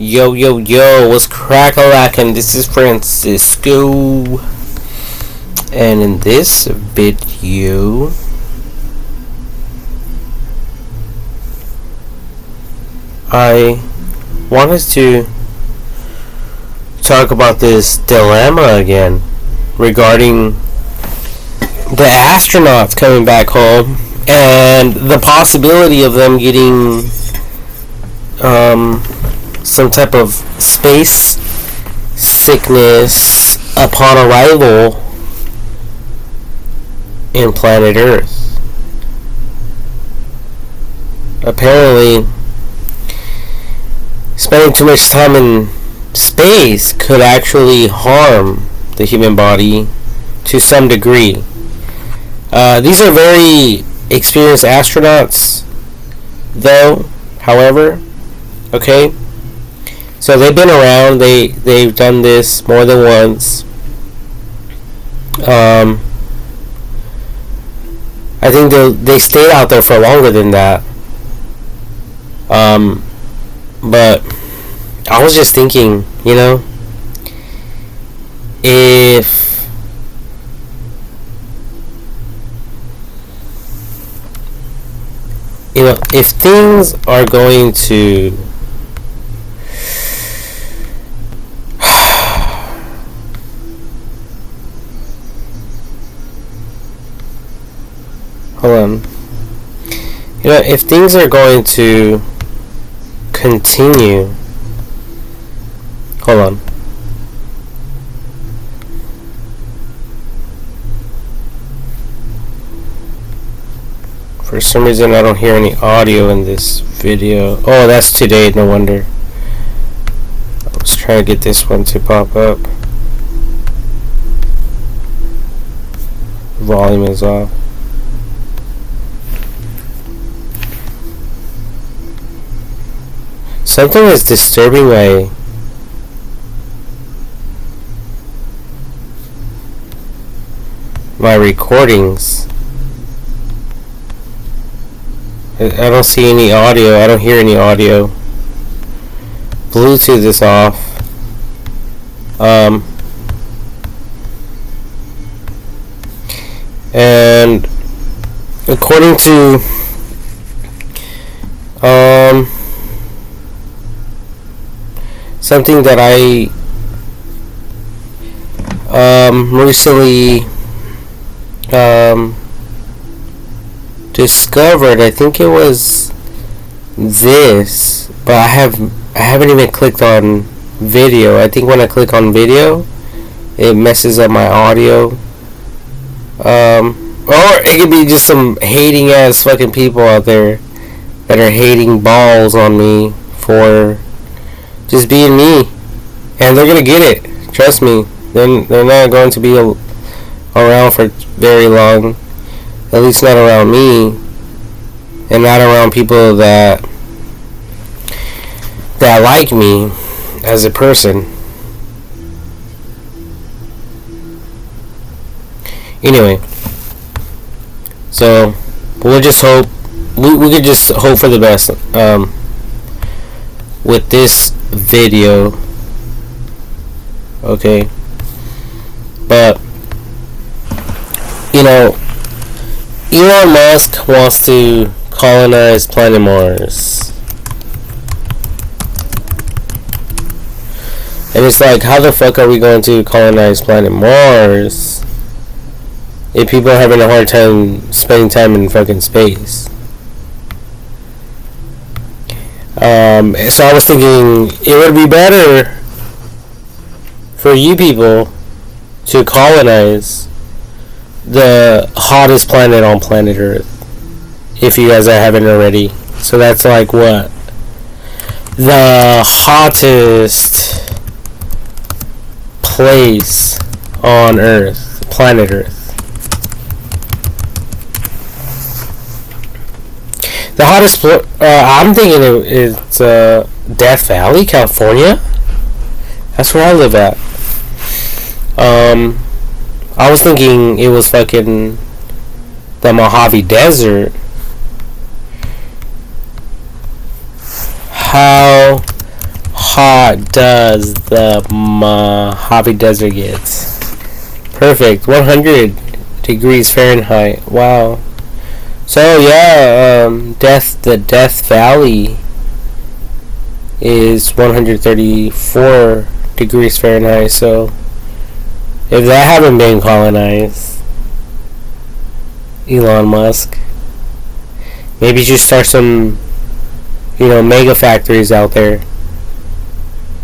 Yo, yo, yo, what's crack-a-lackin'? This is Francisco. And in this video, I wanted to talk about this dilemma again regarding the astronauts coming back home and the possibility of them getting some type of space sickness upon arrival in planet Earth. Apparently, spending too much time in space could actually harm the human body to some degree. These are very experienced astronauts, though, however, okay? So they've been around, they've done this more than once. I think they stayed out there for longer than that. But I was just thinking, if things are going to hold on. If things are going to continue, hold on. For some reason, I don't hear any audio in this video. Oh, that's today. No wonder. I was trying to get this one to pop up. Volume is off. Something is disturbing my recordings. I don't see any audio. I don't hear any audio. Bluetooth is off. And according to something that I recently discovered, I think it was this, but I haven't even clicked on video. I think when I click on video, it messes up my audio. Or it could be just some hating ass fucking people out there that are hating balls on me for just being me, and they're gonna get it. Trust me, they're not going to be around for very long. At least not around me, and not around people that like me as a person. Anyway, so we'll just hope we could just hope for the best with this video, okay? But Elon Musk wants to colonize planet Mars, and it's like, how the fuck are we going to colonize planet Mars if people are having a hard time spending time in fucking space? So I was thinking it would be better for you people to colonize the hottest planet on planet Earth, if you guys haven't already. So that's like what? The hottest place on Earth, planet Earth. The hottest, I'm thinking it's Death Valley, California. That's where I live at. I was thinking it was fucking the Mojave Desert. How hot does the Mojave Desert get? Perfect. 100 degrees Fahrenheit. Wow. So yeah, the Death Valley is 134 degrees Fahrenheit. So if that haven't been colonized, Elon Musk, maybe just start some, mega factories out there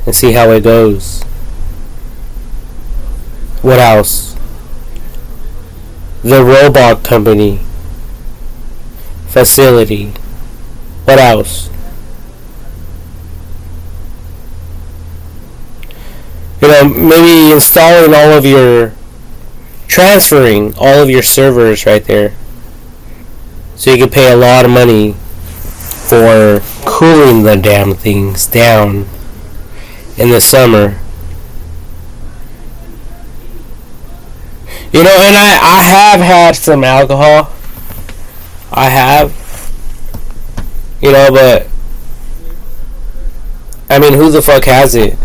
and see how it goes. What else? The robot company facility. What else? Maybe installing transferring all of your servers right there, so you can pay a lot of money for cooling the damn things down in the summer. And I have had some alcohol. I have. But I mean, who the fuck has it?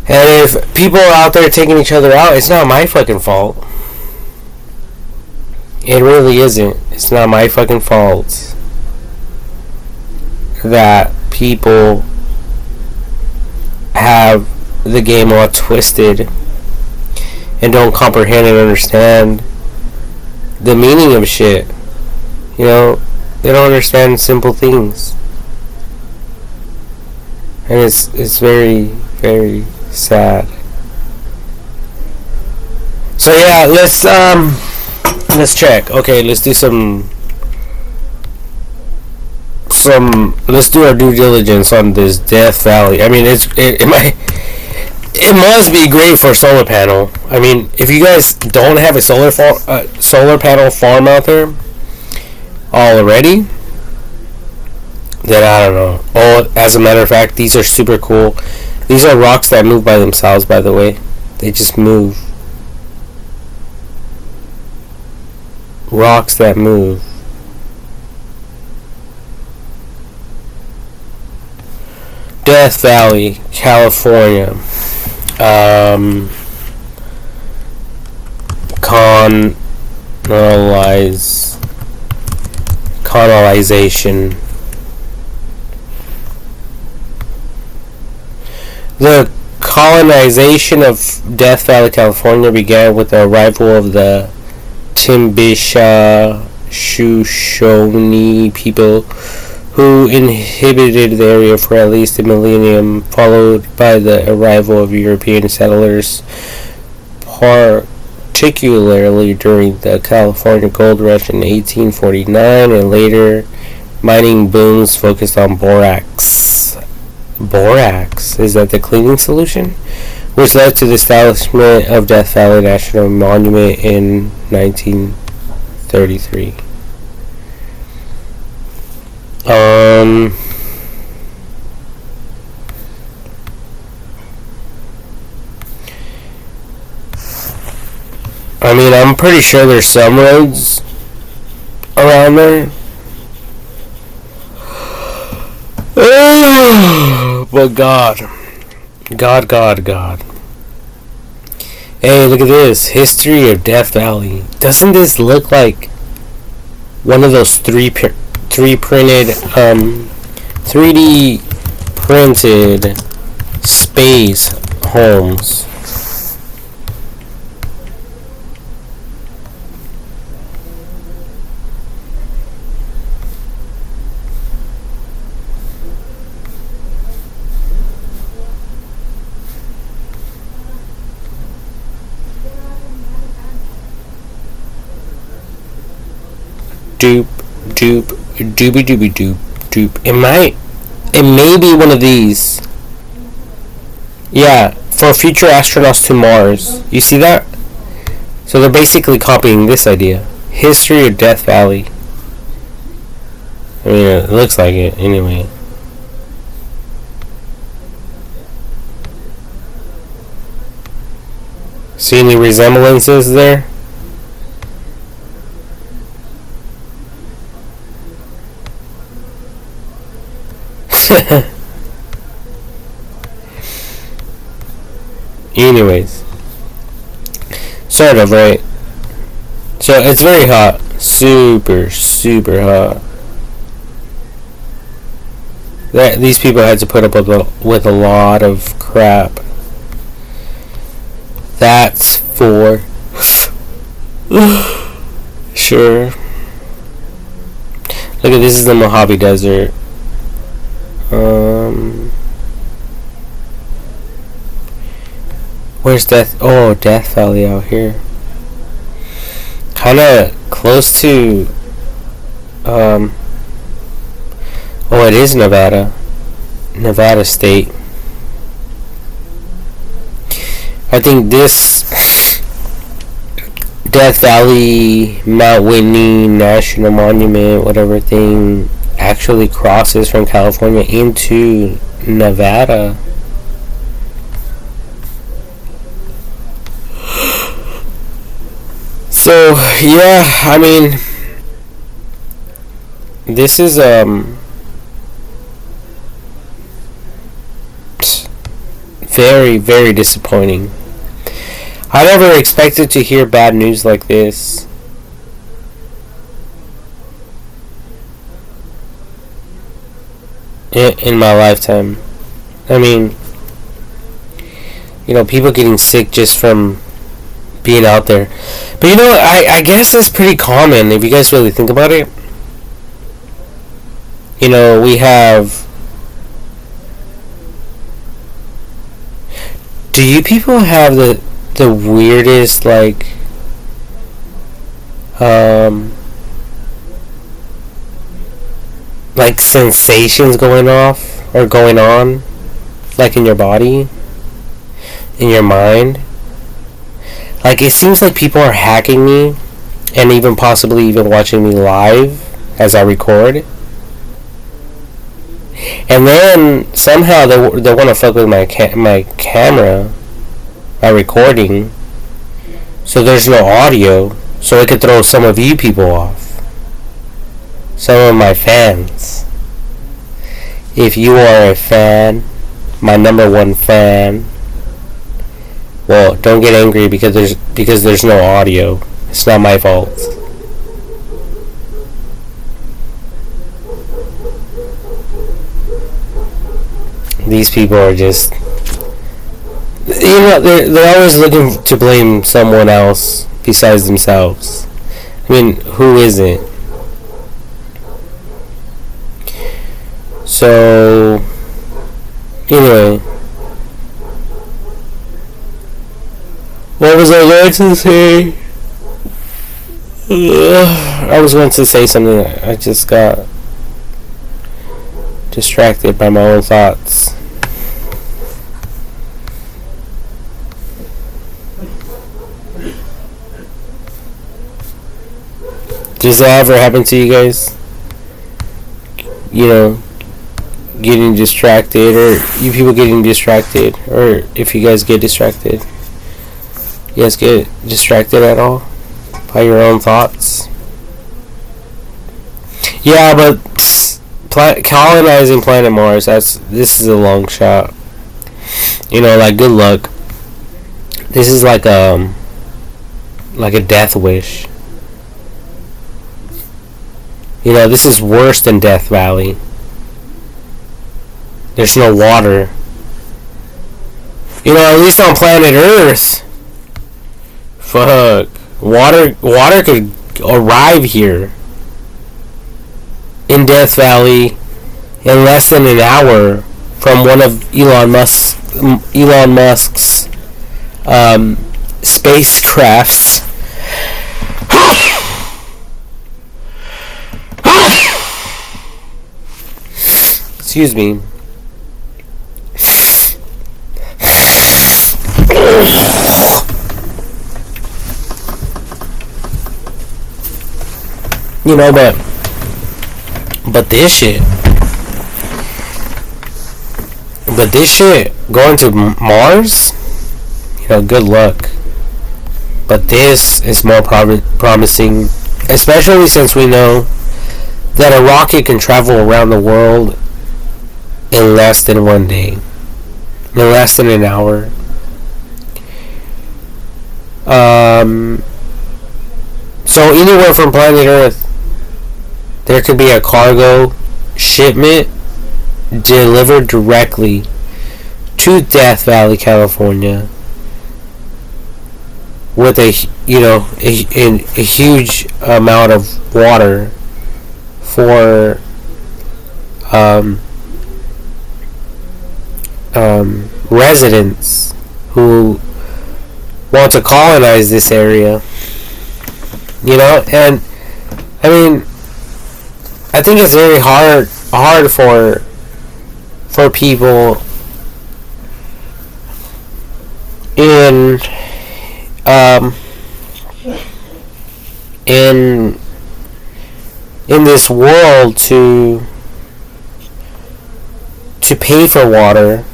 And if people are out there taking each other out, it's not my fucking fault. It really isn't. It's not my fucking fault that people have the game all twisted and don't comprehend and understand the meaning of shit. They don't understand simple things. And it's very, very sad. So yeah, let's check. Okay, let's do let's do our due diligence on this Death Valley. I mean, it must be great for solar panel. I mean, if you guys don't have a solar panel farm out there already, then I don't know. Oh, as a matter of fact, these are super cool. These are rocks that move by themselves, by the way. They just move. Rocks that move. Death Valley, California. Colonization. The colonization of Death Valley, California began with the arrival of the Timbisha Shoshone people, who inhabited the area for at least a millennium, followed by the arrival of European settlers, particularly during the California Gold Rush in 1849, and later mining booms focused on borax. Borax? Is that the cleaning solution? Which led to the establishment of Death Valley National Monument in 1933. I mean, I'm pretty sure there's some roads around there. But God. Hey, look at this. History of Death Valley. Doesn't this look like one of those 3D printed space homes? Doop. It may be one of these. Yeah, for future astronauts to Mars. You see that? So they're basically copying this idea. History of Death Valley. I mean, it looks like it anyway. See any resemblances there? Anyways, sort of, right? So it's very hot, super, super hot. These people had to put up with a lot of crap. That's for sure. Look at this is the Mojave Desert. Where's Death? Oh, Death Valley out here. Kind of close to. Oh, it is Nevada. Nevada State. I think this Death Valley, Mount Whitney National Monument, whatever thing, actually crosses from California into Nevada. So, yeah, I mean, this is, very, very disappointing. I never expected to hear bad news like this. In my lifetime. I mean, people getting sick just from being out there. But I guess that's pretty common if you guys really think about it. We have. Do you people have the weirdest like sensations going off or going on, like in your body, in your mind? Like, it seems like people are hacking me, and even possibly even watching me live as I record. And then somehow they want to fuck with my camera, my recording, so there's no audio, so it could throw some of you people off, some of my fans. If you are a fan, my number one fan, well, don't get angry because there's no audio. It's not my fault. These people are just, they're always looking to blame someone else besides themselves. I mean, who isn't? So, anyway, what was I going to say? I was going to say something. I just got distracted by my own thoughts. Does that ever happen to you guys? Getting distracted, or you people getting distracted, or if you guys get distracted, you guys get distracted at all by your own thoughts? Yeah, but colonizing planet Mars, this is a long shot. Good luck. This is like a death wish. This is worse than Death Valley. There's no water. At least on planet Earth, fuck, water could arrive here in Death Valley in less than an hour from one of Elon Musk's spacecrafts. Excuse me. But this shit going to Mars, good luck. But this is more promising, especially since we know that a rocket can travel around the world in less than one day, in less than an hour. So anywhere from planet Earth, there could be a cargo shipment delivered directly to Death Valley, California, with a huge amount of water for residents who want to colonize this area. And I mean, I think it's very hard for people in this world to pay for water,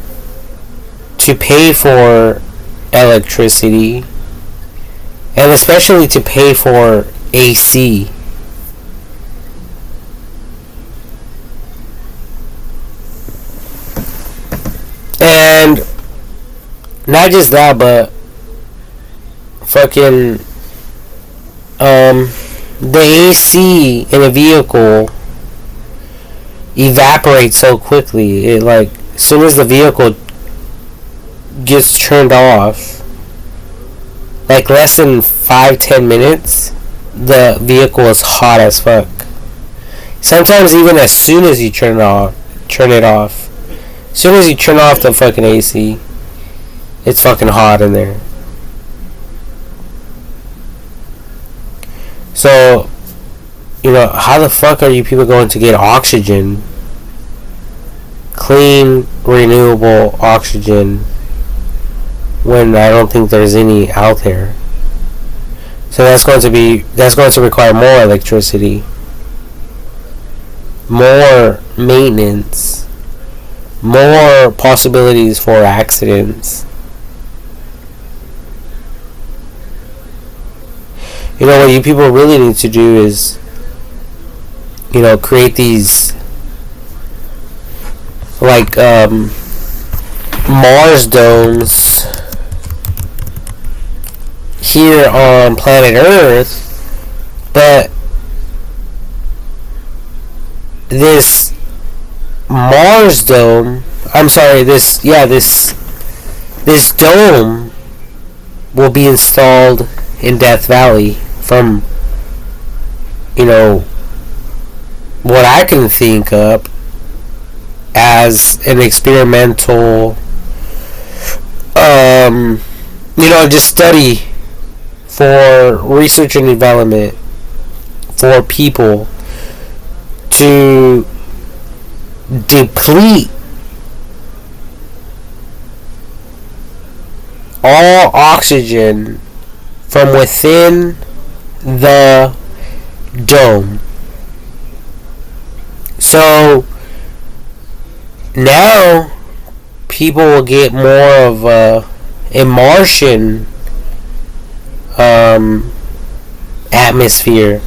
to pay for electricity, and especially to pay for AC. And not just that, but fucking the AC in a vehicle evaporates so quickly. It, like, as soon as the vehicle gets turned off, like less than 5-10 minutes, the vehicle is hot as fuck. Sometimes even as soon as you turn it off. As soon as you turn off the fucking AC, it's fucking hot in there. So, how the fuck are you people going to get oxygen? Clean, renewable oxygen, when I don't think there's any out there. So that's going to require more electricity, more maintenance, more possibilities for accidents. What you people really need to do is, create these, like, Mars domes here on planet Earth, but this Mars dome, this dome will be installed in Death Valley from, what I can think up as an experimental, just study for research and development for people to deplete all oxygen from within the dome. So now people will get more of a Martian atmosphere.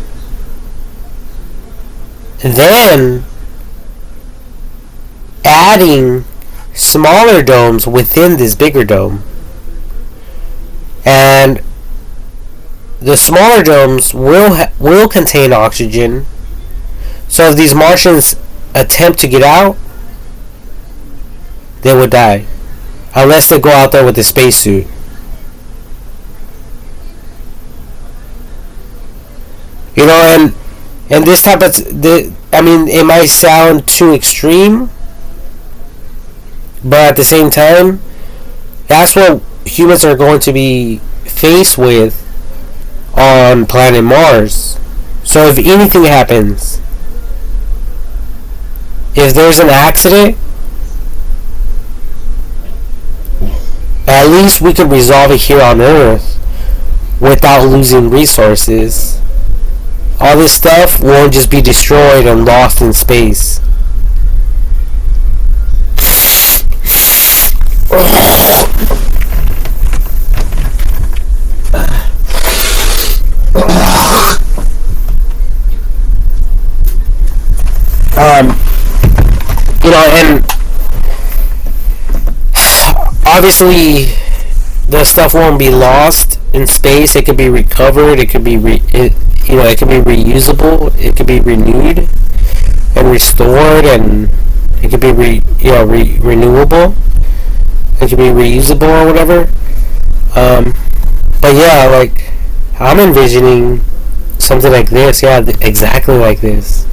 Then adding smaller domes within this bigger dome. And the smaller domes will contain oxygen. So if these Martians attempt to get out, they would die. Unless they go out there with a spacesuit. And this type of... it might sound too extreme, but at the same time, that's what humans are going to be faced with on planet Mars. So if anything happens, if there's an accident, at least we can resolve it here on Earth without losing resources. All this stuff won't just be destroyed and lost in space. And obviously the stuff won't be lost in space. It could be recovered. It could be it could be reusable. It could be renewed and restored, and it could be renewable. It could be reusable or whatever. But yeah, like I'm envisioning something like this. Yeah, exactly like this.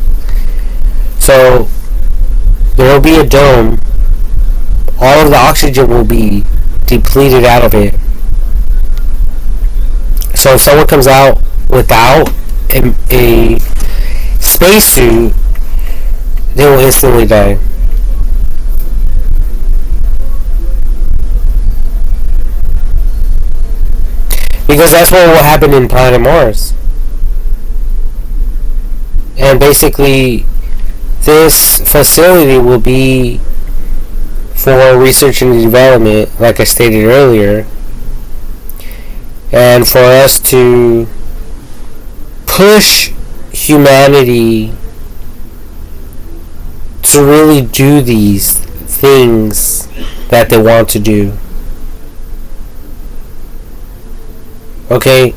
So there will be a dome. All of the oxygen will be depleted out of it. So if someone comes out without a spacesuit, they will instantly die. Because that's what will happen in planet Mars. And basically, this facility will be for research and development, like I stated earlier, and for us to push humanity to really do these things that they want to do. Okay?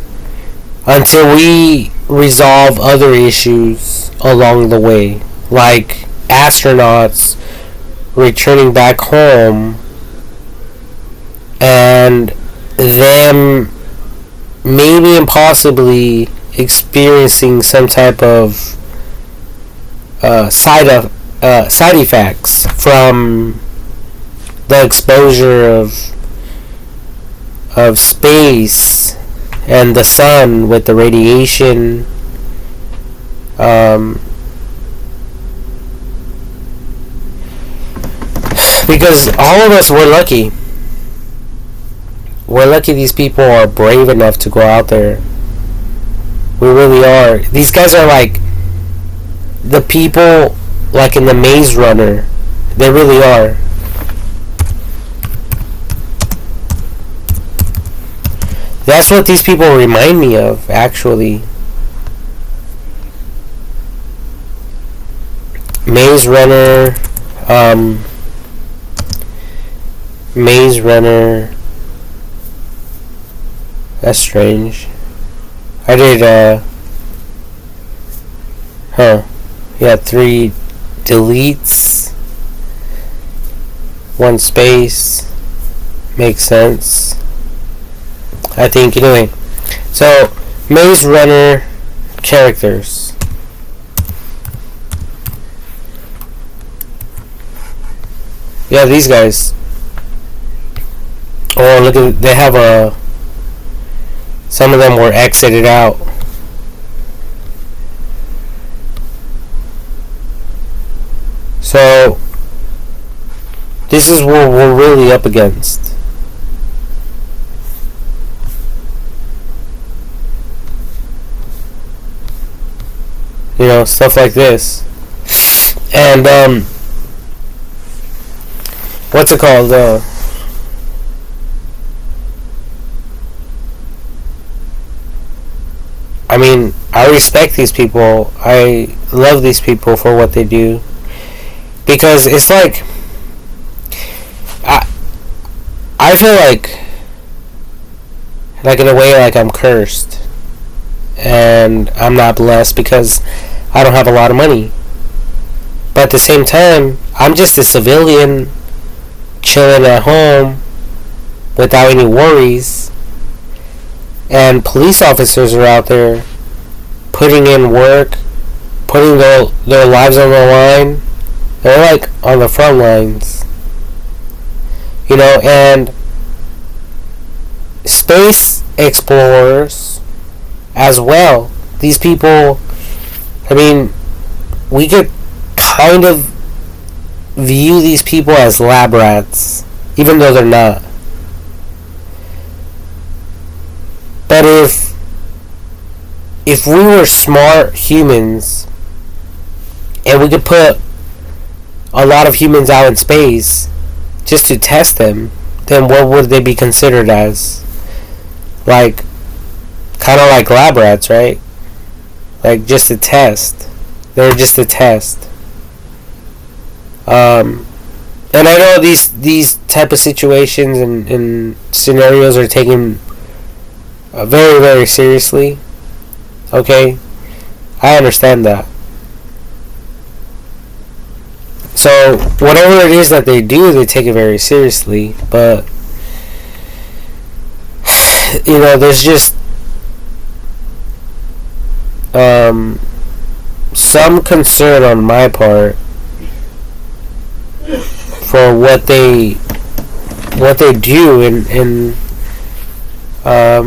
Until we resolve other issues along the way, like astronauts returning back home and them maybe and possibly experiencing some type of side effects from the exposure of space and the sun with the radiation. Because all of us were lucky. We're lucky these people are brave enough to go out there. We really are. These guys are like the people like in the Maze Runner. They really are. That's what these people remind me of, actually. Maze Runner, Maze Runner. That's strange. I did, yeah, 3 deletes. 1 space. Makes sense, I think. Anyway, so Maze Runner characters. Yeah, these guys. Oh, look at, they have a. Some of them were exited out. So this is what we're really up against. You know, stuff like this. And what's it called? I mean, I respect these people. I love these people for what they do. Because it's like, I feel like in a way, like I'm cursed. And I'm not blessed because I don't have a lot of money. But at the same time, I'm just a civilian chilling at home without any worries. And police officers are out there putting in work, putting their lives on the line. They're like on the front lines. You know, and space explorers as well. These people, I mean, we could kind of view these people as lab rats, even though they're not. But if we were smart humans and we could put a lot of humans out in space just to test them, then what would they be considered as? Like, kind of like lab rats, right? Like, just a test. They're just a test. And I know these type of situations and scenarios are taken very, very seriously. Okay? I understand that. So, whatever it is that they do, they take it very seriously. But, there's just some concern on my part for what they do, and I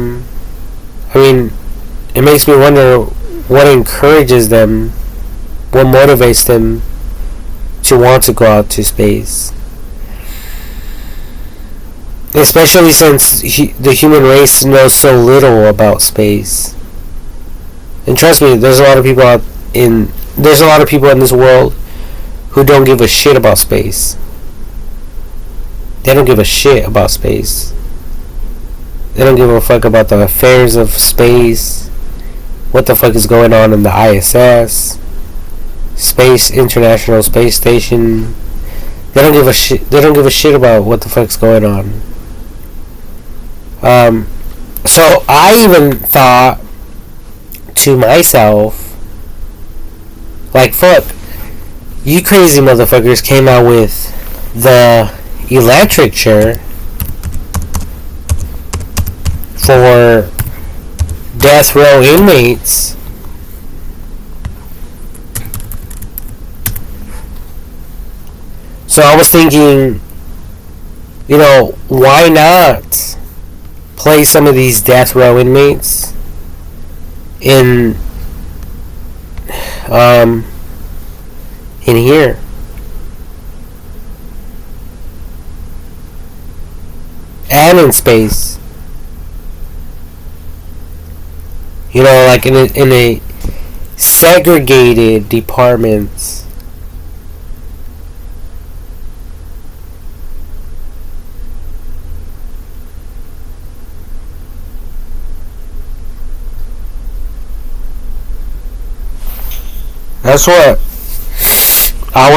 mean, it makes me wonder what encourages them, what motivates them to want to go out to space, especially since the human race knows so little about space. And trust me, there's a lot of people in this world who don't give a shit about space. They don't give a shit about space. They don't give a fuck about the affairs of space. What the fuck is going on in the ISS, Space International Space Station? They don't give a shit. They don't give a shit about what the fuck's going on. So I even thought to myself, like, fuck, you crazy motherfuckers came out with the electric chair for death row inmates. So I was thinking, why not play some of these death row inmates in here? And in space. Like in a segregated departments. That's what I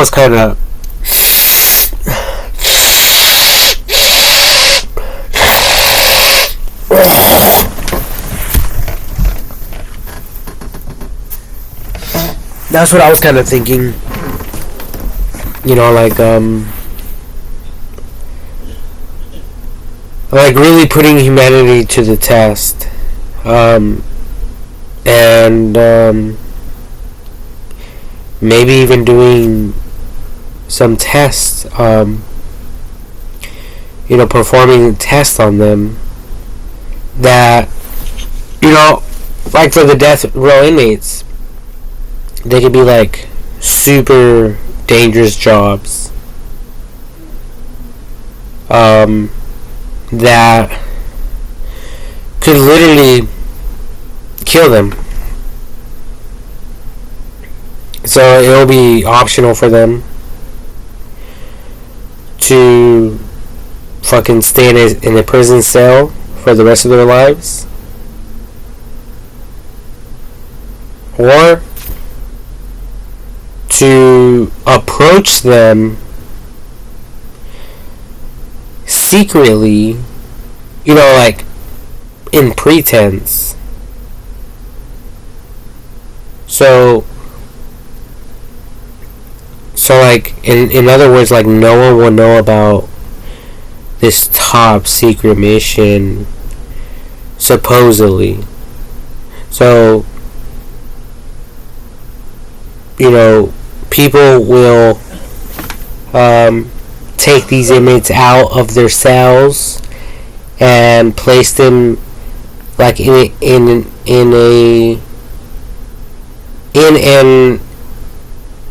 was kind of thinking. Like really putting humanity to the test. And maybe even doing some tests, performing tests on them that, like for the death row inmates, they could be like super dangerous jobs that could literally kill them. So it'll be optional for them to fucking stay in a prison cell for the rest of their lives, or to approach them secretly, like in pretense. So like in other words, like no one will know about this top secret mission, supposedly. So people will take these inmates out of their cells and place them like in an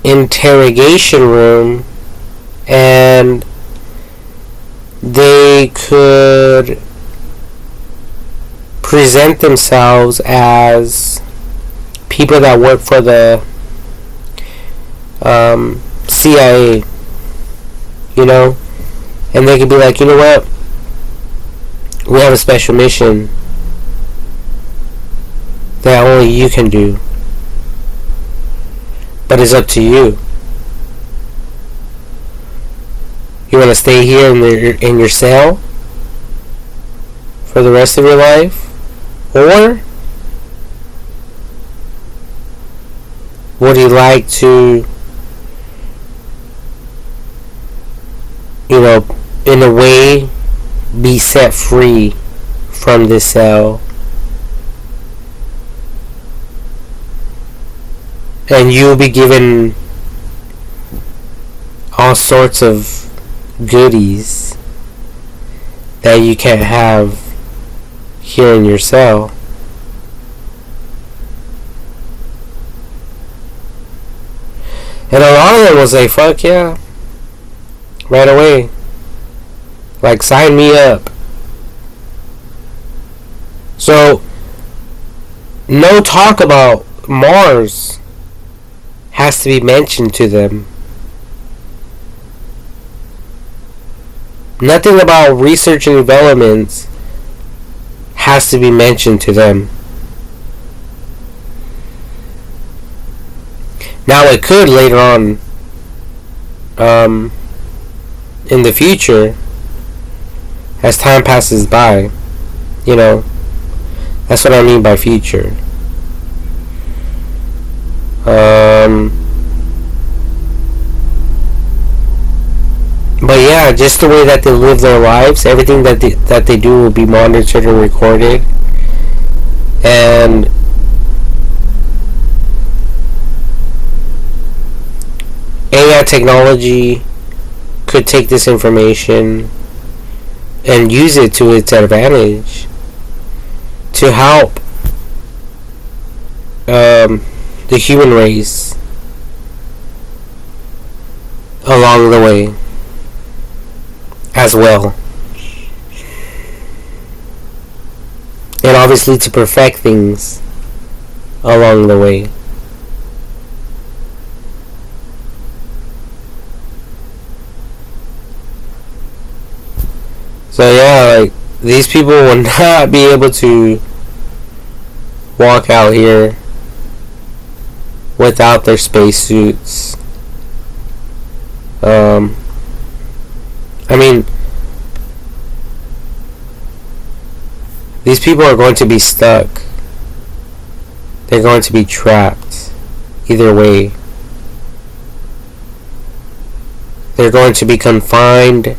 interrogation room, and they could present themselves as people that work for the CIA, and they could be like, what, we have a special mission that only you can do, but it's up to you. want to stay here in your cell for the rest of your life? Or would you like to, in a way, be set free from this cell? And you'll be given all sorts of goodies that you can't have here in your cell. And a lot of them will say, fuck yeah, right away. Like, sign me up. So, no talk about Mars has to be mentioned to them. Nothing about research and development has to be mentioned to them. Now it could later on, in the future, as time passes by. That's what I mean by future. But yeah, just the way that they live their lives, everything that they do will be monitored and recorded. And AI technology could take this information and use it to its advantage to help the human race along the way as well. And obviously to perfect things along the way. So yeah, like, these people will not be able to walk out here without their spacesuits. I mean, these people are going to be stuck. They're going to be trapped. Either way. They're going to be confined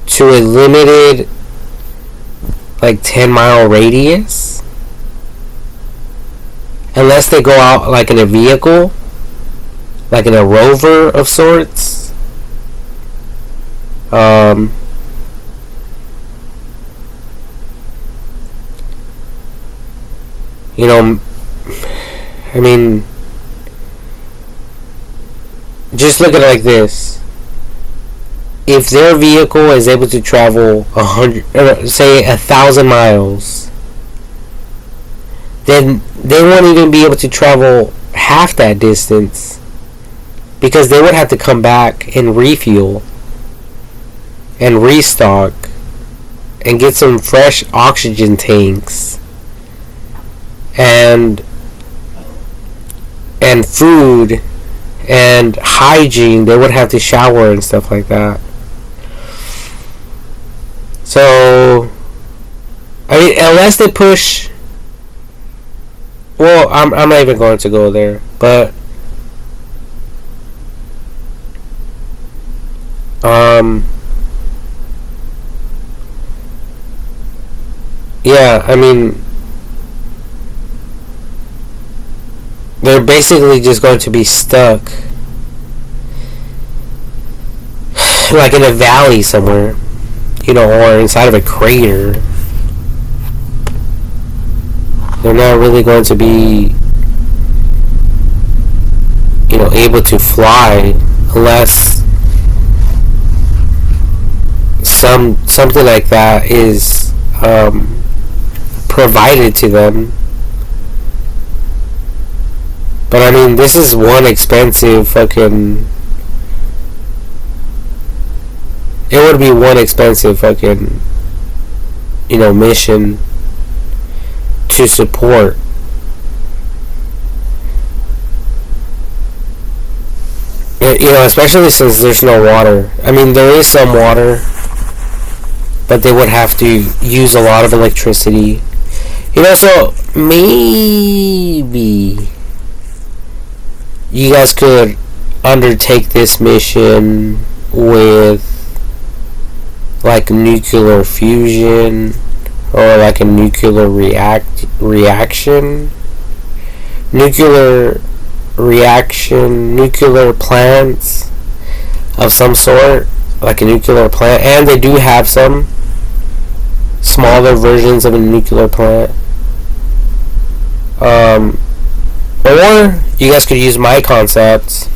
to a limited, like, 10-mile radius. Unless they go out, like, in a vehicle. Like in a rover of sorts. I mean, just look at it like this. If their vehicle is able to travel 1,000 miles, then they won't even be able to travel half that distance, because they would have to come back and refuel and restock and get some fresh oxygen tanks and food and hygiene. They would have to shower and stuff like that. So, I mean, unless they push, well, I'm not even going to go there, but yeah, I mean, they're basically just going to be stuck like in a valley somewhere, or inside of a crater. They're not really going to be, able to fly unless something like that is provided to them. But I mean, this is one expensive fucking... It would be one expensive fucking, mission to support. especially since there's no water. I mean, there is some water, but they would have to use a lot of electricity. So maybe you guys could undertake this mission with like nuclear fusion or like a nuclear reaction, nuclear plants of some sort, like a nuclear plant. And they do have some smaller versions of a nuclear plant. Or you guys could use my concepts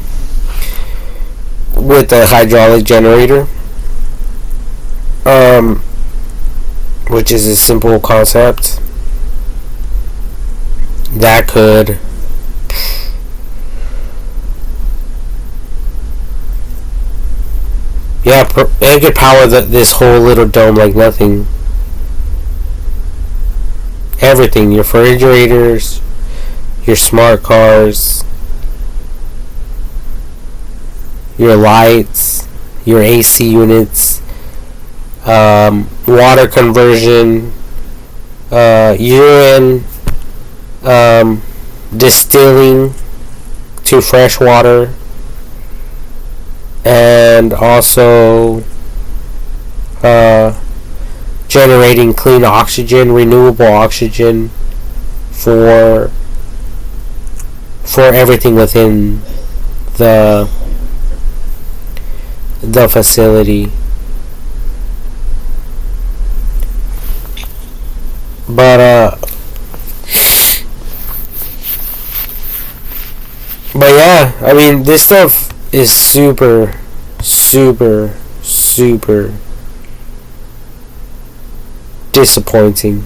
with the hydraulic generator, which is a simple concept that could it could power this whole little dome like nothing. Everything, your refrigerators, your smart cars, your lights, your AC units, water conversion, urine, distilling to fresh water, and also generating clean oxygen, renewable oxygen for everything within the facility. But yeah, I mean, this stuff is super disappointing.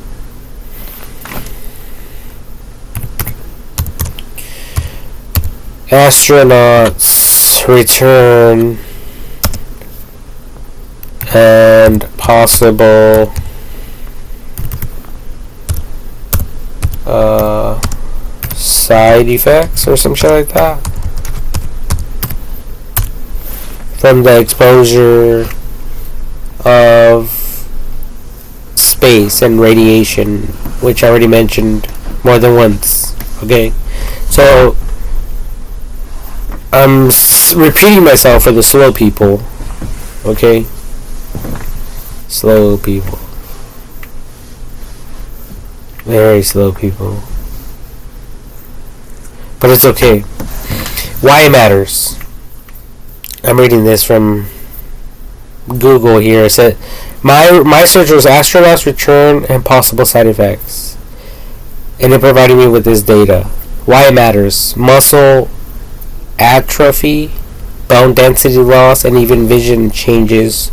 Astronauts return and possible side effects or some shit like that from the exposure of space and radiation, which I already mentioned more than once. Okay, so I'm repeating myself for the slow people. Okay, slow people, very slow people, but it's okay. Why it matters. I'm reading this from Google here. It said my search was astronauts return and possible side effects, and it provided me with this data. Why it matters: muscle atrophy, bone density loss, and even vision changes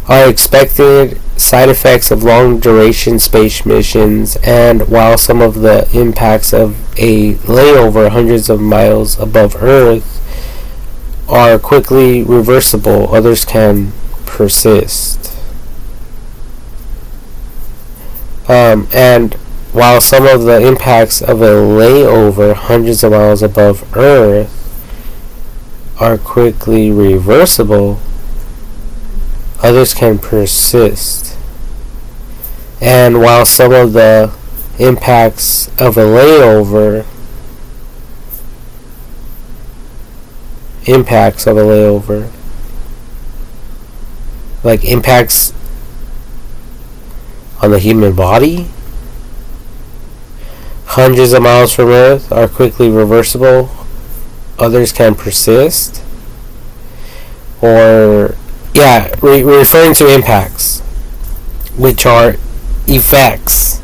are expected side effects of long duration space missions. And while some of the impacts of a layover hundreds of miles above Earth are quickly reversible, others can persist. And while some of the impacts of a layover hundreds of miles above Earth are quickly reversible, others can persist. And while some of the impacts of a layover like impacts on the human body hundreds of miles from Earth are quickly reversible, others can persist. Or we're referring to impacts, which are effects.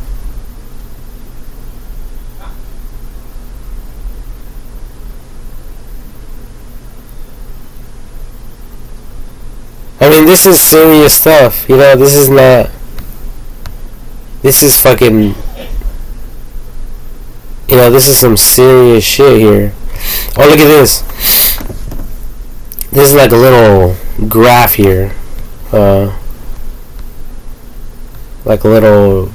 I mean, this is serious stuff. This is not. This is fucking. This is some serious shit here. Oh, look at this. This is like a little graph here. Like a little,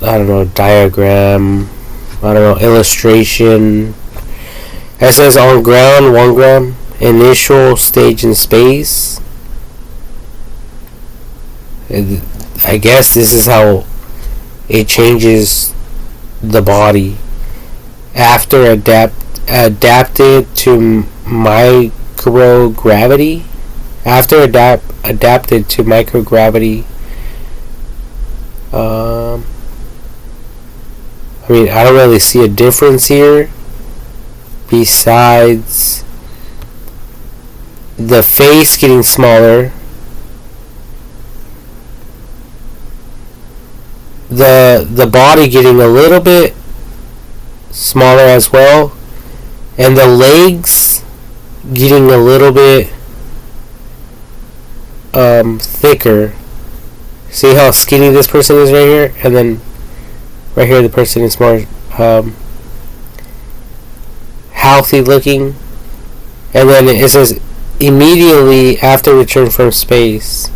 I don't know, diagram. I don't know, illustration. It says on ground, 1 gram. initial stage in space. I guess this is how it changes the body after adapted to microgravity. After adapted to microgravity. I mean, I don't really see a difference here besides the face getting smaller, the body getting a little bit smaller as well, and the legs getting a little bit thicker. See how skinny this person is right here, and then right here the person is more healthy looking. And then it says immediately after return from space.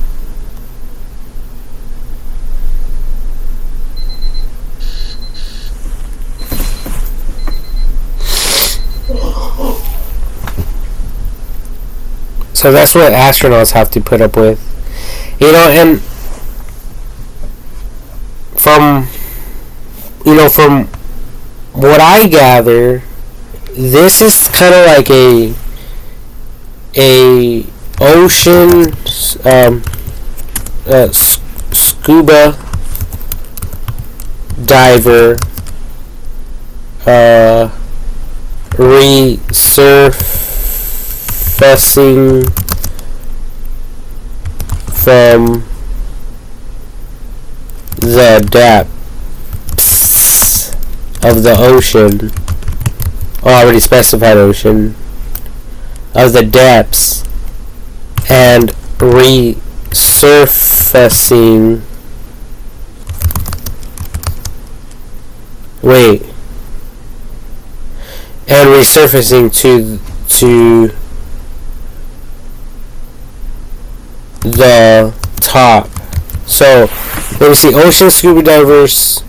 So that's what astronauts have to put up with. And from what I gather, this is kind of like a ocean scuba diver resurfacing from the depths of the ocean. Already specified ocean. Of the depths. And resurfacing. And resurfacing to the top. So, let me see. Ocean scuba divers.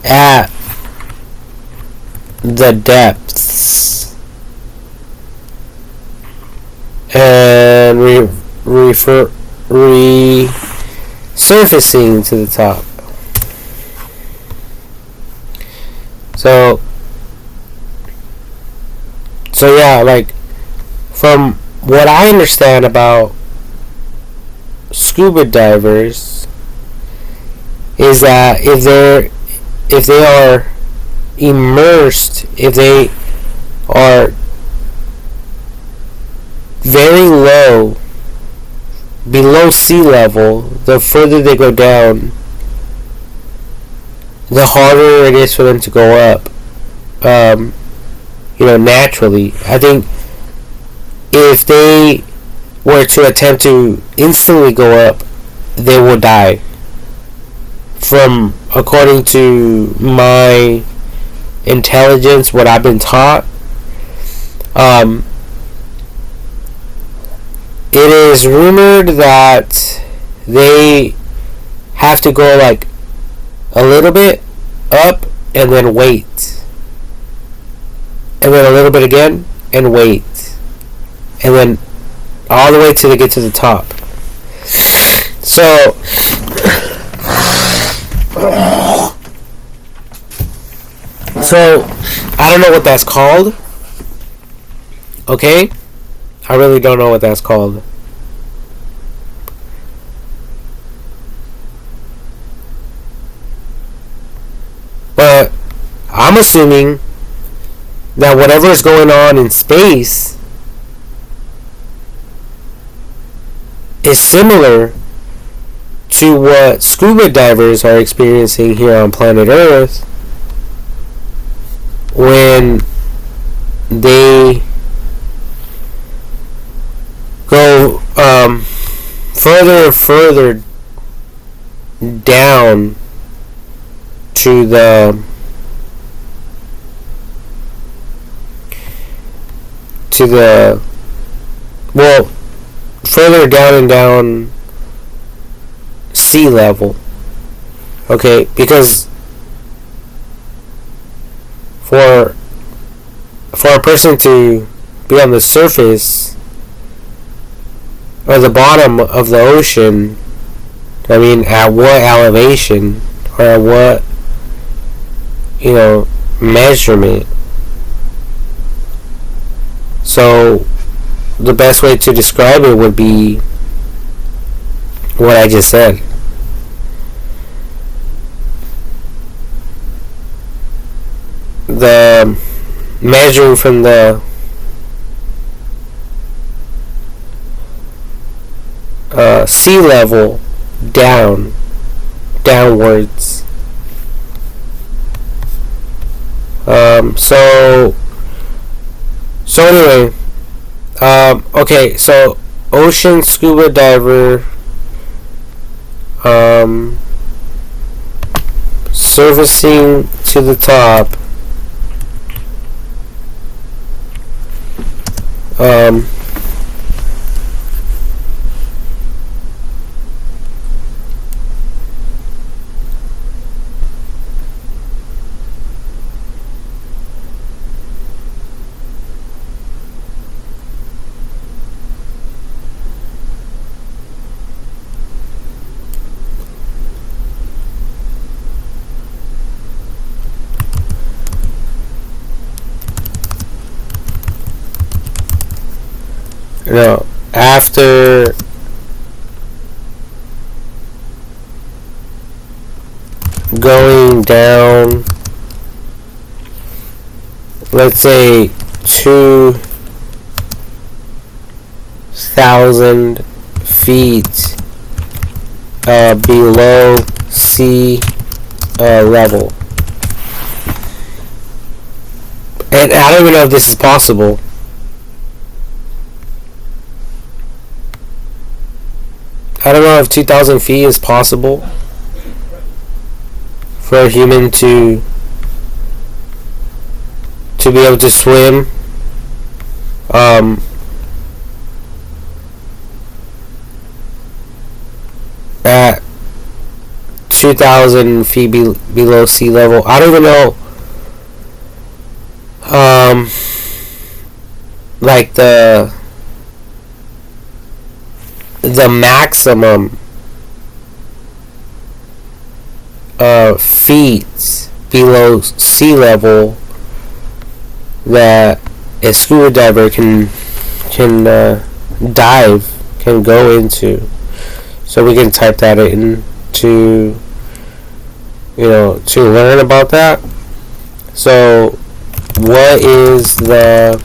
At the depths. And resurfacing to the top. So yeah, like, from what I understand about scuba divers is that if they are immersed, if they are very low, below sea level, the further they go down, the harder it is for them to go up. Naturally. I think if they were to attempt to instantly go up, they will die. According to my intelligence, what I've been taught, it is rumored that they have to go like a little bit up and then wait. And then a little bit again and wait. And then all the way till they get to the top. So I don't know what that's called. Okay? I really don't know what that's called. But I'm assuming that whatever is going on in space is similar to what scuba divers are experiencing here on planet Earth when they go further and further down to further down and down sea level. Okay, because for a person to be on the surface or the bottom of the ocean, I mean, at what elevation or at what, measurement? So the best way to describe it would be what I just said. The measuring from the sea level downwards. So anyway, okay, so ocean scuba diver, servicing to the top, after going down, let's say 2,000 feet below sea level. And I don't even know if this is possible. I don't know if 2,000 feet is possible for a human to be able to swim at 2,000 feet below sea level. I don't even know like the maximum feet below sea level that a scuba diver can go into. So we can type that in to learn about that. So what is the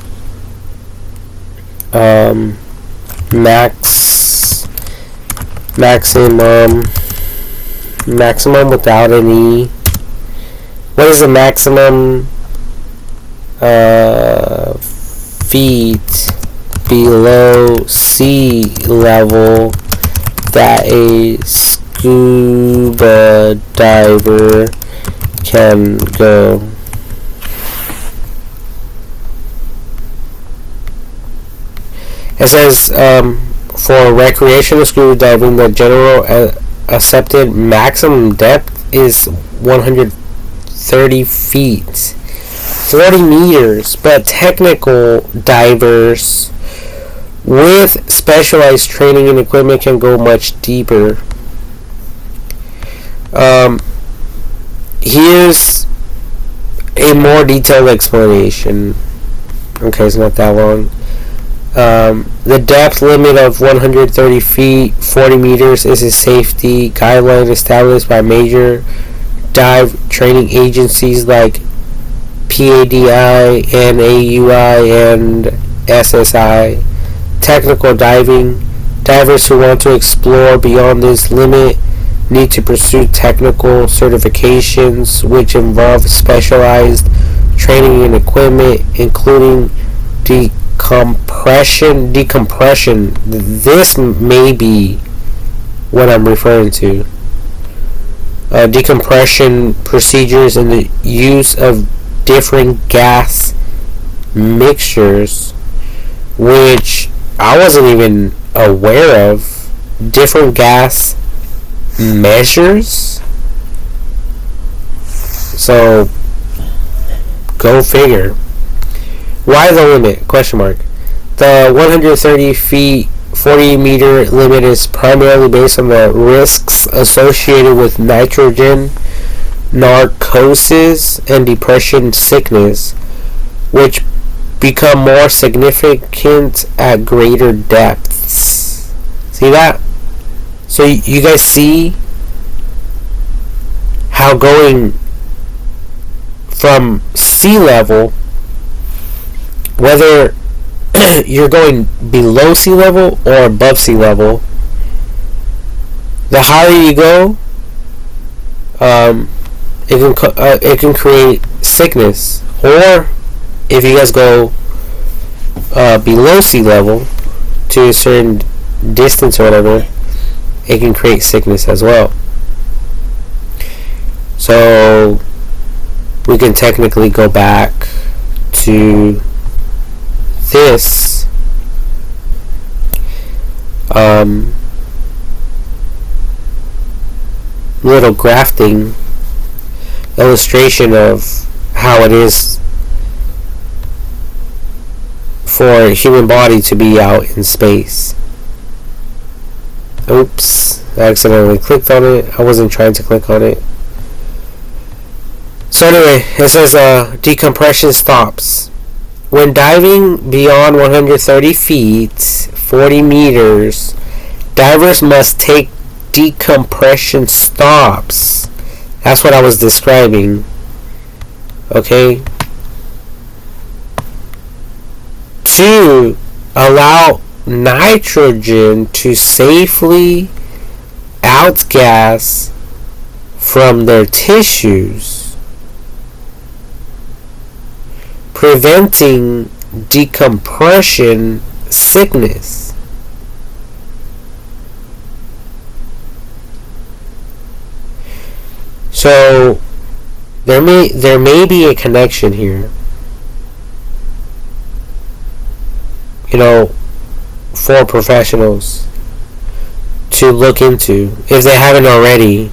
maximum without any, what is the maximum feet below sea level that a scuba diver can go? It says for recreational scuba diving, the general accepted maximum depth is 130 feet, 40 meters, but technical divers with specialized training and equipment can go much deeper. Here's a more detailed explanation. Okay, it's not that long. The depth limit of 130 feet, 40 meters is a safety guideline established by major dive training agencies like PADI, NAUI, and SSI. Technical divers who want to explore beyond this limit need to pursue technical certifications, which involve specialized training and equipment, including decompression. This may be what I'm referring to. Decompression procedures and the use of different gas mixtures, which I wasn't even aware of. Different gas measures. So, go figure. Why the limit? Question mark. The 130 feet 40-meter limit is primarily based on the risks associated with nitrogen narcosis and depression sickness, which become more significant at greater depths. See that? So you guys see how going from sea level, whether you're going below sea level or above sea level, the higher you go, it can create sickness. Or if you guys go below sea level to a certain distance or whatever, it can create sickness as well. So we can technically go back to this little grafting illustration of how it is for a human body to be out in space. Oops, I accidentally clicked on it. I wasn't trying to click on it. So anyway, it says decompression stops. When diving beyond 130 feet, 40 meters, divers must take decompression stops. That's what I was describing. Okay? To allow nitrogen to safely outgas from their tissues, preventing decompression sickness. So there may be a connection here, for professionals to look into if they haven't already,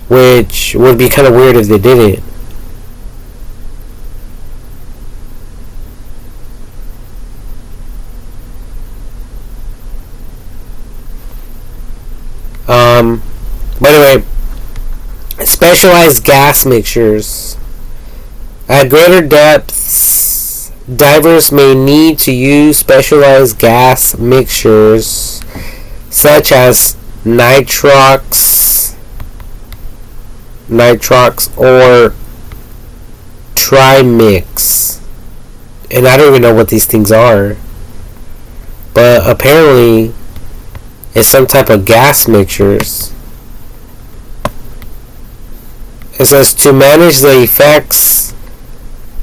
which would be kind of weird if they didn't. By the way, specialized gas mixtures. At greater depths, divers may need to use specialized gas mixtures such as nitrox or trimix. And I don't even know what these things are. But apparently it's some type of gas mixtures. It says to manage the effects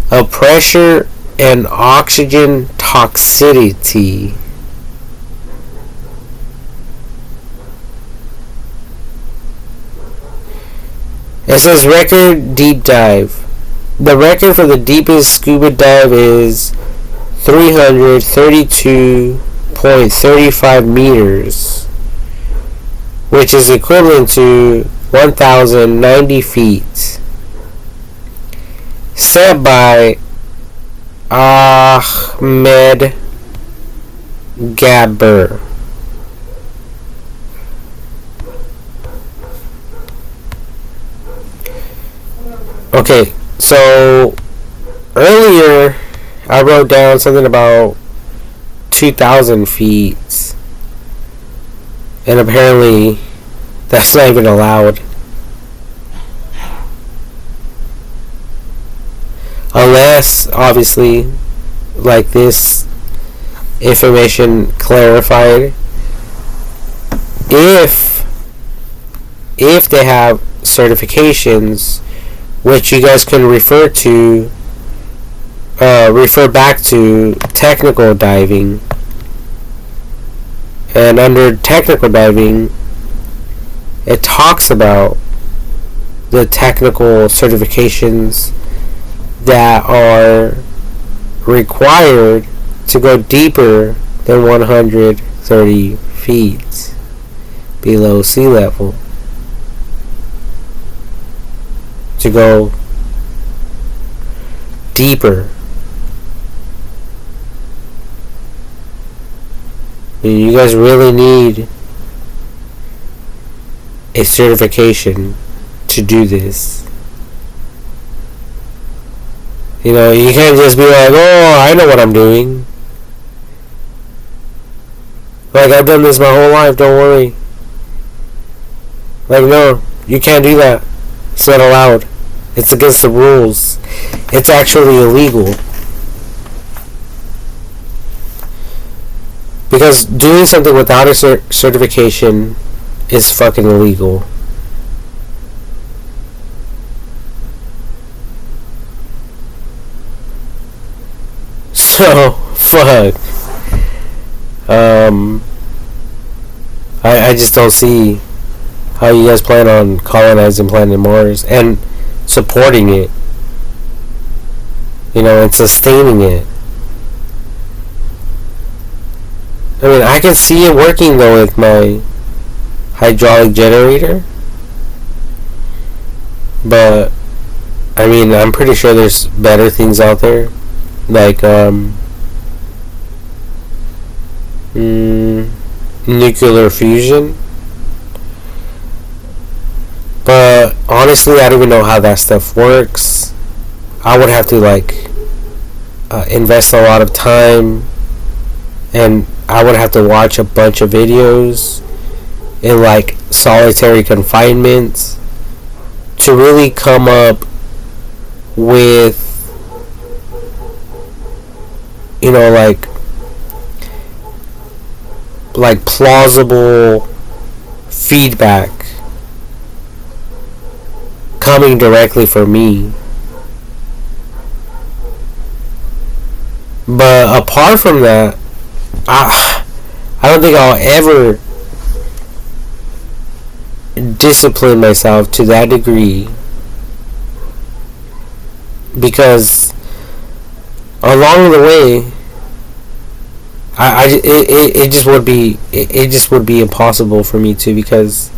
of pressure and oxygen toxicity. It says record deep dive. The record for the deepest scuba dive is 332.35 meters, which is equivalent to 1,090 feet. Set by Ahmed Gabber. Okay, so earlier I wrote down something about 2,000 feet, and apparently that's not even allowed. Unless, obviously, like this information clarified, if they have certifications, which you guys can refer back to technical diving. And under technical diving, it talks about the technical certifications that are required to go deeper than 130 feet. below sea level to go deeper. You guys really need a certification to do this. You know, you can't just be like, oh, I know what I'm doing. Like, I've done this my whole life, don't worry. Like, no, you can't do that. It's not allowed. It's against the rules. It's actually illegal. Because doing something without a certification is fucking illegal. So, fuck. I just don't see how you guys plan on colonizing planet Mars and supporting it. You know, and sustaining it. I mean, I can see it working though with my hydraulic generator. But, I mean, I'm pretty sure there's better things out there. Like, nuclear fusion. But, honestly, I don't even know how that stuff works. I would have to, like, invest a lot of time. And I would have to watch a bunch of videos in, like, solitary confinement to really come up with, you know, like plausible feedback coming directly from me. But apart from that, I don't think I'll ever discipline myself to that degree, because along the way it just would be impossible for me to, because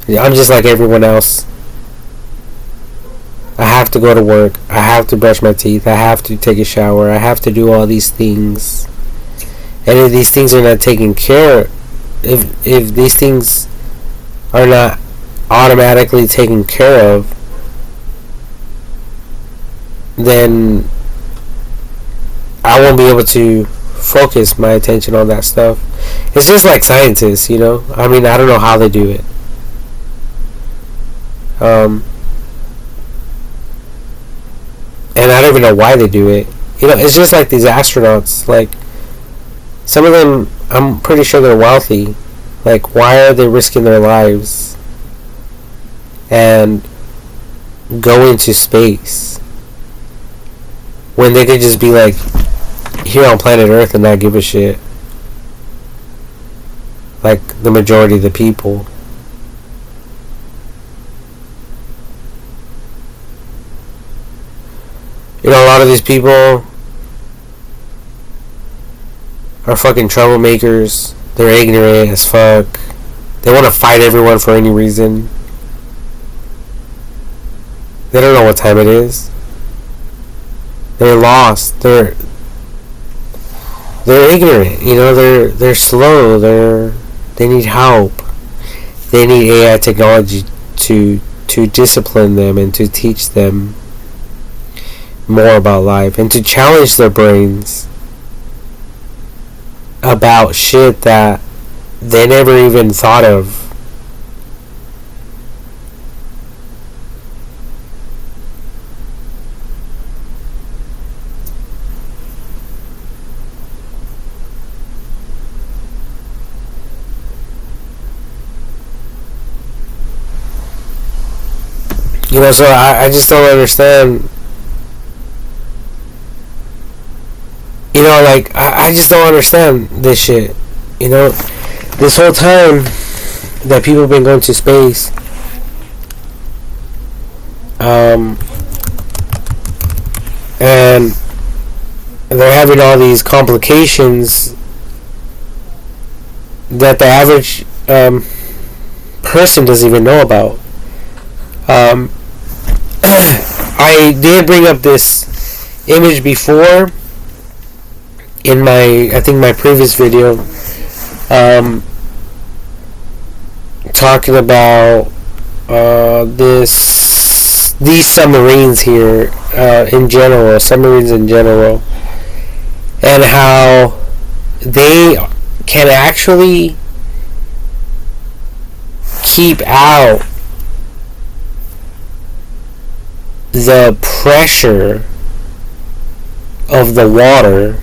I'm just like everyone else. I have to go to work, I have to brush my teeth, I have to take a shower, I have to do all these things. And if these things are not taken care, if these things are not automatically taken care of, then I won't be able to focus my attention on that stuff. It's just like scientists, you know? I mean, I don't know how they do it. And I don't even know why they do it. You know, it's just like these astronauts. Like, some of them, I'm pretty sure they're wealthy. Like, why are they risking their lives and go into space when they could just be like here on planet Earth and not give a shit, like the majority of the people? You know, a lot of these people are fucking troublemakers. They're ignorant as fuck. They want to fight everyone for any reason. They don't know what time it is. They're lost. They're ignorant. You know, they're slow. They need help. They need AI technology to discipline them and to teach them more about life and to challenge their brains about shit that they never even thought of. You know, so I just don't understand. You know, like, I just don't understand this shit. You know, this whole time that people have been going to space, and they're having all these complications that the average person doesn't even know about. I did bring up this image before in my previous video, talking about these submarines here, submarines in general, and how they can actually keep out the pressure of the water,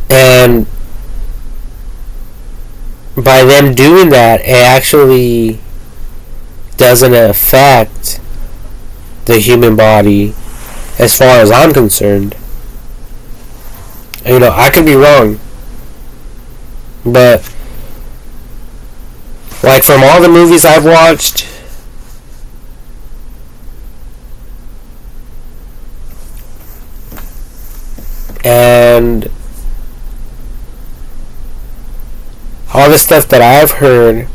and by them doing that, it actually doesn't affect the human body as far as I'm concerned. I could be wrong, but like from all the movies I've watched, and all the stuff that I've heard,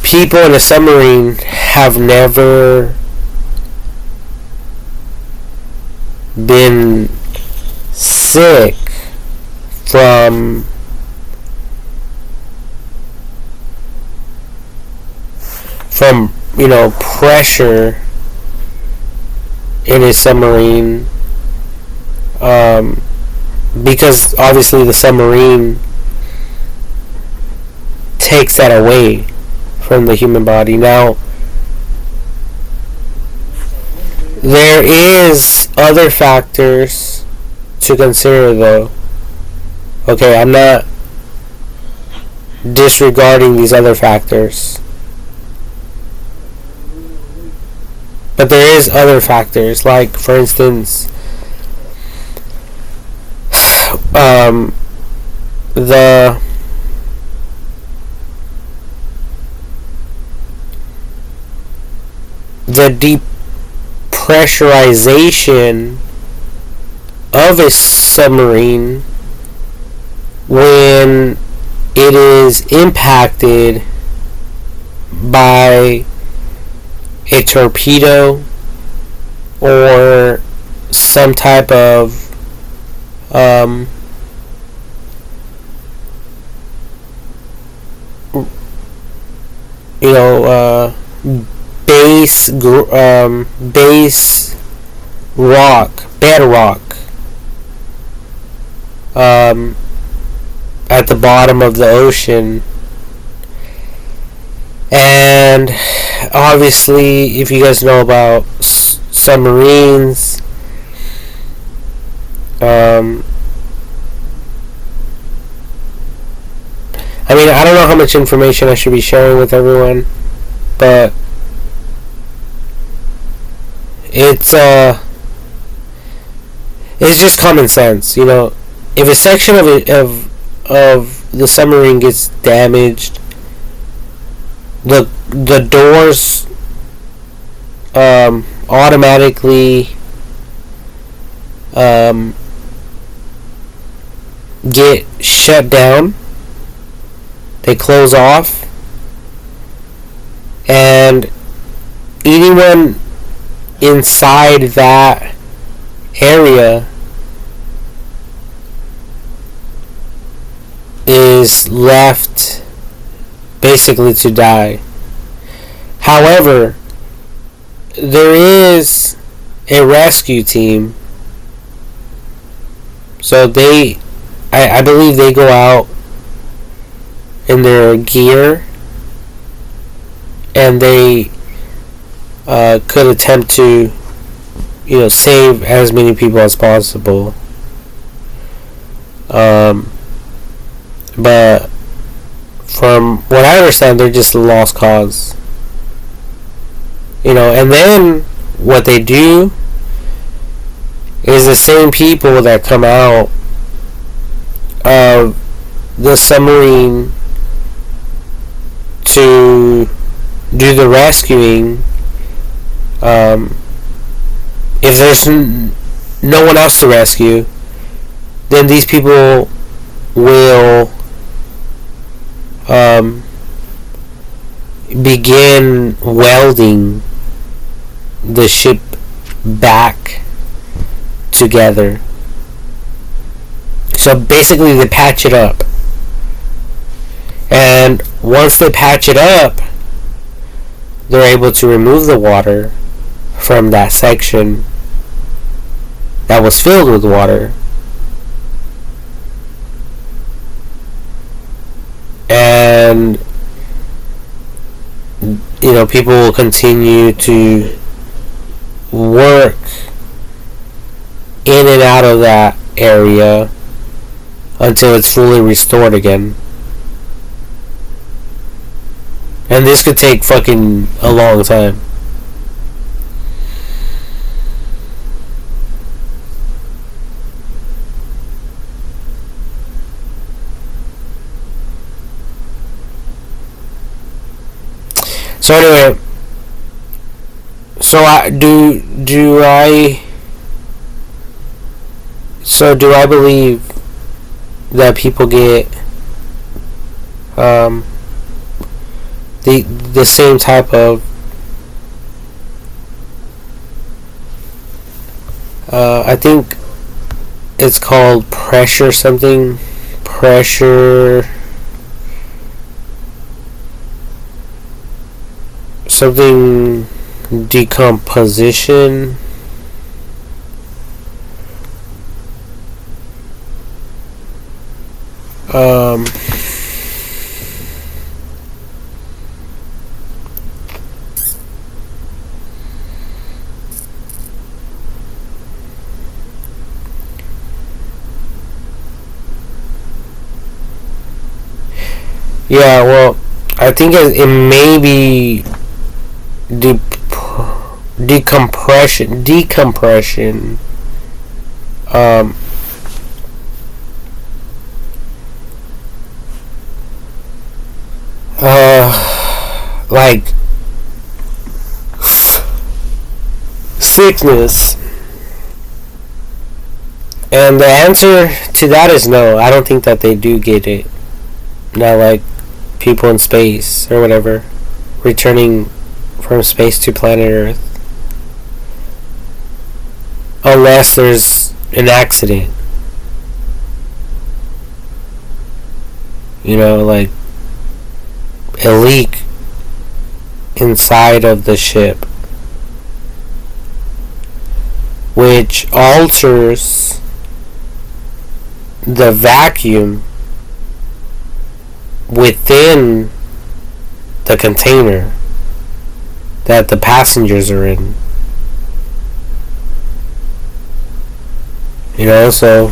people in a submarine have never been sick from pressure in a submarine, because obviously the submarine takes that away from the human body. Now, there is other factors to consider, though. Okay, I'm not disregarding these other factors, but there is other factors, like for instance, the depressurization of a submarine when it is impacted by a torpedo or some type of base bedrock at the bottom of the ocean. And obviously, if you guys know about submarines, I don't know how much information I should be sharing with everyone, but it's just common sense. If a section of the submarine gets damaged, the doors automatically get shut down. They close off, and anyone inside that area is left basically to die. However, there is a rescue team, so I believe they go out in their gear, and they could attempt to save as many people as possible, but from what I understand, they're just a lost cause. And then what they do is the same people that come out of the submarine to do the rescuing, if there's no one else to rescue, then these people will begin welding the ship back together. So basically they patch it up. And once they patch it up, they're able to remove the water from that section that was filled with water. And people will continue to work in and out of that area until it's fully restored again. And this could take fucking a long time. So anyway, do I believe that people get the same type of I think it's called pressure something decomposition. Yeah, well, I think it may be decompression. Like sickness. And the answer to that is no. I don't think that they do get it. Not like people in space or whatever, returning from space to planet Earth. Unless there's an accident. Like a leak inside of the ship, which alters the vacuum within the container that the passengers are in. So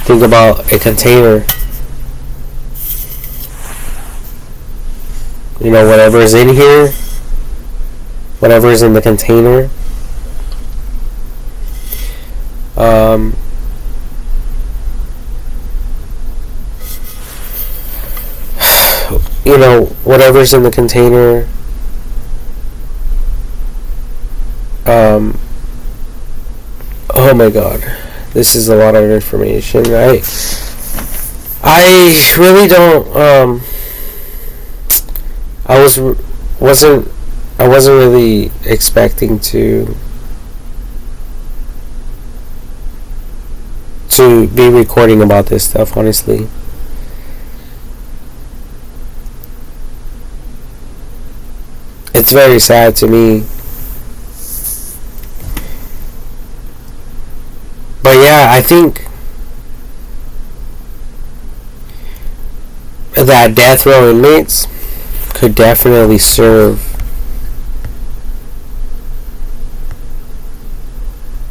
think about a container. Whatever is in here, whatever is in the container, whatever's in the container, oh my god, this is a lot of information. I really don't, I wasn't really expecting to be recording about this stuff, honestly. It's very sad to me. But yeah, I think that death row inmates could definitely serve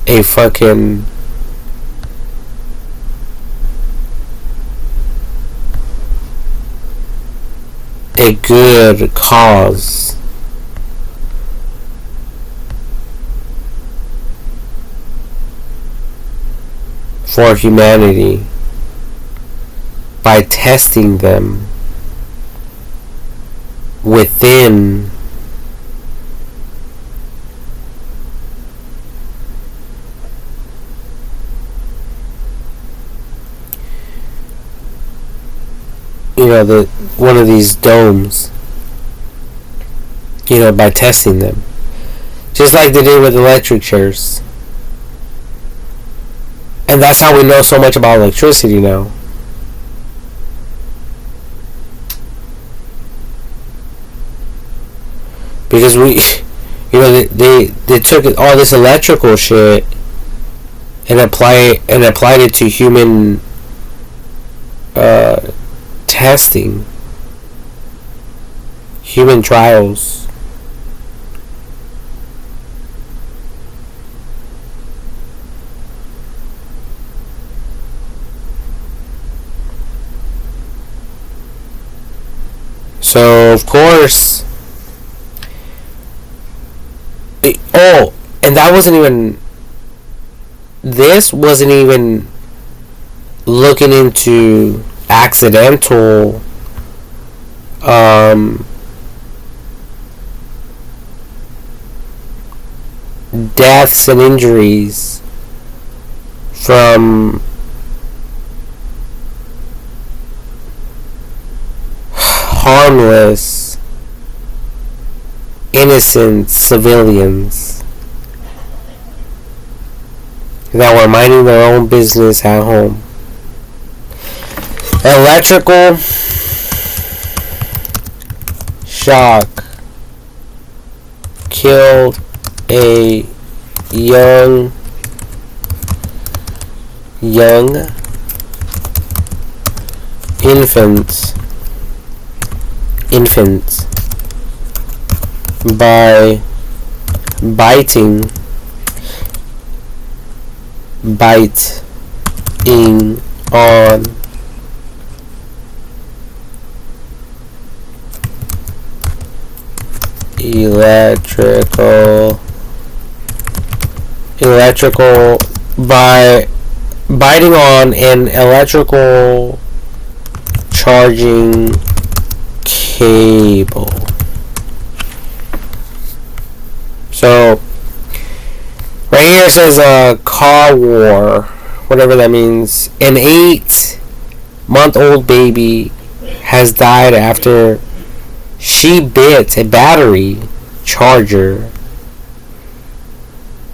a fucking a good cause. For humanity by testing them within the one of these domes, by testing them, just like they did with electric chairs. And that's how we know so much about electricity now. Because they took all this electrical shit and applied it to human testing, human trials. So of course, and that wasn't even. This wasn't even looking into accidental deaths and injuries from harmless, innocent civilians that were minding their own business at home. Electrical shock killed a young infant by biting on electrical by biting on an electrical charging cable. So right here it says car war, whatever that means. An 8-month-old baby has died after she bit a battery charger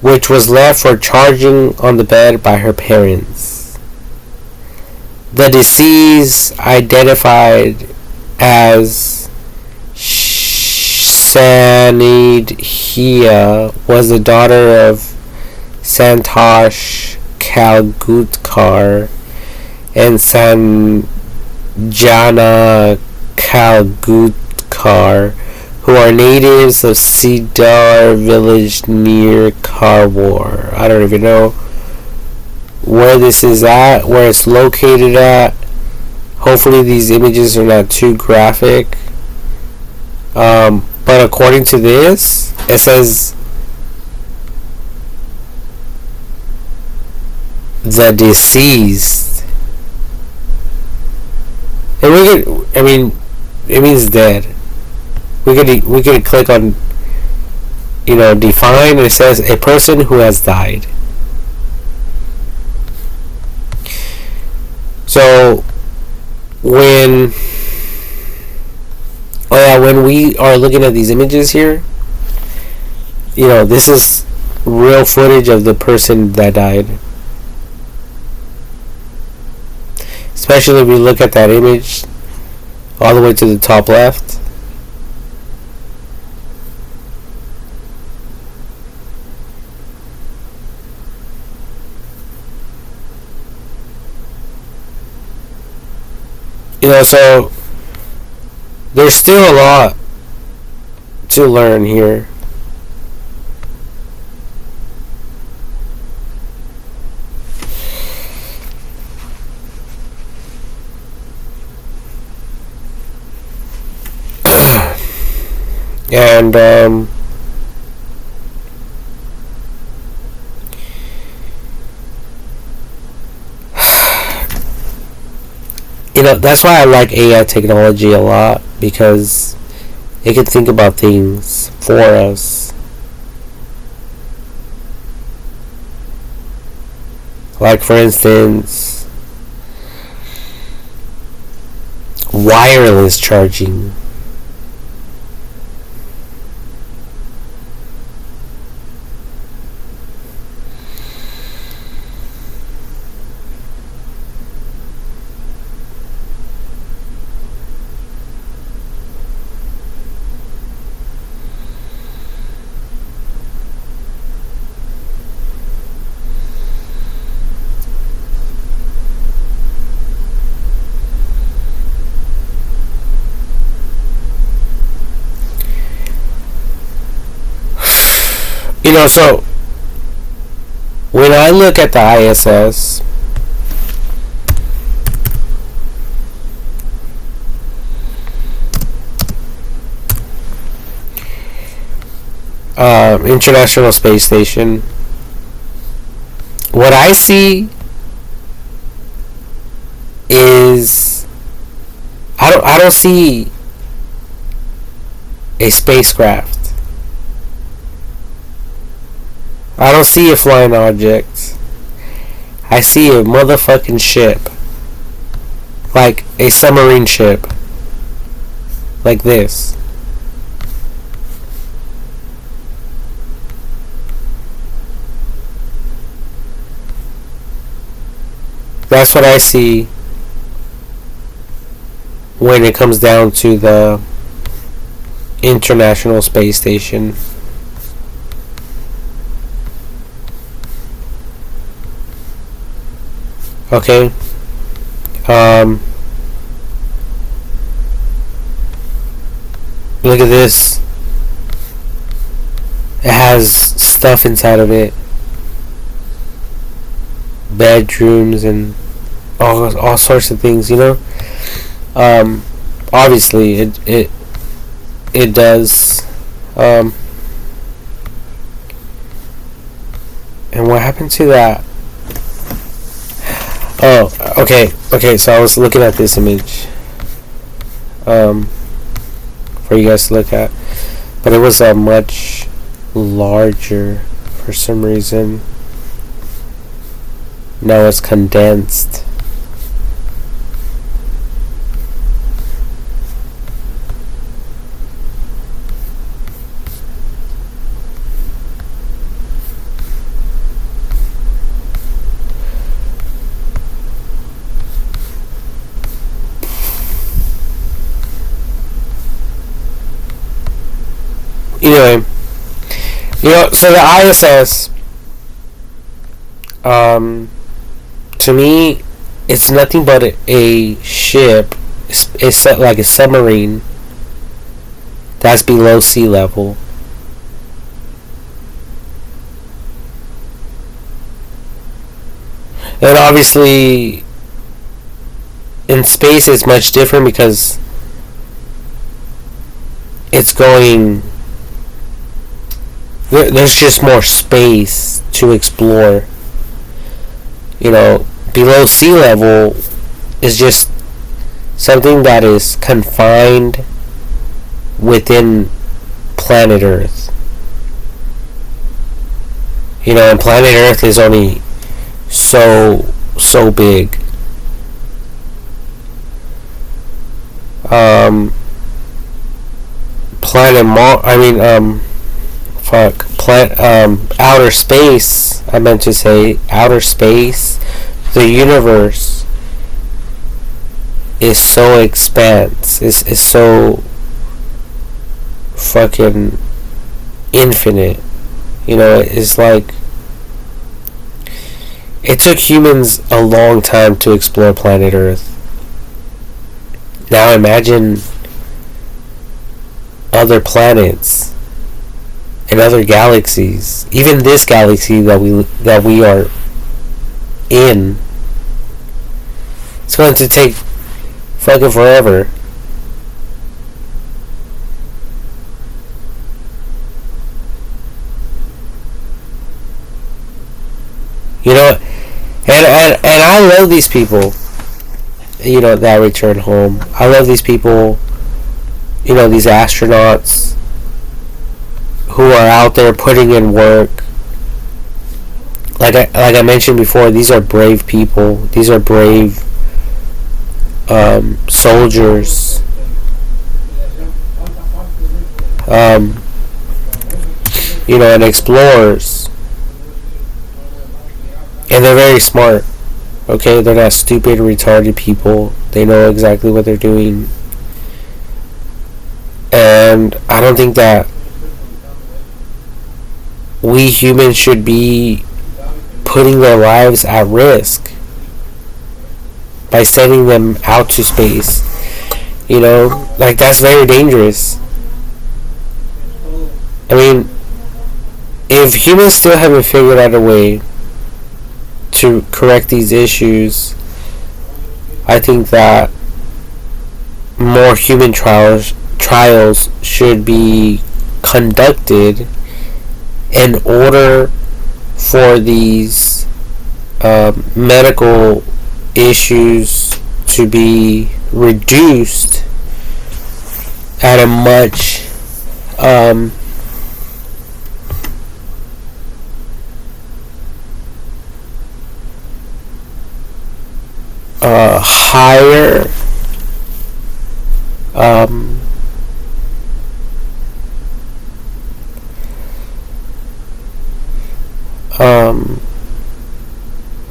which was left for charging on the bed by her parents. The deceased, identified as Sanidhya, was the daughter of Santosh Kalgutkar and Sanjana Kalgutkar, who are natives of Cedar village near Karwar. I don't even know where this is at, where it's located at. Hopefully these images are not too graphic. But according to this, it says the deceased. And it means dead. We could click on, define, and it says a person who has died. So when we are looking at these images here, this is real footage of the person that died. Especially if we look at that image all the way to the top left. So there's still a lot to learn here. And that's why I like AI technology a lot, because it can think about things for us. Like, for instance, wireless charging. So when I look at the ISS, International Space Station, what I see is I don't see a spacecraft. I don't see a flying object. I see a motherfucking ship. Like a submarine ship. Like this. That's what I see when it comes down to the International Space Station. Okay. Look at this. It has stuff inside of it. Bedrooms and all sorts of things, Obviously it does. And what happened to that? Oh, okay, so I was looking at this image for you guys to look at, but it was much larger for some reason. Now it's condensed. Anyway, so the ISS, to me, it's nothing but a ship. It's like a submarine that's below sea level. And obviously, in space, it's much different because it's going. There's just more space to explore. Below sea level is just something that is confined within planet Earth. And planet Earth is only so big. Planet Mach. Outer space. I meant to say outer space. The universe is so expansive. Is so fucking infinite. It's like it took humans a long time to explore planet Earth. Now imagine other planets and other galaxies, even this galaxy that we are in. It's going to take fucking forever. And I love these people, that return home. I love these people, these astronauts who are out there putting in work. Like I mentioned before, these are brave people. These are brave soldiers, um, and explorers, and they're very smart. Okay, they're not stupid, retarded people. They know exactly what they're doing, and I don't think that we humans should be putting their lives at risk by sending them out to space. Like, that's very dangerous. I mean, if humans still haven't figured out a way to correct these issues, I think that more human trials should be conducted in order for these medical issues to be reduced at a much higher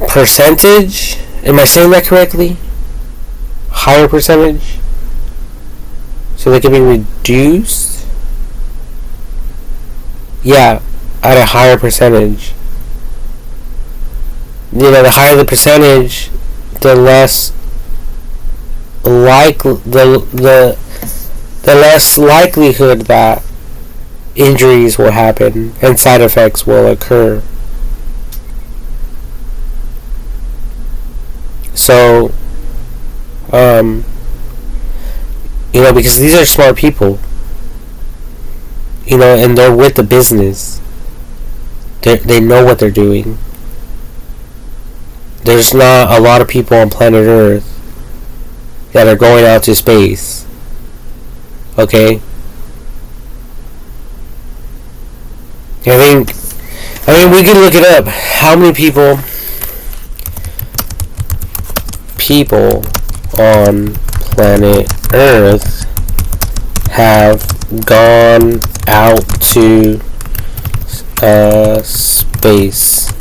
percentage. Am I saying that correctly? Higher percentage, so they can be reduced. Yeah, at a higher percentage. The higher the percentage, the less the less likelihood that injuries will happen and side effects will occur. So, because these are smart people, and they're with the business. They know what they're doing. There's not a lot of people on planet Earth that are going out to space. Okay? I mean, we can look it up. How many people on planet Earth have gone out to space,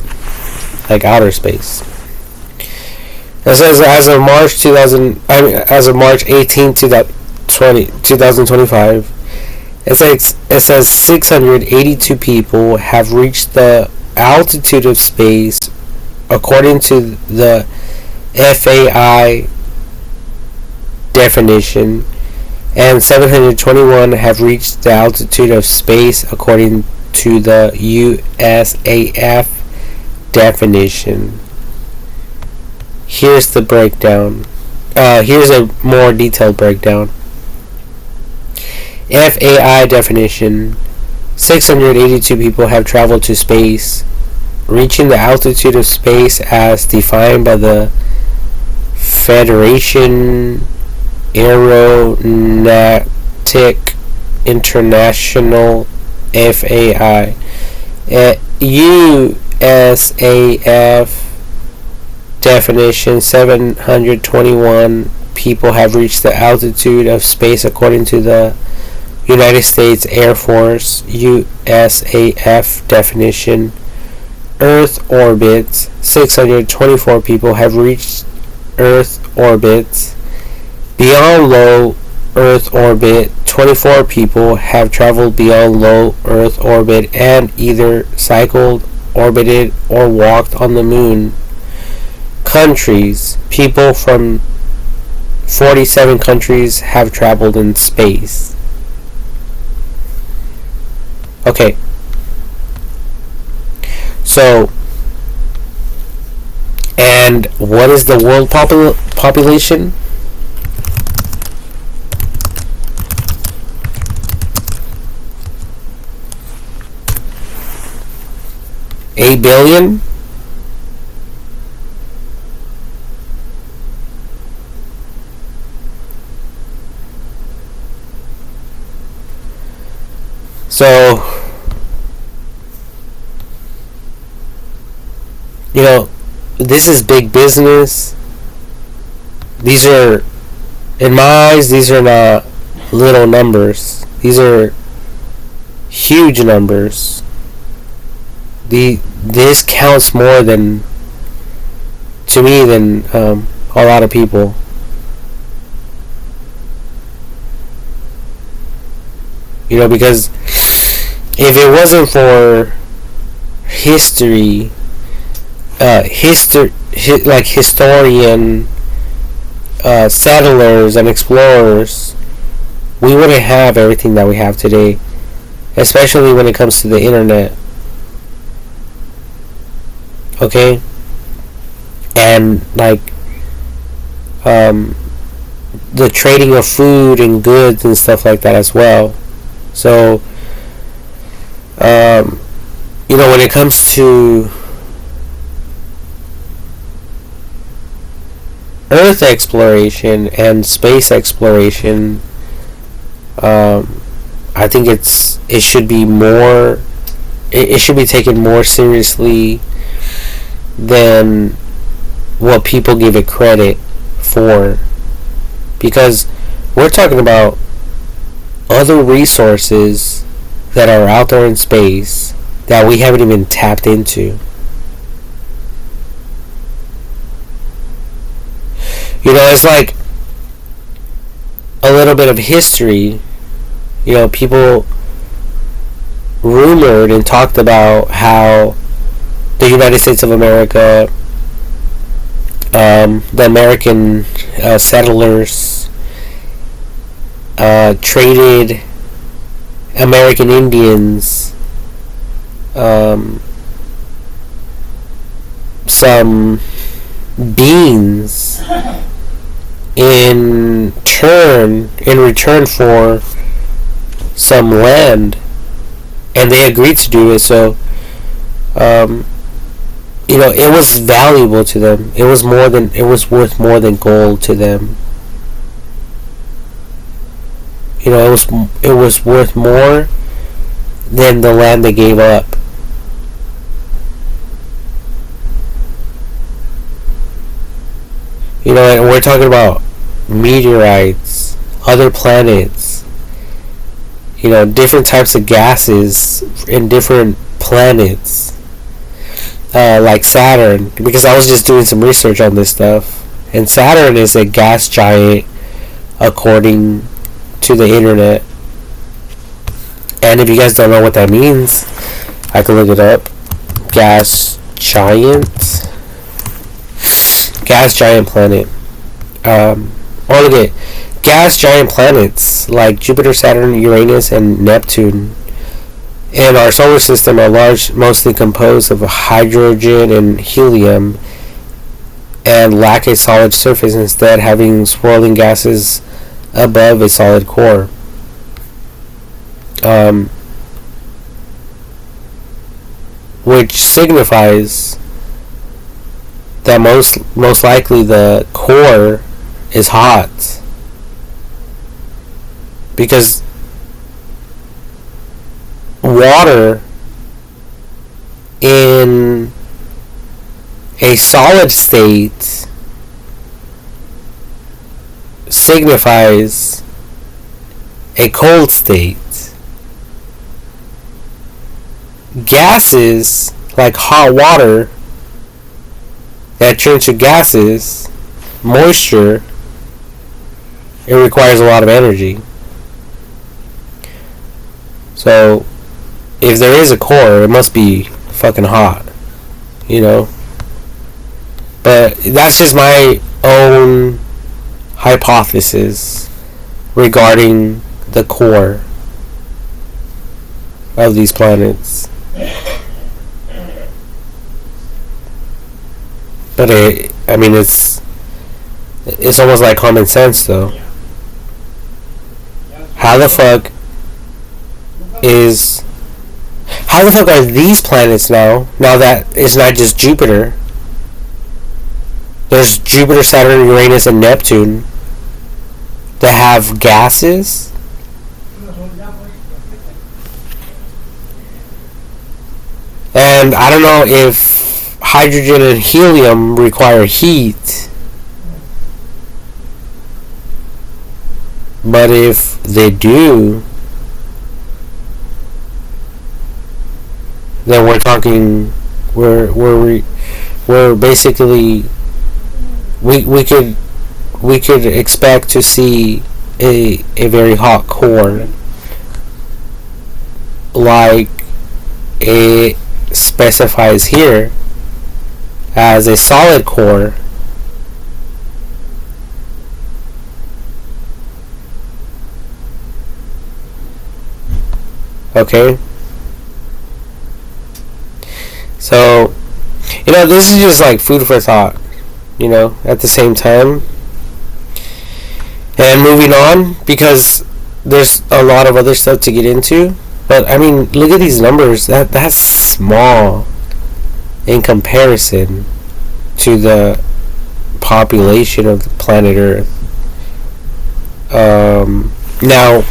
like outer space? It says as of March 18, 2025, it says 682 people have reached the altitude of space according to the FAI definition, and 721 have reached the altitude of space according to the USAF definition. Here's the breakdown. Here's a more detailed breakdown. FAI definition: 682 people have traveled to space, reaching the altitude of space as defined by the Federation Aeronautic International FAI. USAF definition: 721 people have reached the altitude of space according to the United States Air Force USAF definition. Earth orbit: 624 people have reached Earth orbit. Beyond low Earth orbit: 24 people have traveled beyond low Earth orbit and either cycled, orbited, or walked on the moon. Countries: people from 47 countries have traveled in space. Okay. So, and what is the world population? $8 billion? So, this is big business. These are In my eyes, these are not little numbers. These are huge numbers. This counts more than to me than a lot of people. You know, because if it wasn't for history, like historian, settlers and explorers, we wouldn't have everything that we have today, especially when it comes to the internet. Okay? And like the trading of food and goods and stuff like that as well. So you know, when it comes to Earth exploration and space exploration, I think it should be more. It should be taken more seriously than what people give it credit for, because we're talking about other resources that are out there in space that we haven't even tapped into. You know, it's like a little bit of history. You know, people rumored and talked about how the United States of America, the American settlers traded American Indians some beans in return for some land, and they agreed to do it. So you know, it was valuable to them. It was worth more than gold to them. You know, it was worth more than the land they gave up. You know, and we're talking about meteorites, other planets, you know, different types of gases in different planets, like Saturn, because I was just doing some research on this stuff, and Saturn is a gas giant according to the internet. And if you guys don't know what that means, I can look it up. Gas giant planet. Or look at gas giant planets like Jupiter, Saturn, Uranus, and Neptune in our solar system are large, mostly composed of hydrogen and helium, and lack a solid surface, instead having swirling gases above a solid core. Which signifies that most likely the core is hot, because water in a solid state signifies a cold state. Gases like hot water that turn to gases, moisture, it requires a lot of energy. So if there is a core, it must be fucking hot, you know. But that's just my own hypothesis regarding the core of these planets. But it's almost like common sense, though. How the fuck are these planets now that it's not just Jupiter? There's Jupiter, Saturn, Uranus, and Neptune that have gases. And I don't know if hydrogen and helium require heat. But if they do, then we're talking. We're basically we could expect to see a very hot core, like it specifies here, as a solid core. Okay, so this is just like food for thought, at the same time. And moving on, because there's a lot of other stuff to get into. But I mean, look at these numbers. That's small in comparison to the population of the planet Earth. Now,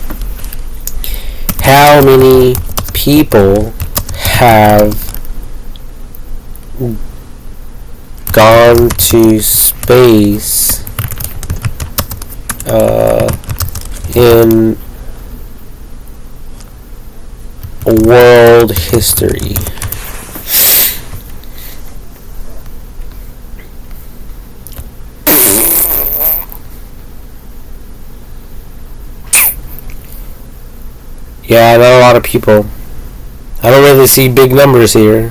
how many people have gone to space in world history? Yeah, not a lot of people. I don't really see big numbers here.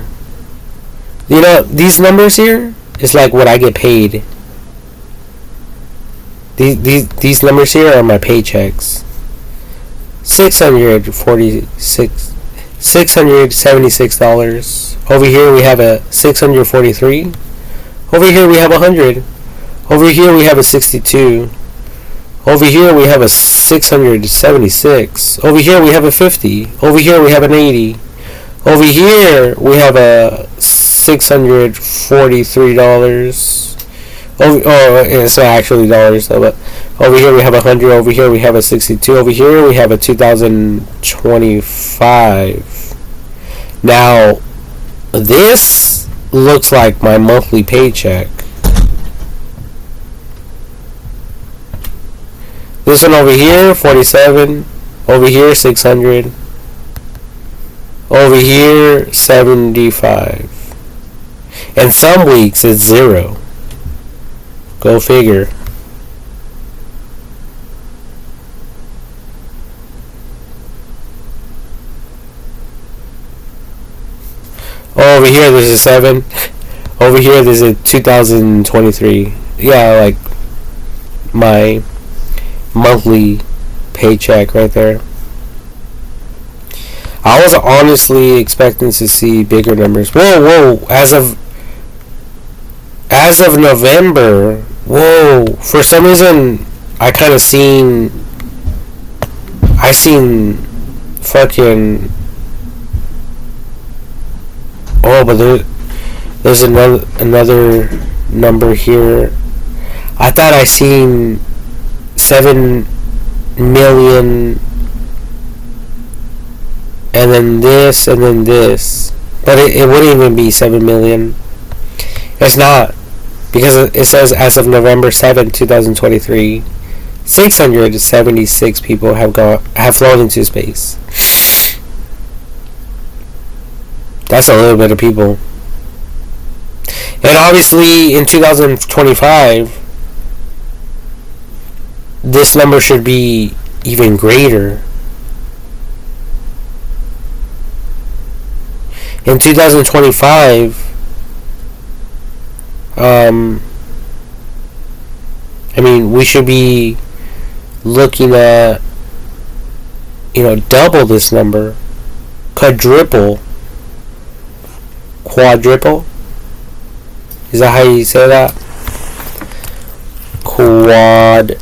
These numbers here is like what I get paid. These numbers here are my paychecks. $676. Over here we have a 643. Over here we have 100. Over here we have a 62. Over here we have a 676. Over here we have a 50. Over here we have an 80. Over here we have a $643. It's not actually dollars though, but over here we have 100. Over here we have a 62. Over here we have a 2025. Now, this looks like my monthly paycheck. This one over here, 47. Over here, 600. Over here, 75. And some weeks it's 0. Go figure. Over here there's a 7. Over here there's a 2023. Yeah, like my monthly paycheck right there. I was honestly expecting to see bigger numbers. Whoa, as of November, for some reason I seen fucking, but there's another number here. I thought I seen 7 million, and then this, and then this, but it wouldn't even be 7 million. It's not, because it says as of November 7, 2023, 676 people have flown into space. That's a little bit of people. And obviously in 2025, this number should be even greater. In 2025, we should be looking at, double this number, quadruple. Is that how you say that? Quadruple.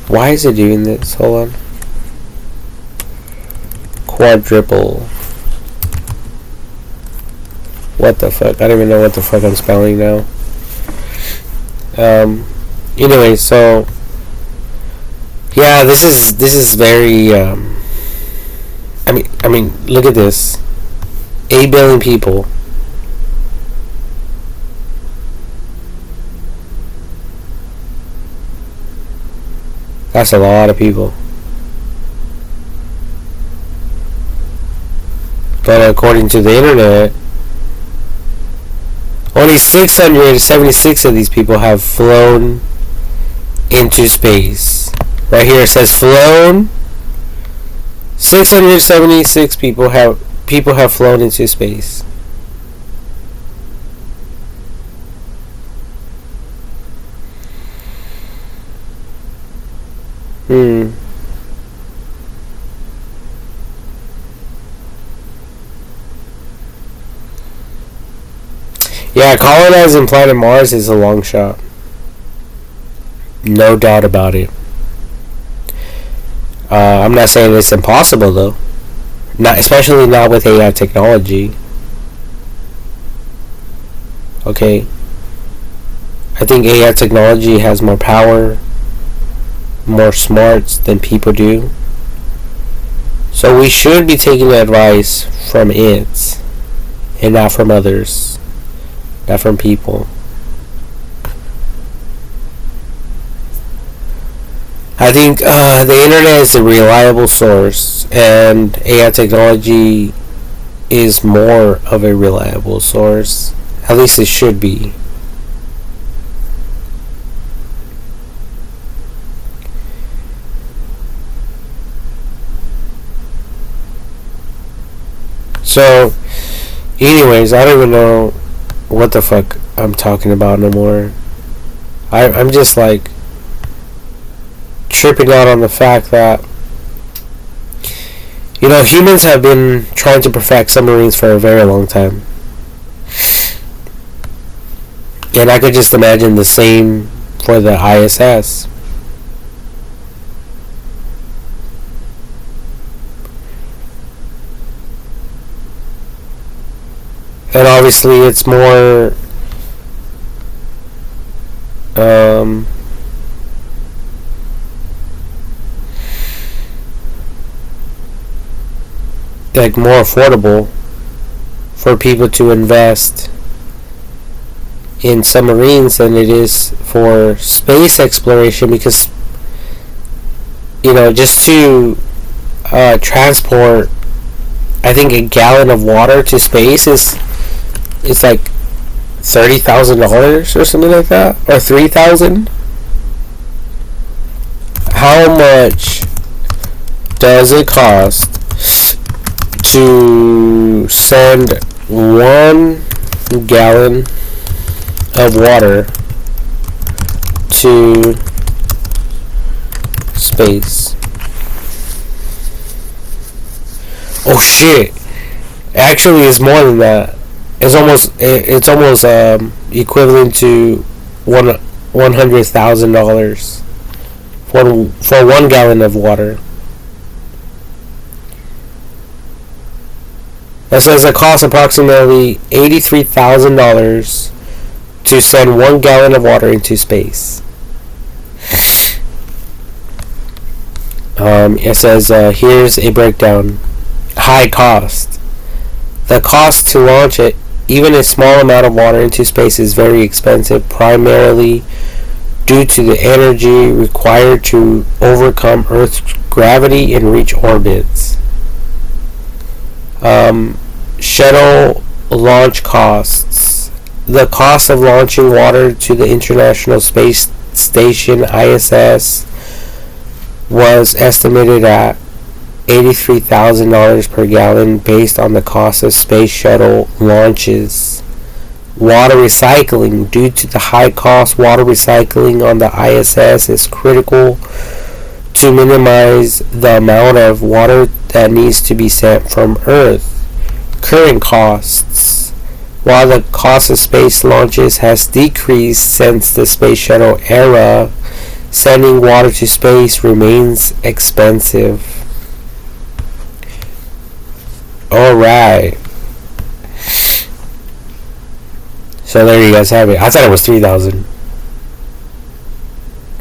Why is it doing this? Hold on. Quadruple. What the fuck? I don't even know what the fuck I'm spelling now. Anyway, so yeah, this is very I mean, look at this. 8 billion people. That's a lot of people. But according to the internet, only 676 of these people have flown into space. Right here it says flown. 676 people have flown into space. Yeah, colonizing planet Mars is a long shot. No doubt about it. I'm not saying it's impossible though. Not, especially not with AI technology. Okay. I think AI technology has more power, more smarts than people do. So we should be taking advice from it and not from others. Not from people. I think the internet is a reliable source, and AI technology is more of a reliable source. At least it should be. So, anyways, I don't even know what the fuck I'm talking about no more. I'm just like tripping out on the fact that, you know, humans have been trying to perfect submarines for a very long time. And I could just imagine the same for the ISS. And obviously it's more like more affordable for people to invest in submarines than it is for space exploration, because, you know, just to transport, I think, a gallon of water to space is, it's like $30,000 or something like that, or $3,000. How much does it cost to send 1 gallon of water to space? Oh shit! Actually, it's more than that. It's almost equivalent to $100,000 for 1 gallon of water. That says it costs approximately $83,000 to send 1 gallon of water into space. It says here's a breakdown. High cost. The cost to launch it, even a small amount of water into space, is very expensive, primarily due to the energy required to overcome Earth's gravity and reach orbits. Shuttle launch costs. The cost of launching water to the International Space Station (ISS) was estimated at $83,000 per gallon based on the cost of space shuttle launches. Water recycling. Due to the high cost, water recycling on the ISS is critical to minimize the amount of water that needs to be sent from Earth. Current costs. While the cost of space launches has decreased since the space shuttle era, sending water to space remains expensive. Alright. So there you guys have it. I thought it was 3,000.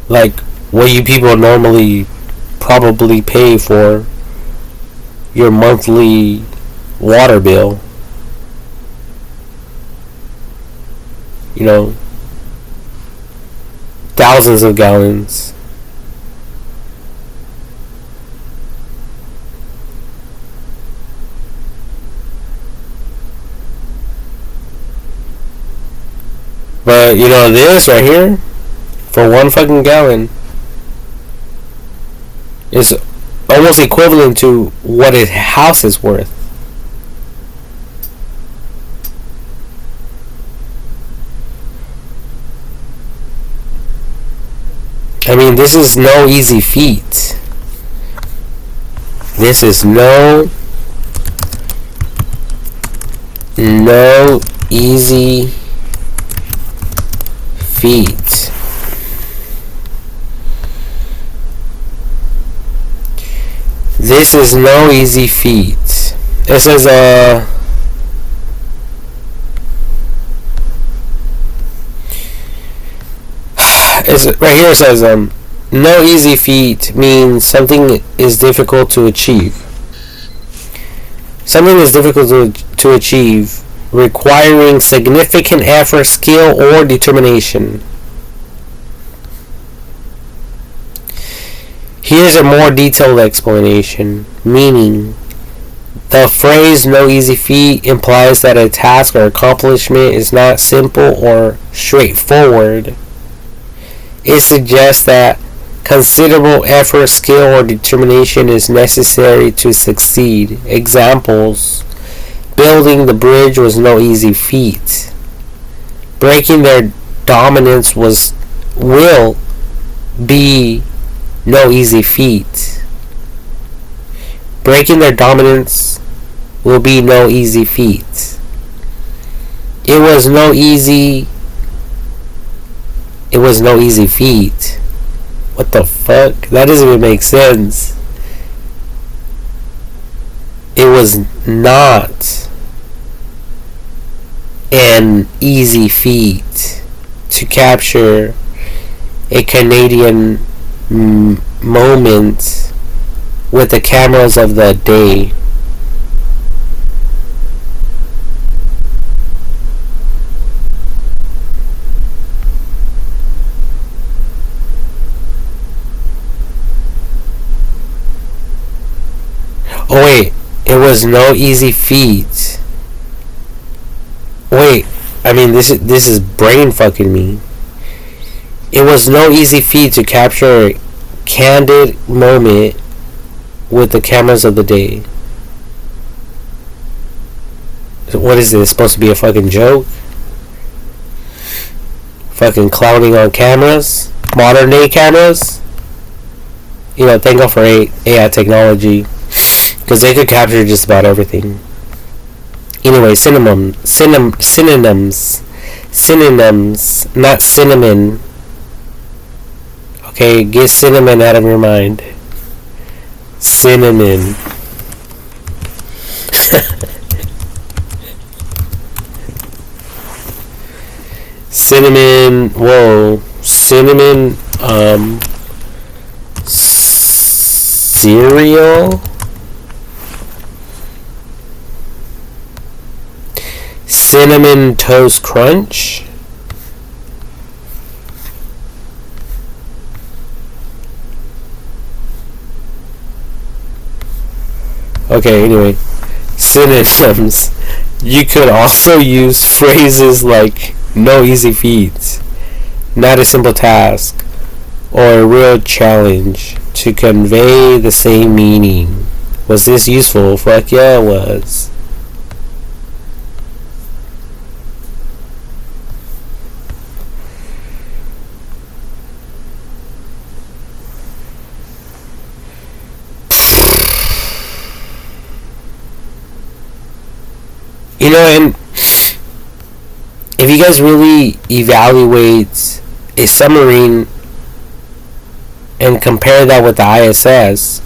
Like what you people normally probably pay for your monthly water bill. You know, thousands of gallons. But you know this right here, for 1 fucking gallon, is almost equivalent to what his house is worth. I mean, this is no easy feat. This is no easy feat. This is no easy feat. It says, right here it says, no easy feat means something is difficult to achieve. Something is difficult to achieve, requiring significant effort, skill, or determination. Here's a more detailed explanation, meaning the phrase no easy feat implies that a task or accomplishment is not simple or straightforward. It suggests that considerable effort, skill, or determination is necessary to succeed. Examples: building the bridge was no easy feat. Breaking their dominance will be no easy feat. Breaking their dominance will be no easy feat. It was no easy feat. What the fuck? That doesn't even make sense. It was not an easy feat to capture a Canadian moment with the cameras of the day. Oh wait, it was no easy feat. Wait, I mean this is brain fucking me. It was no easy feat to capture a candid moment with the cameras of the day. What is this? Supposed to be a fucking joke? Fucking clowning on cameras? Modern day cameras? You know, thank God for AI technology, because they could capture just about everything. Anyway, synonyms, not cinnamon. Okay, get cinnamon out of your mind. Cinnamon. Cinnamon. Whoa. Cinnamon. Cereal. Cinnamon Toast Crunch. Okay, anyway, synonyms. You could also use phrases like no easy feat, not a simple task, or a real challenge to convey the same meaning. Was this useful? Fuck yeah, it was. You know, and if you guys really evaluate a submarine and compare that with the ISS,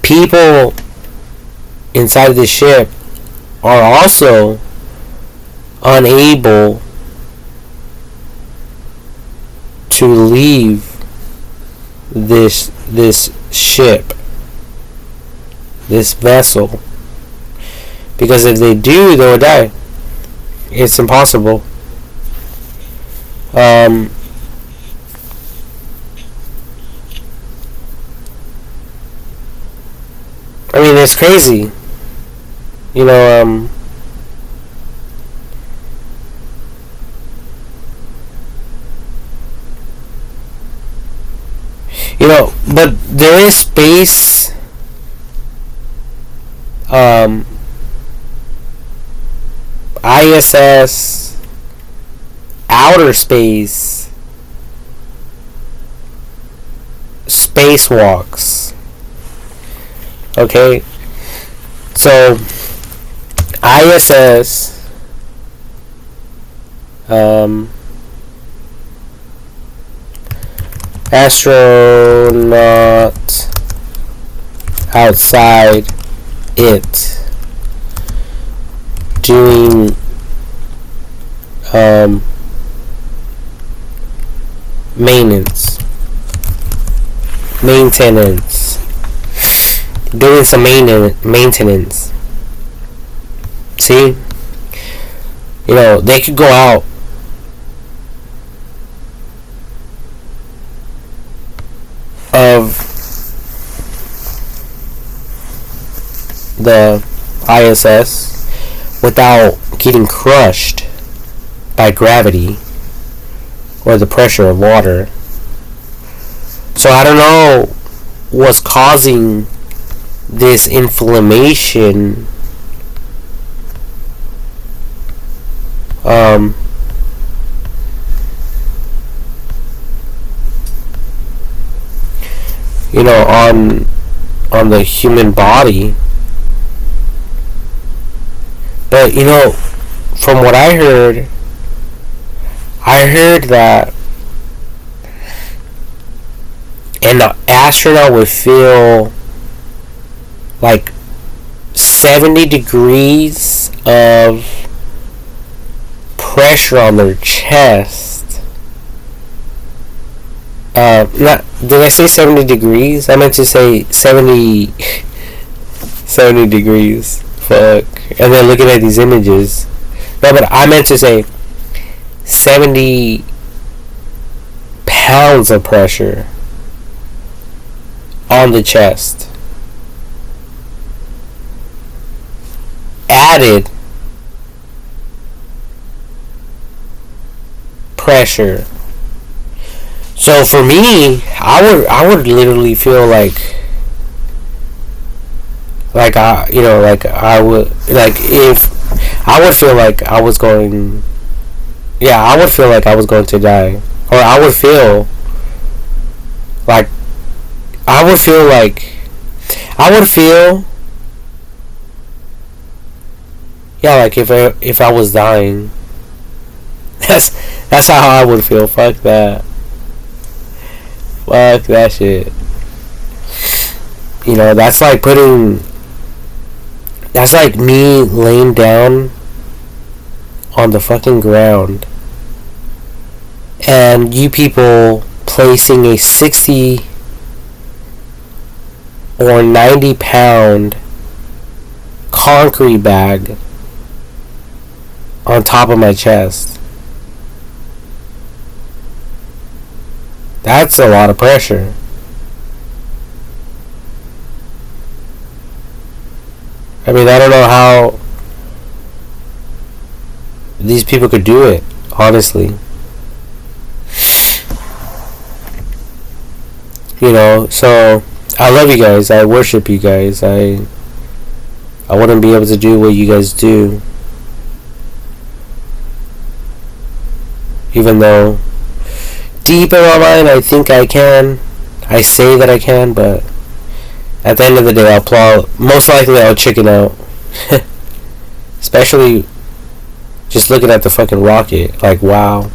people inside the ship are also unable to leave this ship, this vessel. Because if they do, they will die. It's impossible. I mean, it's crazy. You know, But there is space, ISS, outer space, spacewalks. Okay? So, ISS, astronaut outside it doing maintenance, doing some maintenance. See, they could go out of the ISS without getting crushed by gravity or the pressure of water. So I don't know what's causing this inflammation. On the human body. But from what I heard that an astronaut would feel like 70 degrees of pressure on their chest. Did I say 70 degrees? I meant to say 70 degrees. Fuck. And then looking at these images. No, but I meant to say 70 pounds of pressure on the chest. Added pressure. So for me, I would literally feel like I would feel like I was going, I would feel like I was going to die, or I would feel like if I was dying. That's how I would feel. Fuck that. Fuck that shit. That's like me laying down on the fucking ground and you people placing a 60 or 90 pound concrete bag on top of my chest. That's a lot of pressure. I mean, I don't know how these people could do it, honestly. So I love you guys. I worship you guys. I wouldn't be able to do what you guys do. Even though deep in my mind I think I can. I say that I can, but at the end of the day most likely I'll chicken out. Especially just looking at the fucking rocket. Like, wow.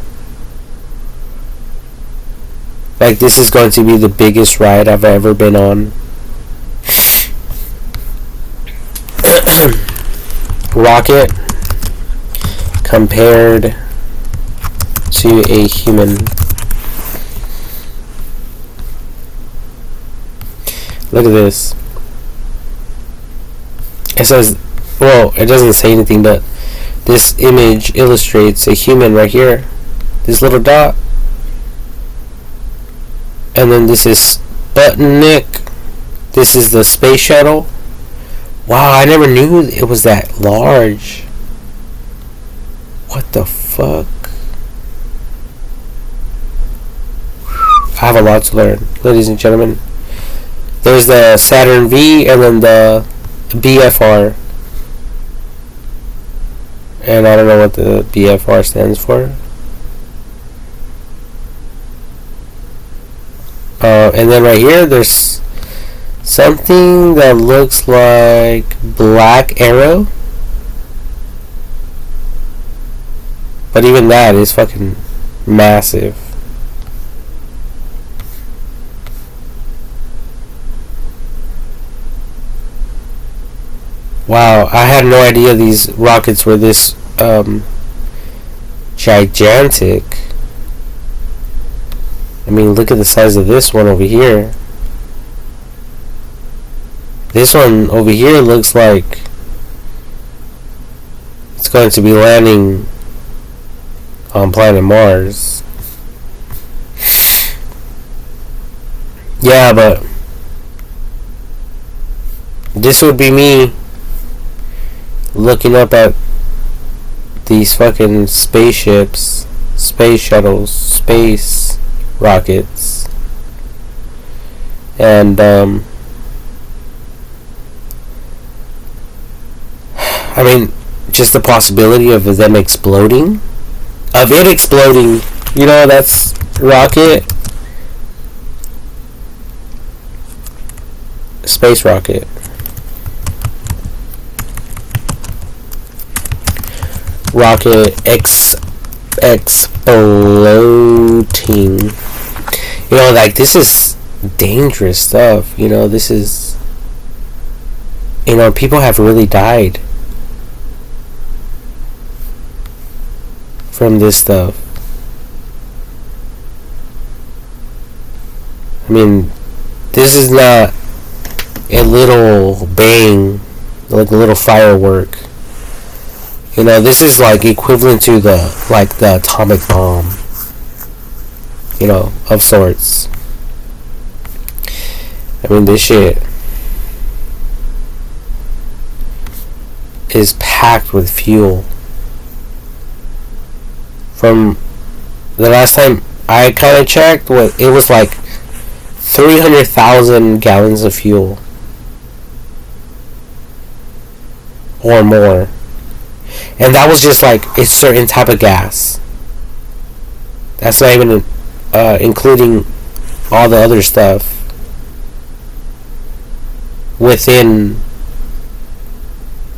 Like, this is going to be the biggest ride I've ever been on. Rocket compared to a human. Look at this. It says, well, it doesn't say anything, but this image illustrates a human right here. This little dot. And then this is Sputnik. This is the space shuttle. Wow, I never knew it was that large. What the fuck? I have a lot to learn, ladies and gentlemen. There's the Saturn V and then the BFR. And I don't know what the BFR stands for. And then right here, there's something that looks like Black Arrow. But even that is fucking massive. Wow, I had no idea these rockets were this gigantic. I mean, look at the size of this one over here. This one over here looks like it's going to be landing on planet Mars. Yeah, but this would be me looking up at these fucking spaceships, space shuttles, space rockets, and I mean, just the possibility of them exploding, of it exploding. You know, that's rocket, space rocket. Rocket exploding. You know, like, this is dangerous stuff. You know, this is, you know, people have really died from this stuff. I mean, this is not a little bang, like a little firework. You know, this is like equivalent to the atomic bomb, you know, of sorts. I mean, this shit is packed with fuel. From the last time I kind of checked, it was like 300,000 gallons of fuel or more. And that was just like a certain type of gas. That's not even including all the other stuff within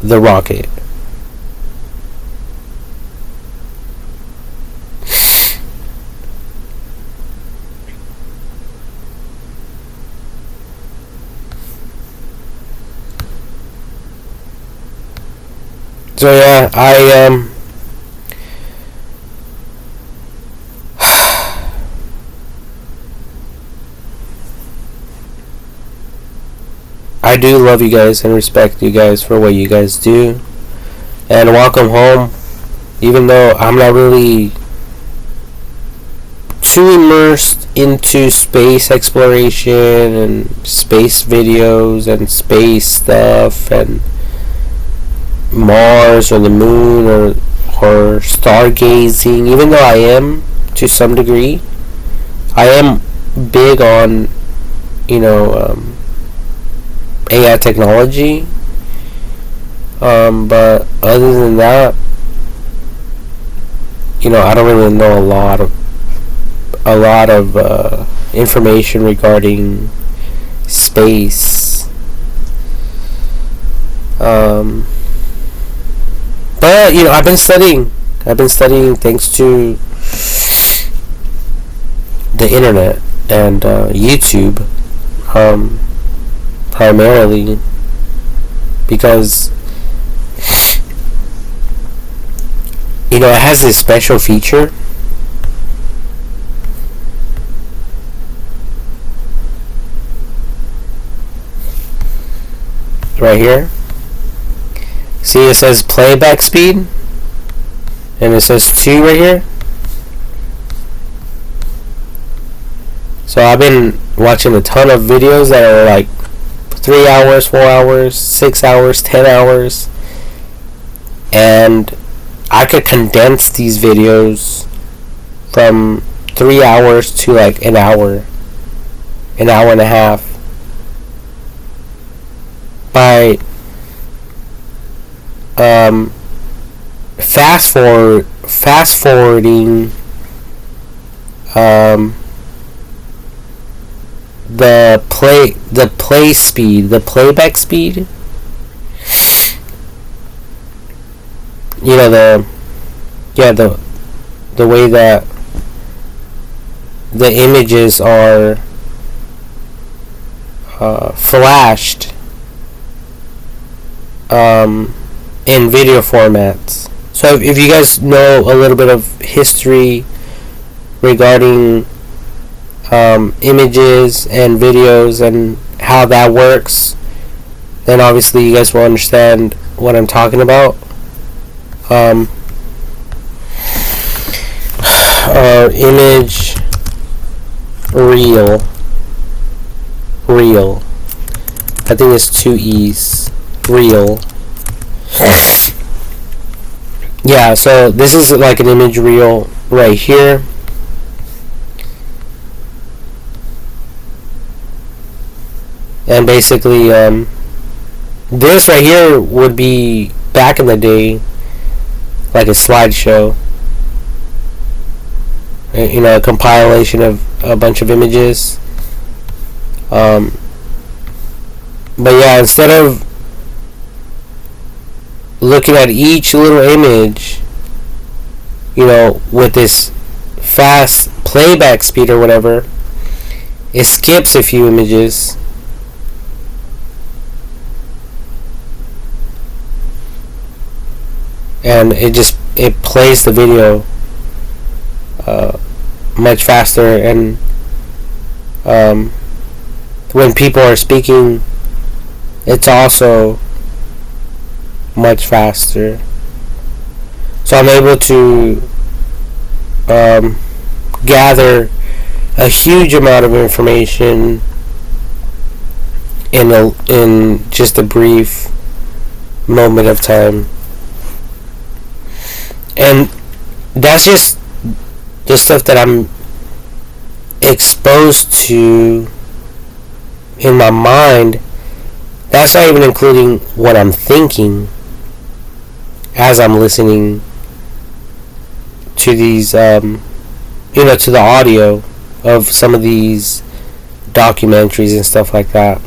the rocket. So yeah, I do love you guys and respect you guys for what you guys do, and welcome home. Even though I'm not really too immersed into space exploration and space videos and space stuff and Mars or the moon or stargazing, even though I am to some degree, I am big on, you know, AI technology, but other than that, you know, I don't really know a lot of information regarding space. But you know, I've been studying thanks to the internet and YouTube, primarily because, you know, it has this special feature right here. See, it says playback speed, and it says 2 right here. So I've been watching a ton of videos that are like 3 hours, 4 hours, 6 hours, 10 hours, and I could condense these videos from 3 hours to like an hour and a half by fast forwarding the playback speed. You know, the way that the images are flashed in video formats. So if you guys know a little bit of history regarding images and videos and how that works, then obviously you guys will understand what I'm talking about. Image reel. I think it's 2 E's. Reel. Yeah, so this is like an image reel right here. And basically, this right here would be, back in the day, like a slideshow. You know, a compilation of a bunch of images. But yeah, instead of looking at each little image, you know, with this fast playback speed or whatever, it skips a few images. And it plays the video much faster, and when people are speaking, it's also much faster. So I'm able to gather a huge amount of information in just a brief moment of time. And that's just the stuff that I'm exposed to in my mind. That's not even including what I'm thinking as I'm listening to these, to the audio of some of these documentaries and stuff like that.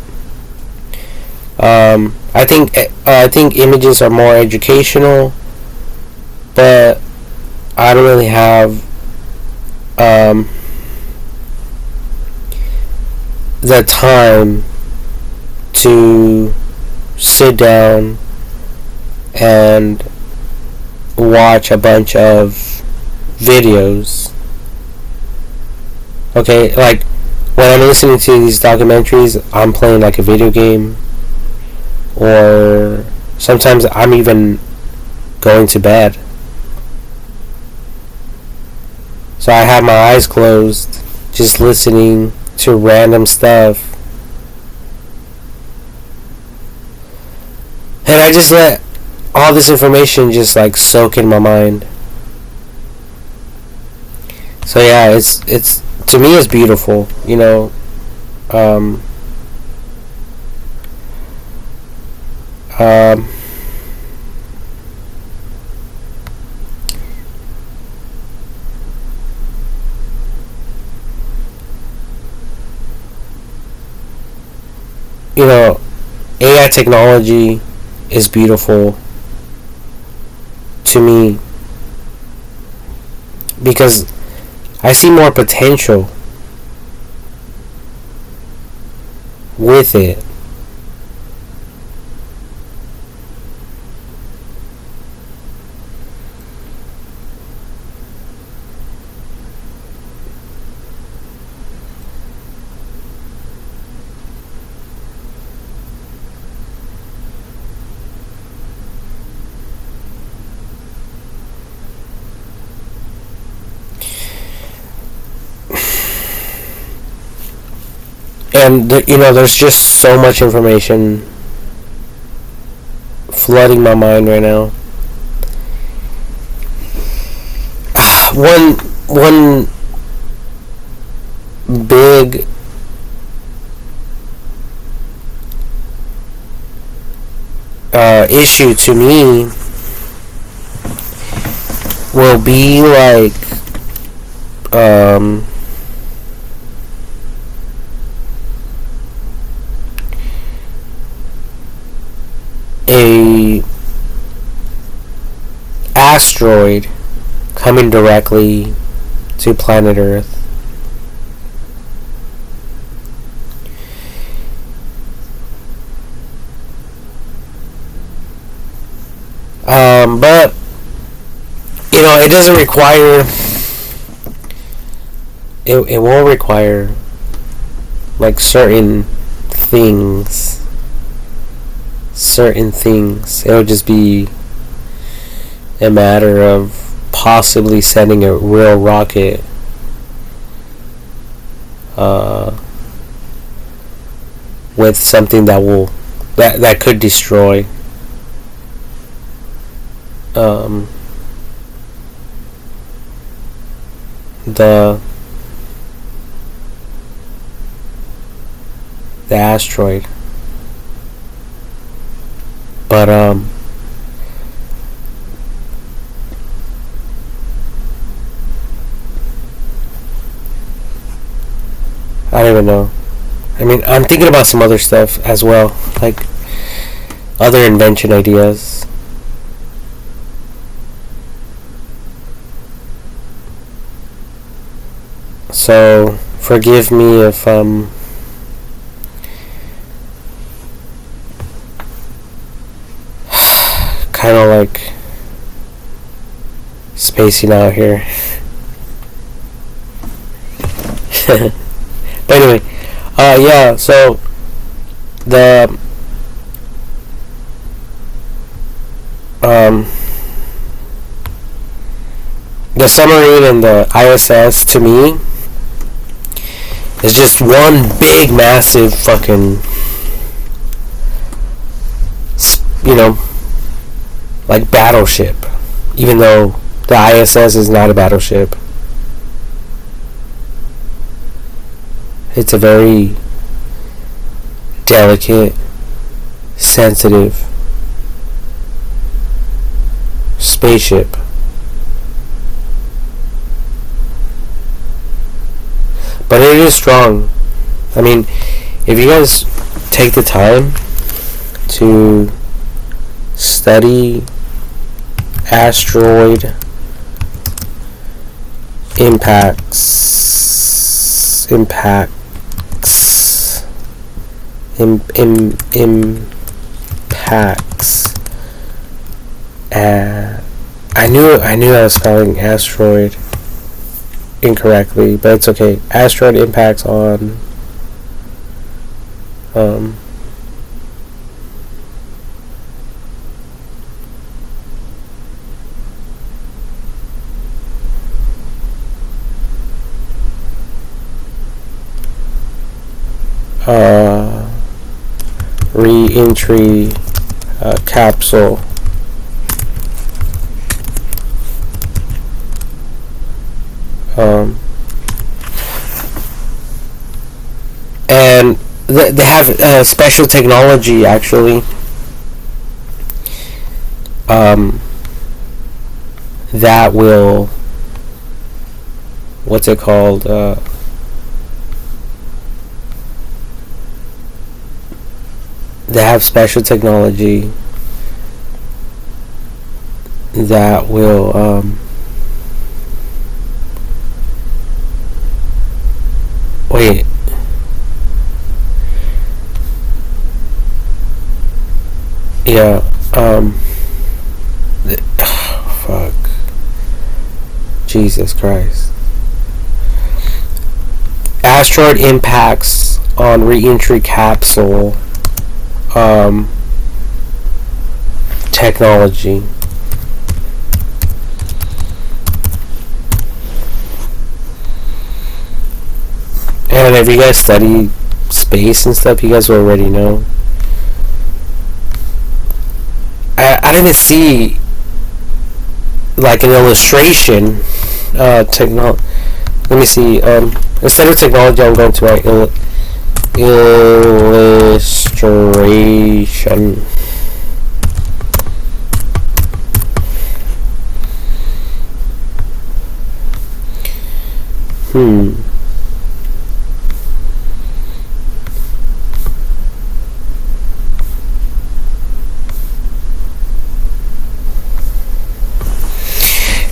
I think images are more educational, but I don't really have the time to sit down and watch a bunch of videos. Okay, like when I'm listening to these documentaries, I'm playing like a video game, or sometimes I'm even going to bed. So I have my eyes closed, just listening to random stuff. And I just let all this information just like soak in my mind. So yeah, it's to me it's beautiful, you know. You know, AI technology is beautiful to me because I see more potential with it. And there's just so much information flooding my mind right now. One big issue to me will be like a asteroid coming directly to planet Earth. But it doesn't require. It won't require like certain things. It'll just be a matter of possibly sending a real rocket with something that could destroy the asteroid. But I don't even know. I mean, I'm thinking about some other stuff as well, like other invention ideas. So, forgive me if kind of like spacing out here. But anyway, yeah, so the submarine and the ISS to me is just one big massive fucking like battleship, even though the ISS is not a battleship. It's a very delicate, sensitive spaceship. But it is strong. I mean, if you guys take the time to study asteroid impacts, I knew I was spelling asteroid incorrectly, but it's okay. Asteroid impacts on re-entry capsule. And they have special technology actually that will, what's it called, they have special technology that will wait. Yeah, fuck. Jesus Christ. Asteroid impacts on re-entry capsule technology. And if you guys study space and stuff, you guys already know. I didn't see like an illustration. Let me see. Instead of technology, I'm going to write illustration.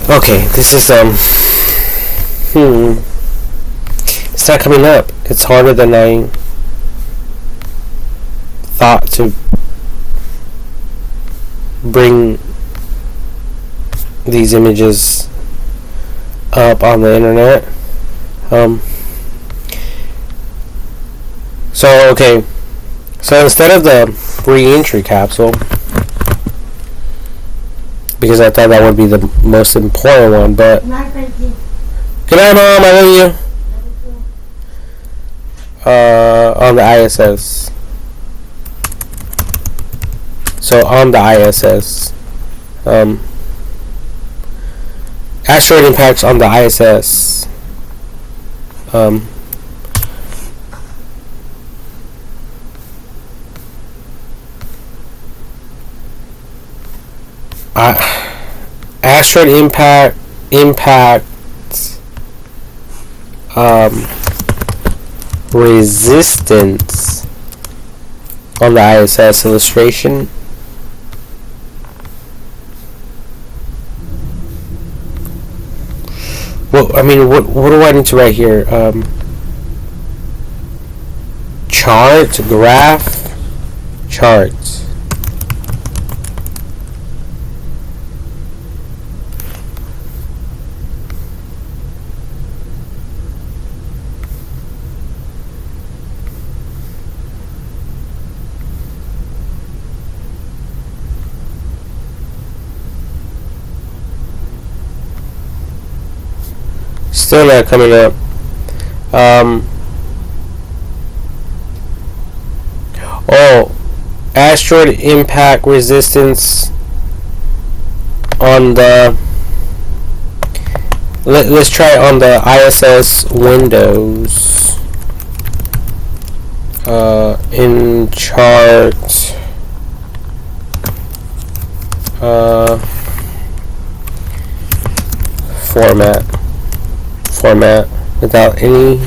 Okay, this is it's not coming up. It's harder than I thought to bring these images up on the internet. So instead of the re-entry capsule, because I thought that would be the most important one, but good night, Mom, I love you. On the ISS. So on the ISS, asteroid impacts on the ISS. Asteroid impacts resistance on the ISS illustration. Well, I mean, what do I need to write here? Chart, graph, charts. Still not coming up. Asteroid impact resistance on the. Let's try on the ISS windows. In chart. Format without any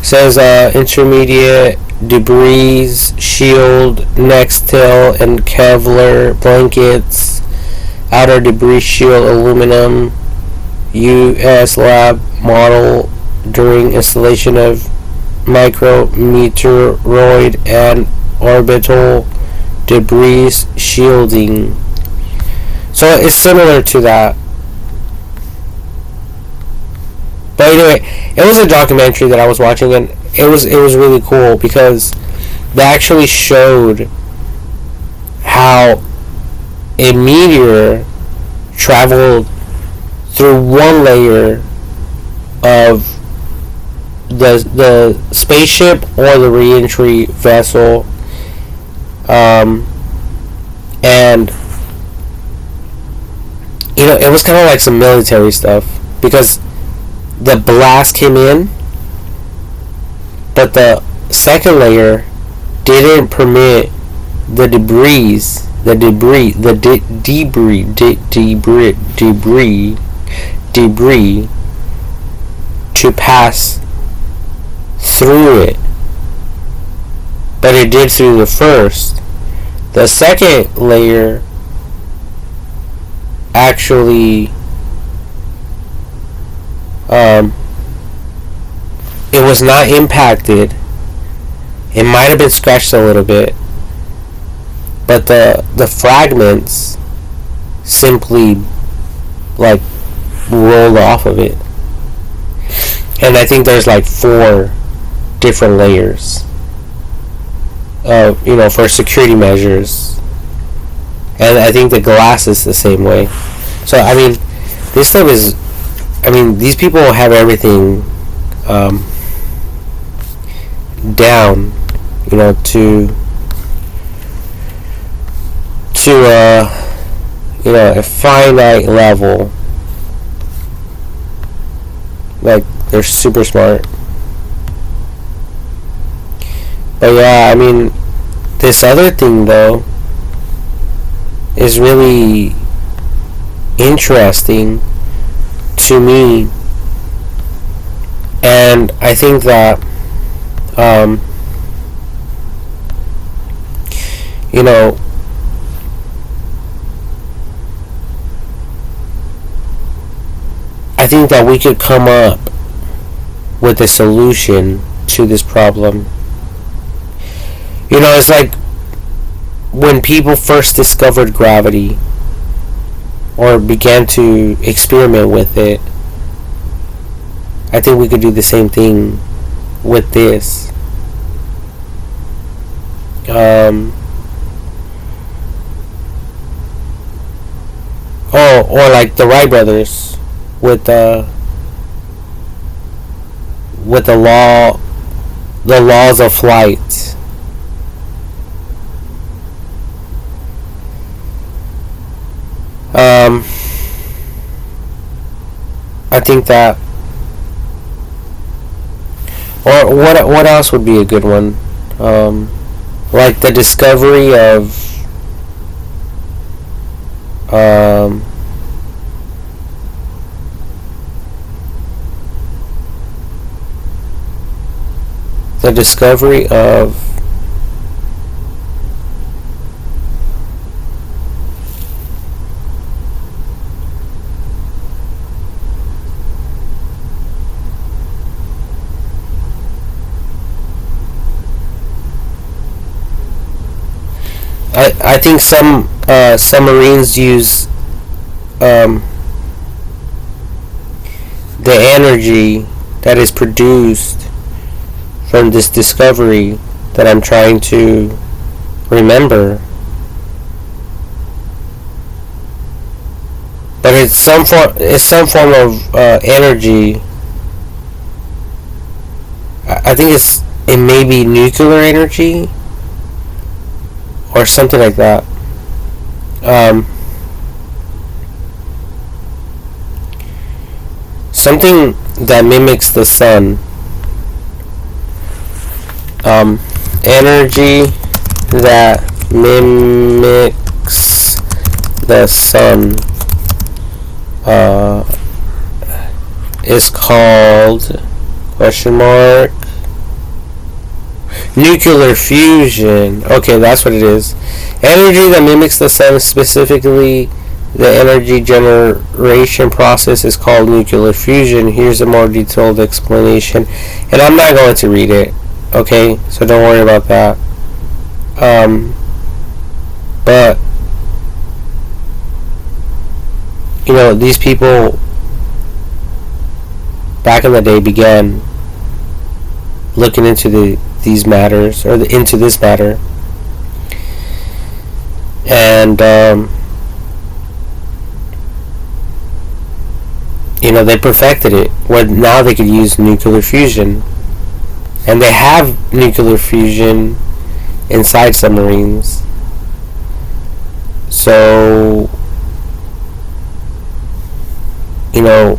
says intermediate debris shield Nextel and Kevlar blankets, outer debris shield aluminum, US lab model during installation of micrometeoroid and orbital debris shielding. So it's similar to that. But anyway, it was a documentary that I was watching, and it was really cool because they actually showed how a meteor traveled through one layer of the spaceship or the re-entry vessel, and it was kind of like some military stuff because the blast came in, but the second layer didn't permit the debris to pass through it, but it did through the first. The second layer actually it was not impacted. It might have been scratched a little bit, but the fragments simply like rolled off of it. And I think there's like 4 different layers for security measures, and I think the glass is the same way. So I mean, this stuff is, these people have everything down, to to a finite level. Like, they're super smart. But yeah, I mean, this other thing though is really interesting to me, and I think that you know, I think that we could come up with a solution to this problem. You know, it's like when people first discovered gravity or began to experiment with it. I think we could do the same thing with this. Or like the Wright brothers with the laws of flight. I think that, or what else would be a good one? Like the discovery of the discovery of I think some submarines use the energy that is produced from this discovery that I'm trying to remember. But it's some form of energy. I think it may be nuclear energy or something like that. Something that mimics the sun. Energy that mimics the sun is called question mark nuclear fusion. Okay, that's what it is. Energy that mimics the sun, specifically the energy generation process, is called nuclear fusion. Here's a more detailed explanation, and I'm not going to read it. Okay, so don't worry about that. But you know, these people back in the day began looking into these matters, or into this matter, and you know, they perfected it. Where now they could use nuclear fusion, and they have nuclear fusion inside submarines. So, you know,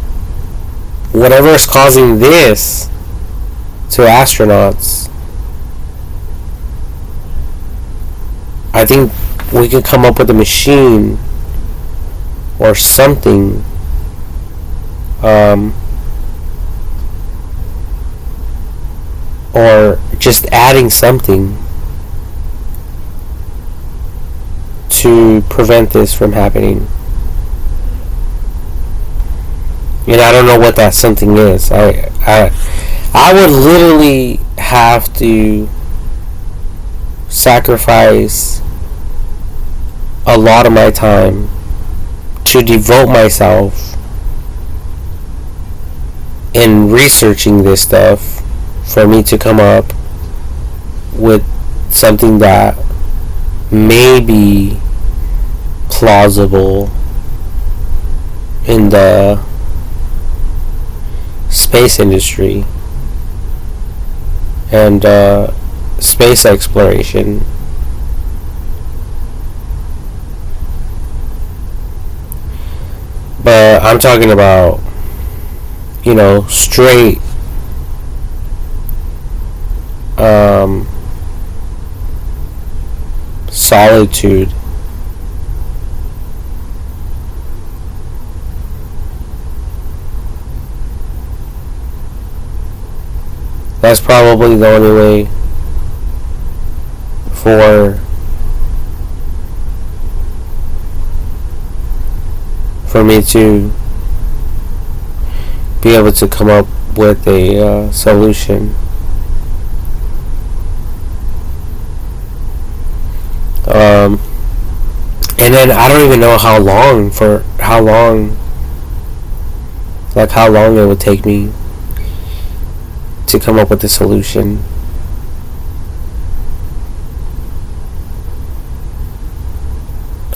whatever is causing this to astronauts, I think we could come up with a machine or something, or just adding something to prevent this from happening. And I don't know what that something is. I would literally have to sacrifice a lot of my time to devote myself in researching this stuff for me to come up with something that may be plausible in the space industry and space exploration. But I'm talking about, straight solitude. That's probably the only way for me to be able to come up with a solution. And then I don't even know how long it would take me to come up with a solution.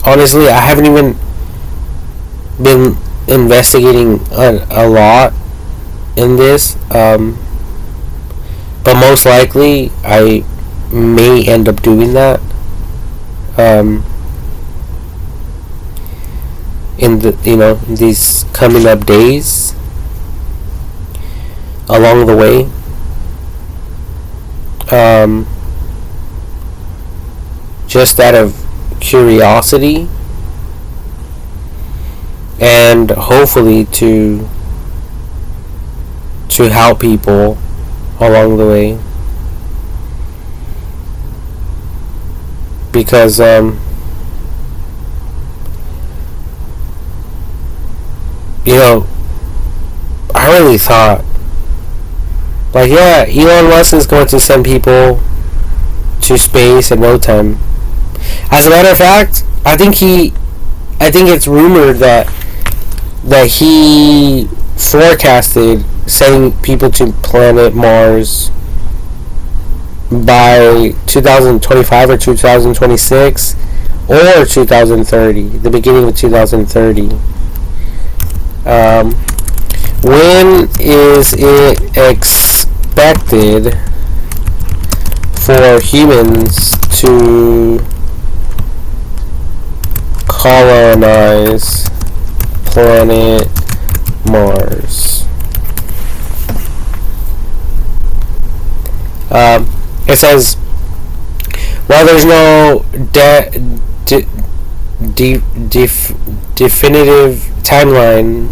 Honestly, I haven't even been investigating a lot in this, but most likely I may end up doing that in these coming up days along the way. Just out of curiosity, and hopefully to help people along the way, because I really thought, like, yeah, Elon Musk is going to send people to space in no time. As a matter of fact, I think it's rumored that he forecasted sending people to planet Mars by 2025 or 2026 or 2030, the beginning of 2030. When is it expected for humans to colonize planet Mars? It says, while there's no definitive timeline,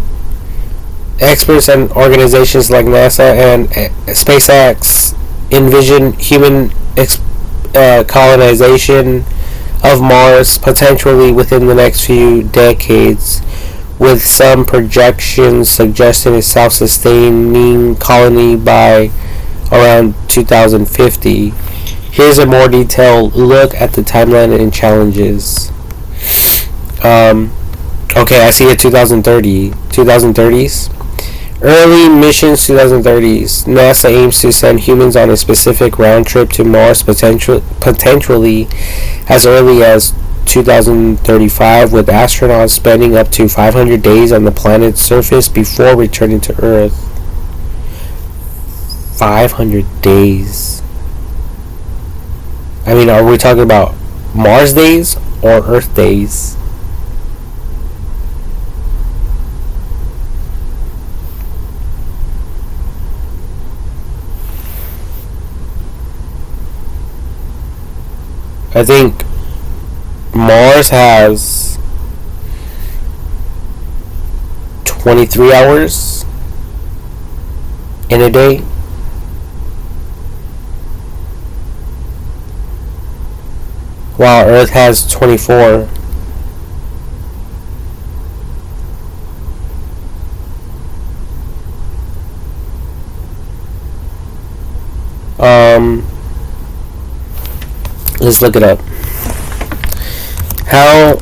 experts and organizations like NASA and SpaceX envision human colonization of Mars potentially within the next few decades, with some projections suggesting a self-sustaining colony by around 2050. Here's a more detailed look at the timeline and challenges. Okay, I see it. 2030s. Early missions 2030s. NASA aims to send humans on a specific round trip to Mars potentially as early as 2035, with astronauts spending up to 500 days on the planet's surface before returning to Earth. 500 days. I mean, are we talking about Mars days or Earth days? I think Mars has 23 hours in a day. While Earth has 24. Let's look it up. How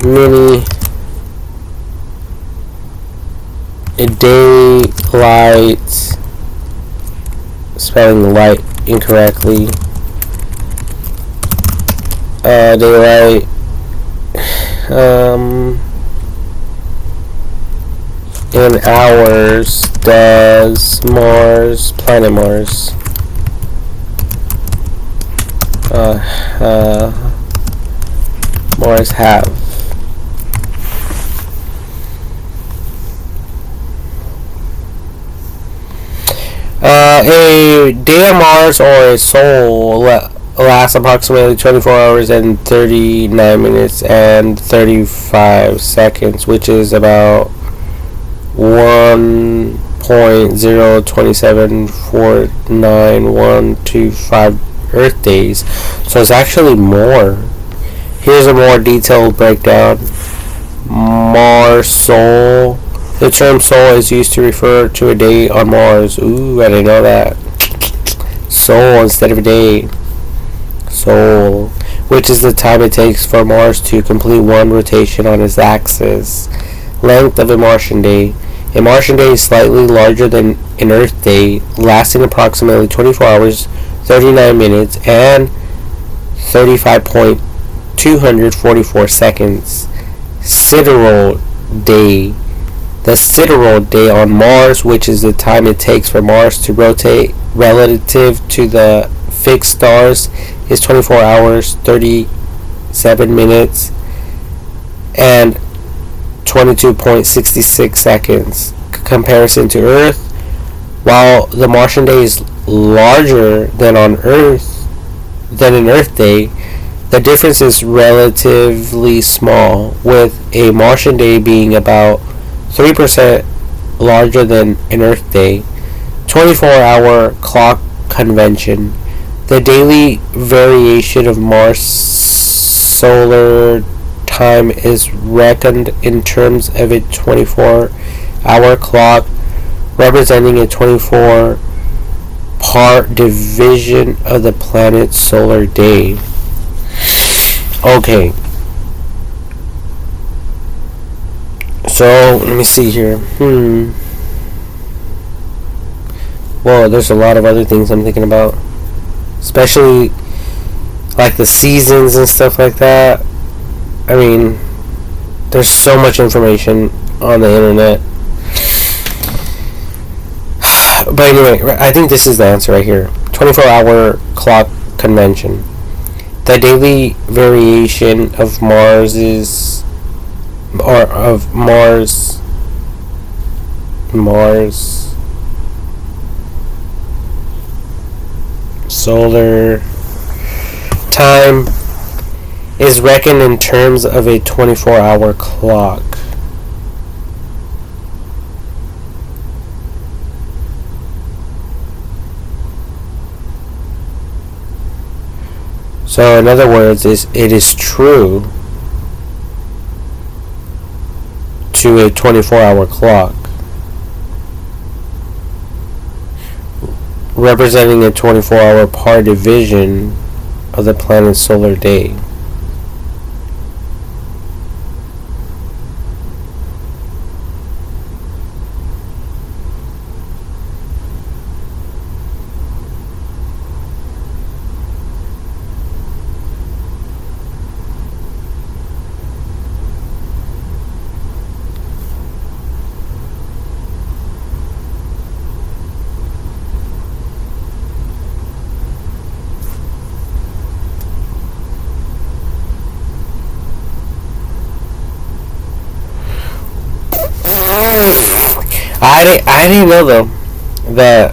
many daylight, spelling light incorrectly, daylight, in hours does planet Mars Mars have? A day on Mars or a soul lasts approximately 24 hours and 39 minutes and 35 seconds, which is about 1.027492125 Earth days. So it's actually more. Here's a more detailed breakdown. Mars soul. The term soul is used to refer to a day on Mars. Ooh, I didn't know that. Soul instead of a day. Soul, which is the time it takes for Mars to complete one rotation on its axis. Length of a Martian day. A Martian day is slightly larger than an Earth day, lasting approximately 24 hours, 39 minutes, and 35.244 seconds. Sidereal day. The sidereal day on Mars, which is the time it takes for Mars to rotate relative to the fixed stars, is 24 hours, 37 minutes, and 22.66 seconds. Comparison to Earth, while the Martian day is larger than an Earth day, the difference is relatively small, with a Martian day being about 3% larger than an Earth day. 24-hour clock convention. The daily variation of Mars solar time is reckoned in terms of a 24-hour clock, representing a 24-part division of the planet's solar day. Okay. So, let me see here. Well, there's a lot of other things I'm thinking about. Especially, like the seasons and stuff like that. I mean, there's so much information on the internet. But anyway, I think this is the answer right here. 24-hour clock convention. The daily variation of Mars solar time is reckoned in terms of a 24-hour clock. So in other words, it is true to a 24-hour clock, representing a 24-hour part division of the planet's solar day. I didn't know though that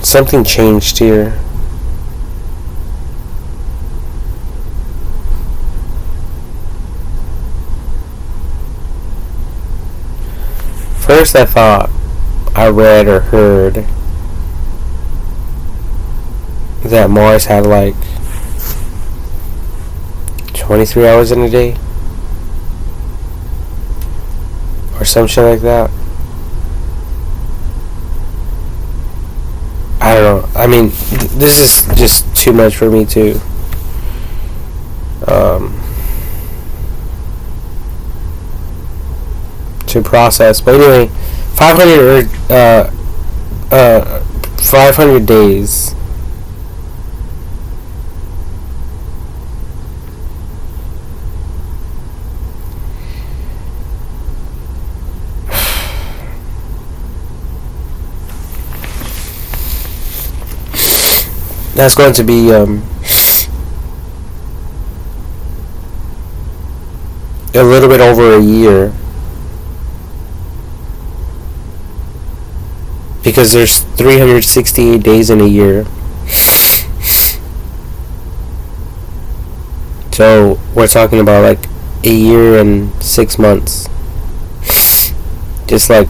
something changed here. First I thought I read or heard that Mars had like 23 hours in a day or some shit like that. I don't know. I mean, this is just too much for me to process. But anyway, 500 days. That's going to be a little bit over a year, because there's 368 days in a year. So we're talking about like a year and 6 months. Just like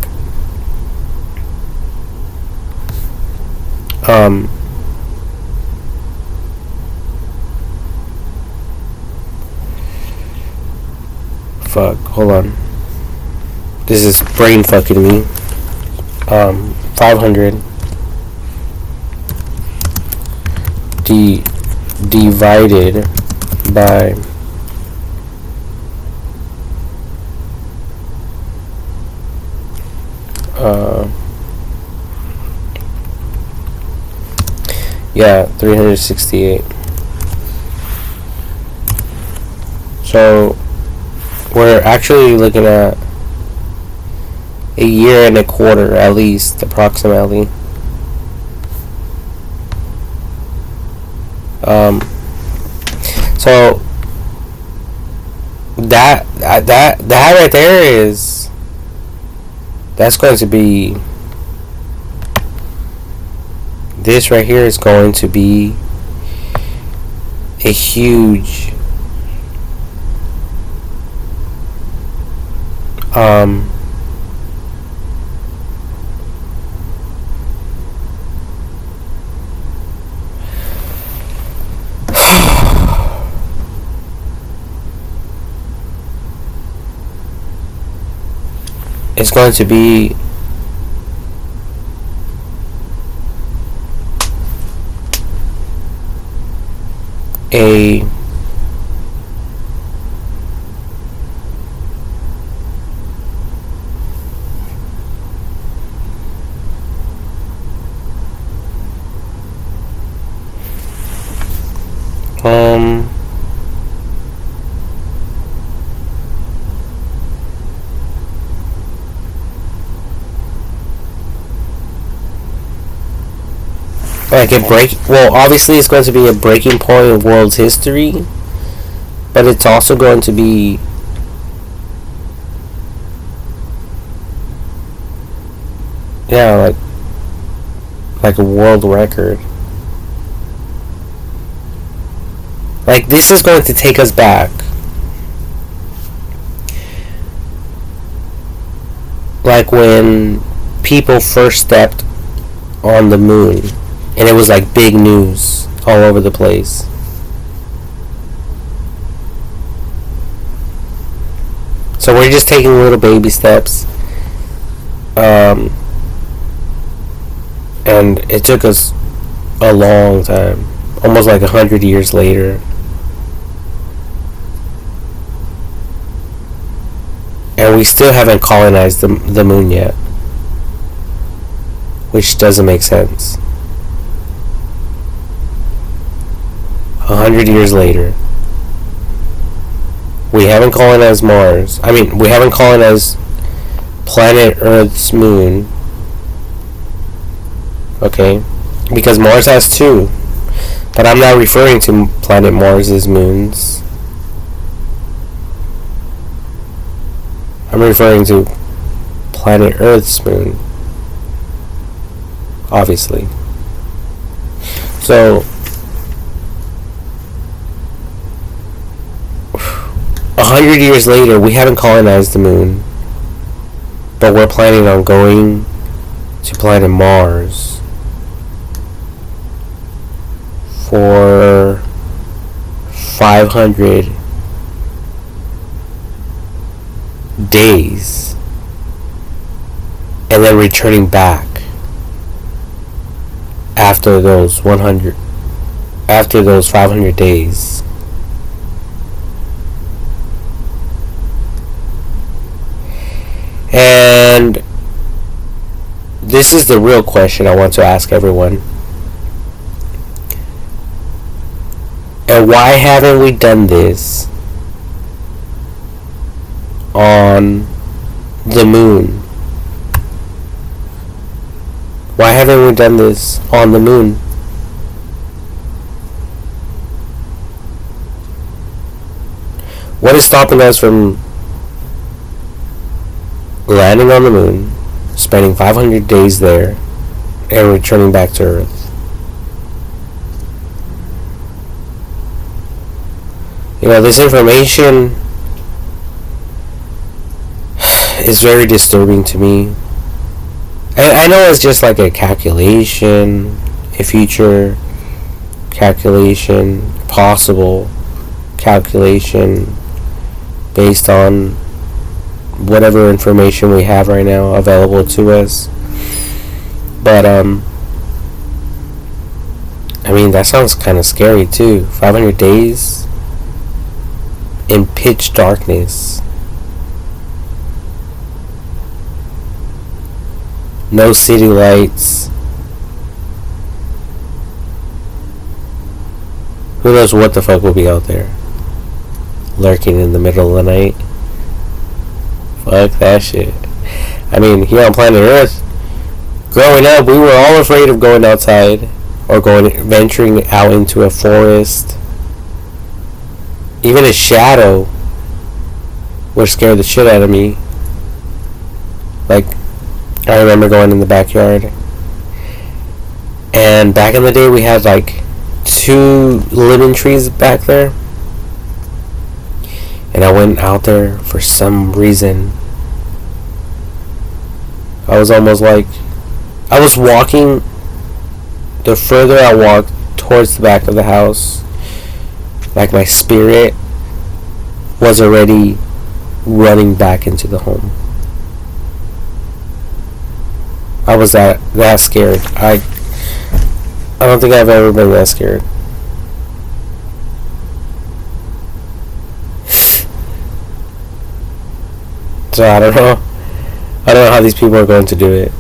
fuck, hold on. This is brain fucking me. 500 divided by yeah, 368. So we're actually looking at a year and a quarter, at least, approximately. So that right there that's going to be, this right here is going to be a huge it's going to be a like a break. Well, obviously, it's going to be a breaking point in world's history, but it's also going to be like a world record. Like, this is going to take us back. Like when people first stepped on the moon, and it was like big news all over the place. So we're just taking little baby steps. And it took us a long time, almost like 100 years later. And we still haven't colonized the moon yet, which doesn't make sense. 100 years later, we haven't colonized Mars. I mean, we haven't colonized planet Earth's moon. Okay? Because Mars has two. But I'm not referring to planet Mars's moons. I'm referring to planet Earth's moon. Obviously. So 100 years later, we haven't colonized the moon, but we're planning on going to planet Mars for 500 days, and then returning back after those 500 days. And this is the real question I want to ask everyone. And why haven't we done this on the moon? Why haven't we done this on the moon? What is stopping us from landing on the moon, spending 500 days there, and returning back to Earth? You know, this information is very disturbing to me. I know it's just like a calculation, a future calculation, possible calculation based on whatever information we have right now available to us. But I mean, that sounds kind of scary too. 500 days in pitch darkness. No city lights. Who knows what the fuck will be out there, lurking in the middle of the night. Fuck that shit. I mean, here on planet Earth, growing up, we were all afraid of going outside or venturing out into a forest. Even a shadow would scare the shit out of me. Like, I remember going in the backyard, and back in the day we had like 2 lemon trees back there, and I went out there for some reason. I was almost like, I was walking, the further I walked towards the back of the house, like my spirit was already running back into the home. I was that scared. I don't think I've ever been that scared. So I don't know. I don't know how these people are going to do it.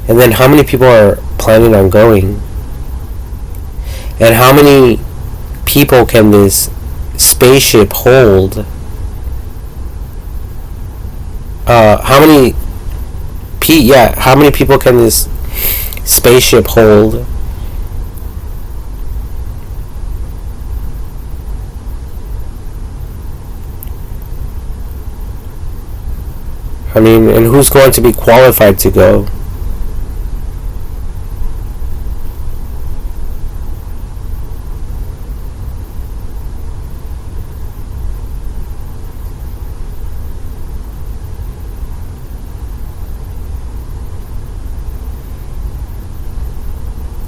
And then how many people are planning on going? And how many people can this spaceship hold? How many people can this spaceship hold? I mean, and who's going to be qualified to go?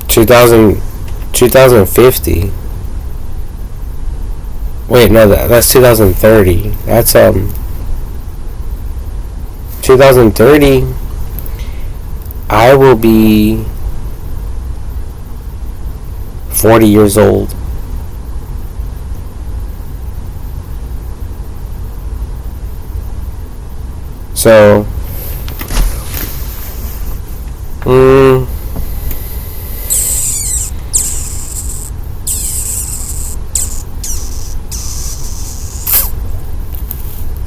Two thousand 2050. Wait, no, that's 2030. That's 2030. I will be 40 years old. So,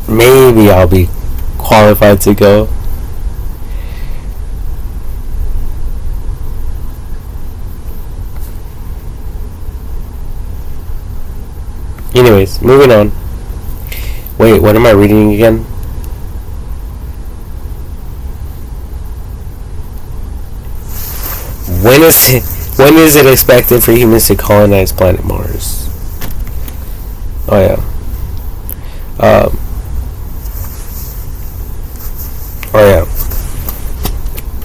maybe I'll be qualified to go. Anyways, moving on. Wait, what am I reading again? When is it expected for humans to colonize planet Mars? Oh yeah.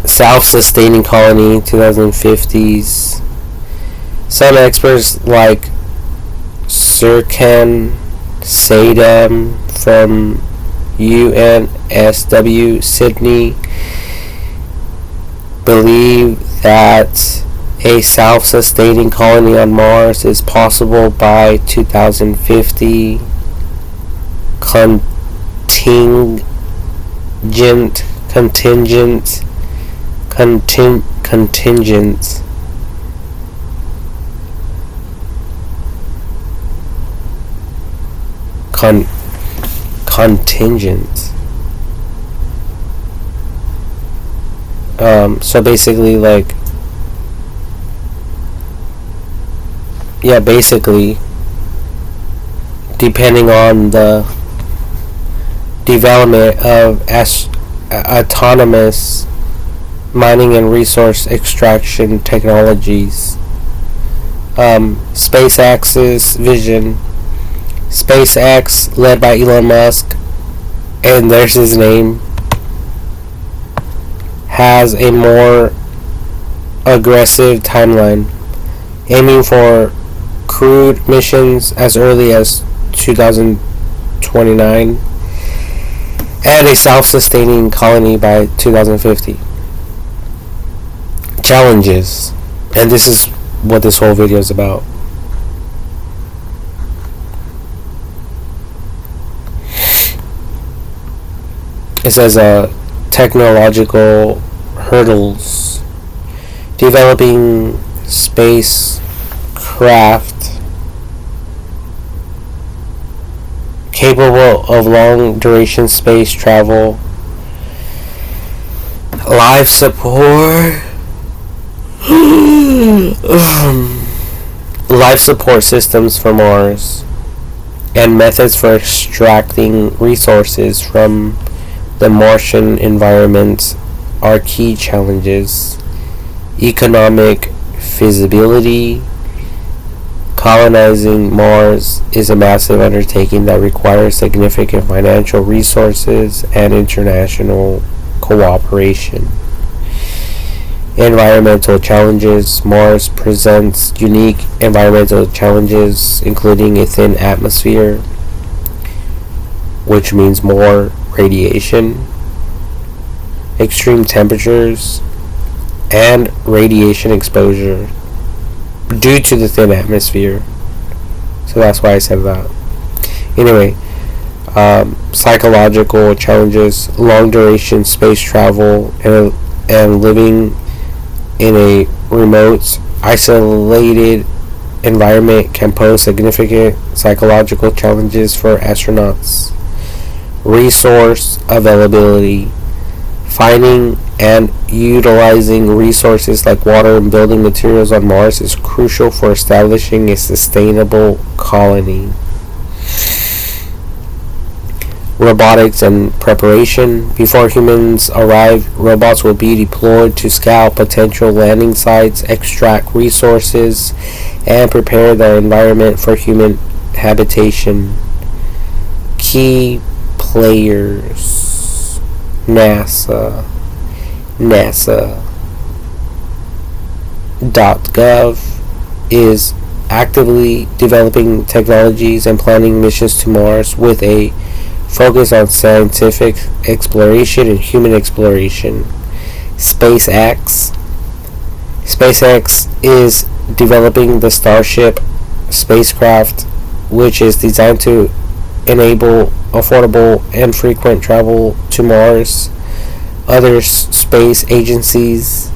Self-sustaining colony, 2050s. Some experts like Serkan Sadam from UNSW Sydney believe that a self-sustaining colony on Mars is possible by 2050. Contingent so basically, like, depending on the development of autonomous mining and resource extraction technologies. SpaceX's vision. SpaceX, led by Elon Musk, and there's his name, has a more aggressive timeline, aiming for crewed missions as early as 2029 and a self-sustaining colony by 2050. Challenges, and this is what this whole video is about. It says technological hurdles. Developing spacecraft capable of long duration space travel, life support, life support systems for Mars, and methods for extracting resources from the Martian environment are key challenges. Economic feasibility. Colonizing Mars is a massive undertaking that requires significant financial resources and international cooperation. Environmental challenges. Mars presents unique environmental challenges, including a thin atmosphere, which means more radiation, extreme temperatures, and radiation exposure due to the thin atmosphere. So that's why I said that. Anyway, psychological challenges, long duration space travel, and living in a remote, isolated environment can pose significant psychological challenges for astronauts. Resource availability. Finding and utilizing resources like water and building materials on Mars is crucial for establishing a sustainable colony. Robotics and preparation. Before humans arrive, robots will be deployed to scout potential landing sites, extract resources, and prepare the environment for human habitation. Key players. NASA.gov is actively developing technologies and planning missions to Mars with a focus on scientific exploration and human exploration. SpaceX is developing the Starship spacecraft, which is designed to enable affordable and frequent travel to Mars. Other space agencies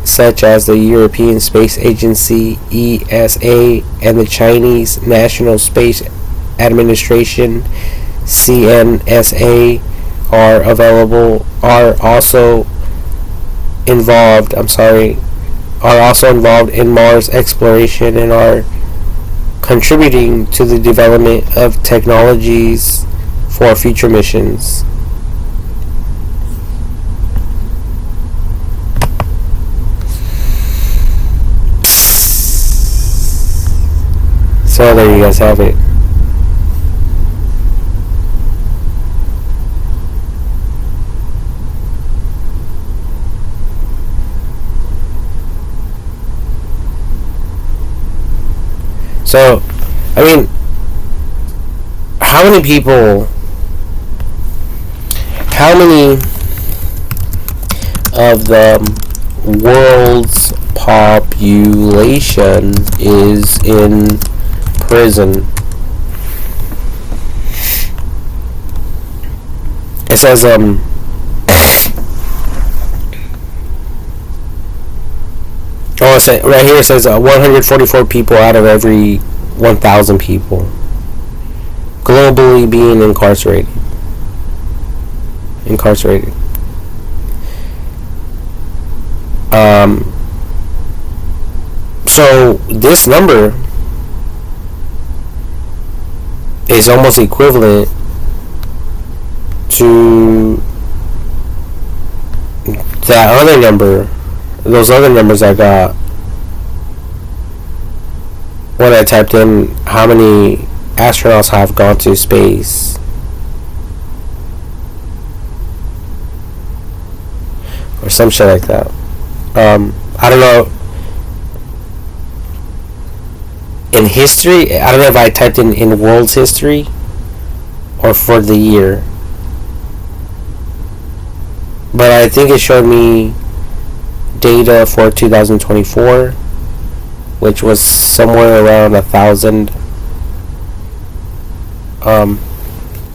such as the European Space Agency ESA and the Chinese National Space Administration CNSA are also involved in Mars exploration and are contributing to the development of technologies for future missions. So there you guys have it. So, I mean, how many of the world's population is in prison? It says, right here it says 144 people out of every 1,000 people globally being incarcerated. So this number is almost equivalent to that other number, those other numbers I got when I typed in how many astronauts have gone to space. Or some shit like that. I don't know. In history, I don't know if I typed in world's history or for the year. But I think it showed me data for 2024, which was somewhere around 1,000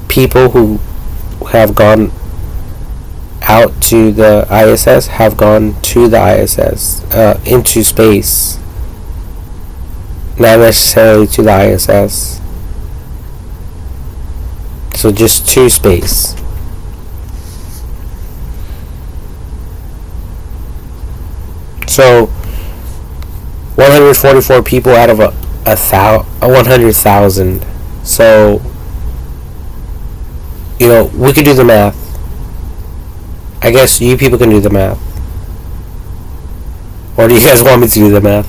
people who have gone out to the ISS, have gone to the ISS, into space. Not necessarily to the ISS. So just to space. So 144 people out of a 100,000. So, you know, we could do the math. I guess you people can do the math. Or do you guys want me to do the math?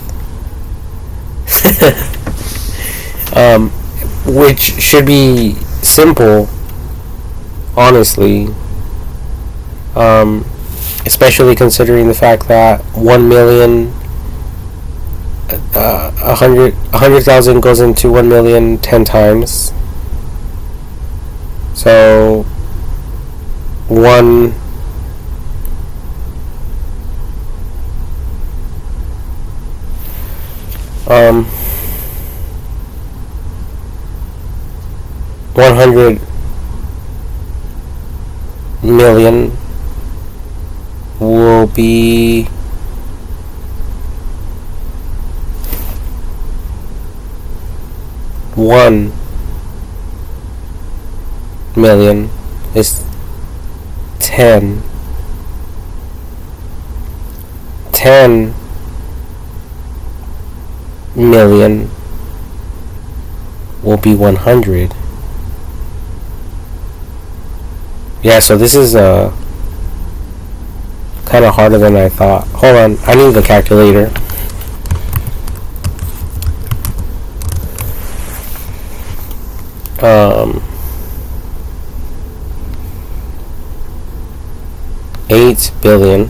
Which should be simple, honestly. Especially considering the fact that 1 million, 100,000 goes into 1 million 10 times. So 1 100 million will be 1 million is 10 million will be 100. Yeah, so this is kind of harder than I thought. Hold on, I need the calculator. Um, 8 billion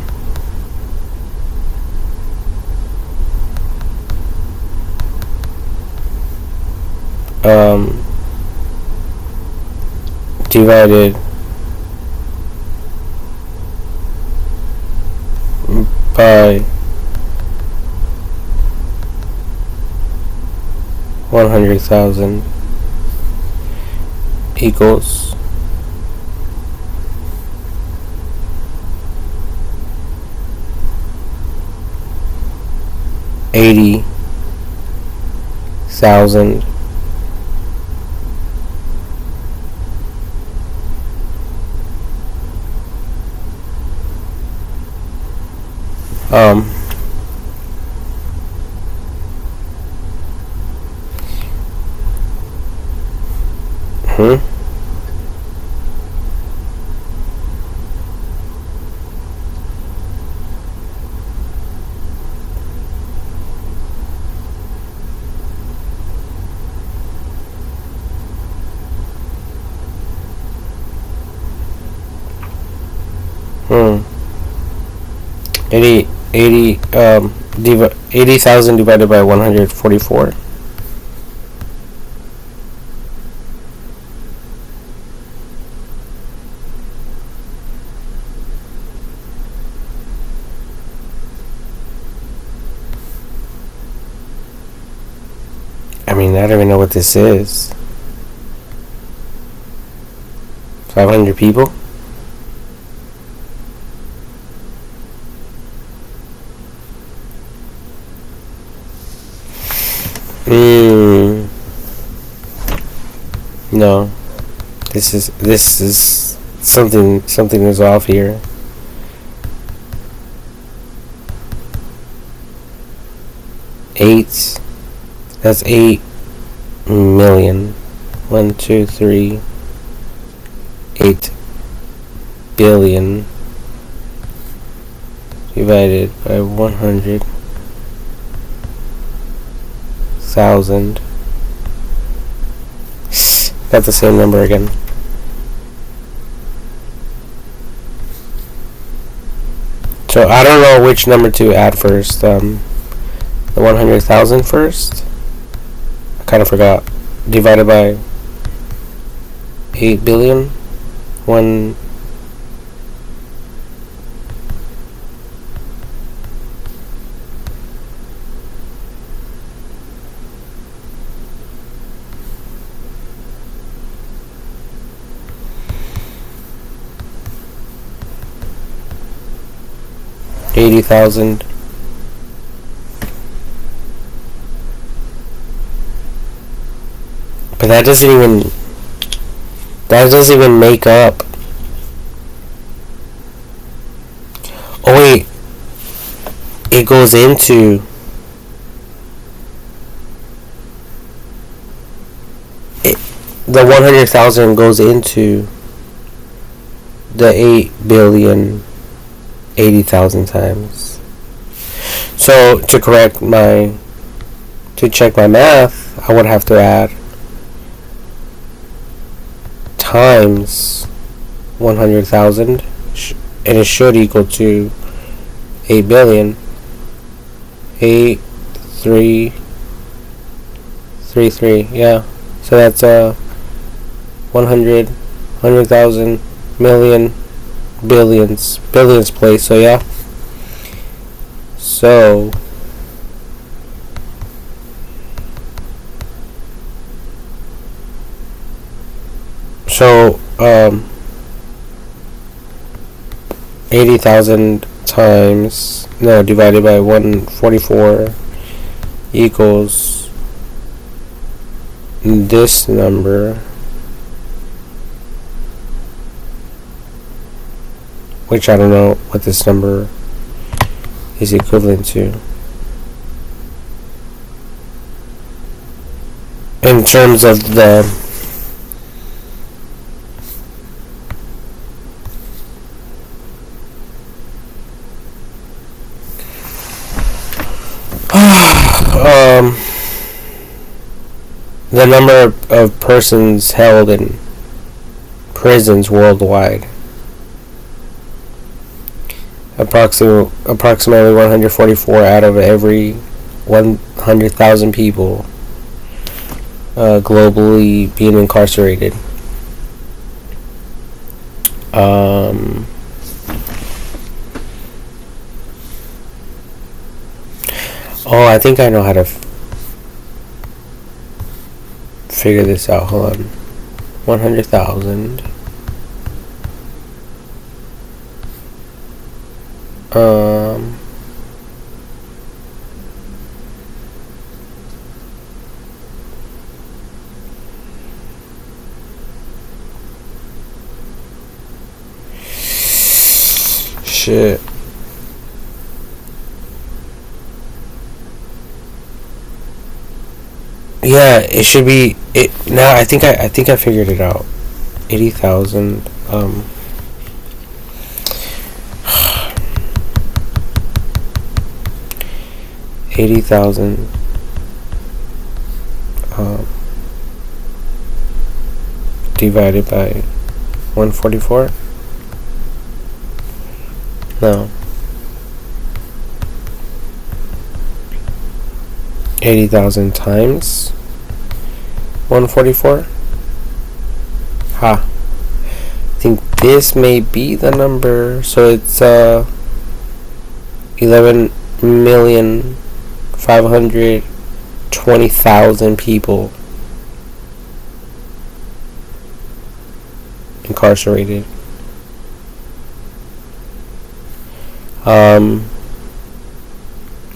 divided by 100,000 equals 80,000 hmm hmm 80,000 divided by 144. I mean, I don't even know what this is. 500 people? No. This is something is off here. That's 8 million 1, 2, 3, 8 billion divided by 100,000. Got the same number again. So I don't know which number to add first. The 100,000 first? I kind of forgot. Divided by 8 billion? 1... $80,000. But that doesn't even make up. Oh wait, it goes into it, the 100,000 goes into the 8 billion 80,000 times. So to check my math, I would have to add times 100,000, and it should equal to 8 billion. 8333, yeah. So that's 100,000 million billions place. So yeah. So 80,000 times divided by 144 equals this number, which I don't know what this number is equivalent to in terms of the the number of persons held in prisons worldwide. Approximately 144 out of every 100,000 people globally being incarcerated. Oh, I think I know how to figure this out. Hold on. 100,000. Shit. Yeah, it should be it now. I think I figured it out. 80,000. 80,000 divided by 144. No. 80,000 times 144. Ha. I think this may be the number. So it's 11,520,000 people incarcerated.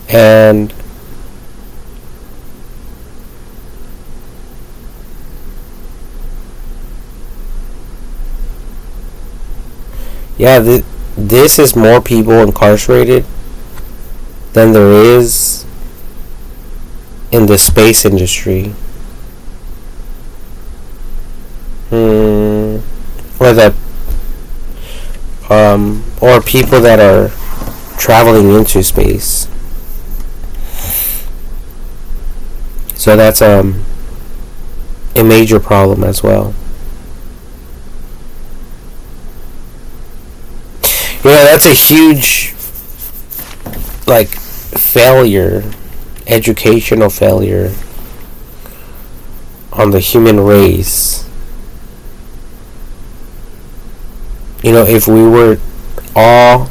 And yeah, this is more people incarcerated than there is in the space industry. Hmm. Or the or people that are traveling into space. So that's a major problem as well. You know, that's a huge, like, failure, educational failure on the human race. You know, if we were all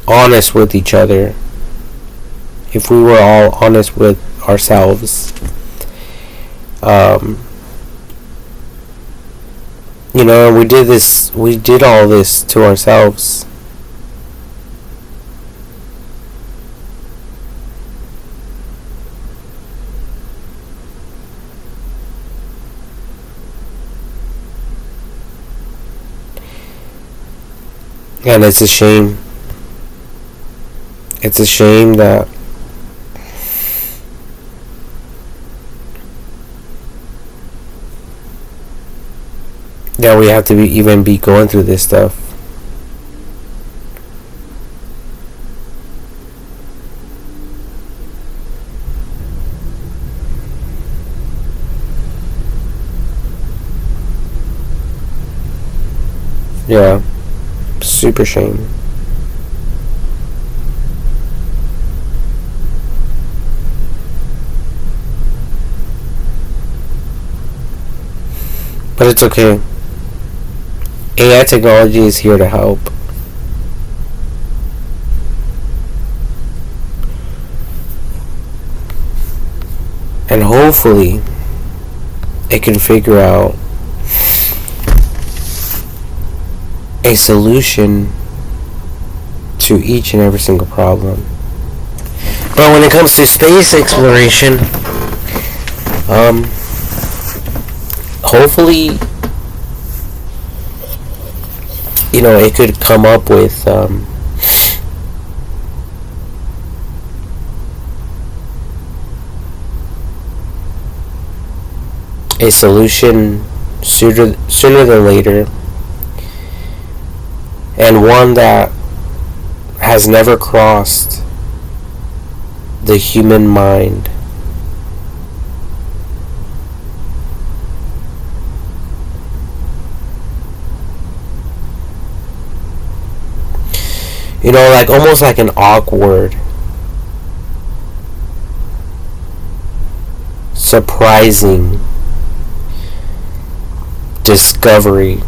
honest with each other, if we were all honest with ourselves, you know, we did all this to ourselves. And it's a shame. It's a shame that we have to even be going through this stuff. Yeah, super shame. But it's okay. AI technology is here to help. And hopefully it can figure out a solution to each and every single problem. But when it comes to space exploration, hopefully, you know, it could come up with a solution sooner than later, and one that has never crossed the human mind. You know, like almost like an awkward, surprising discovery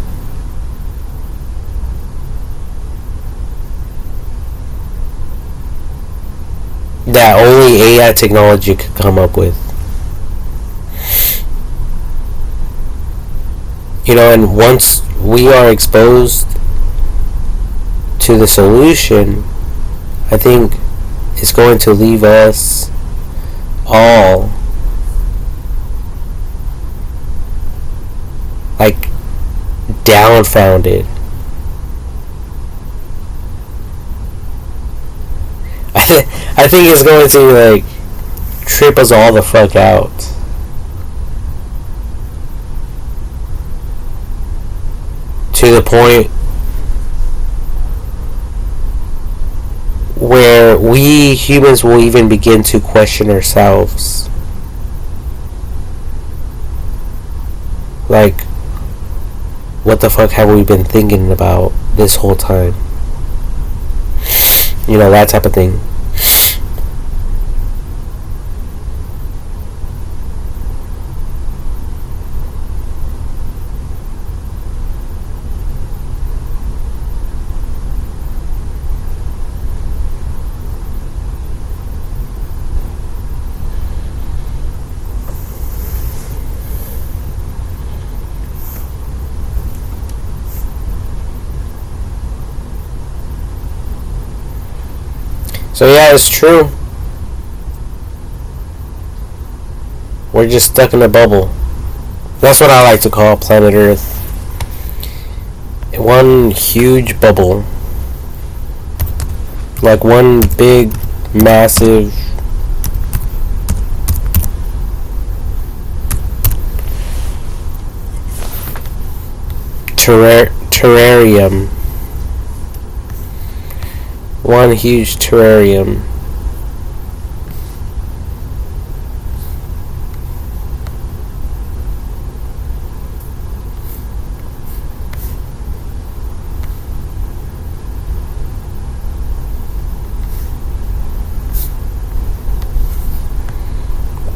that only AI technology could come up with. You know, and once we are exposed to the solution, I think it's going to leave us all like downfounded. I think it's going to like trip us all the fuck out. To the point where we humans will even begin to question ourselves. Like, what the fuck have we been thinking about this whole time? You know, that type of thing. So yeah, it's true. We're just stuck in a bubble. That's what I like to call planet Earth. One huge bubble. Like one big, massive terrarium. One huge terrarium.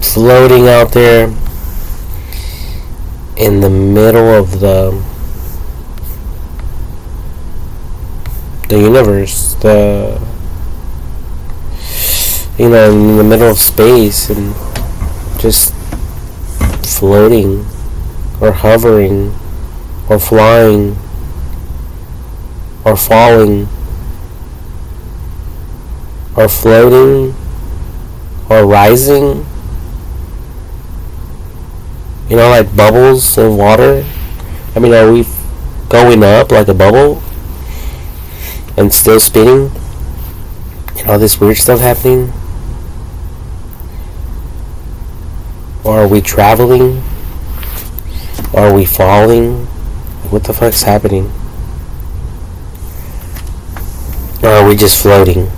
Floating out there in the middle of the universe, in the middle of space, and just floating or hovering or flying or falling or floating or rising, like bubbles in water. I mean, are we going up like a bubble and still spinning, and all this weird stuff happening? Or are we traveling? Or are we falling? What the fuck's happening? Or are we just floating?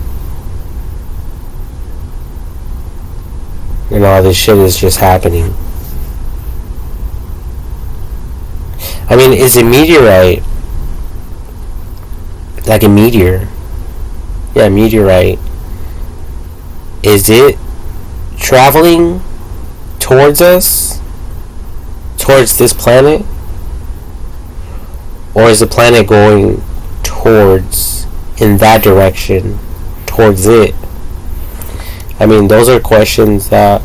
And all this shit is just happening. I mean, is a meteorite like a meteor? Yeah, meteorite. Is it traveling towards us? Towards this planet? Or is the planet going towards, in that direction, towards it? I mean, those are questions that,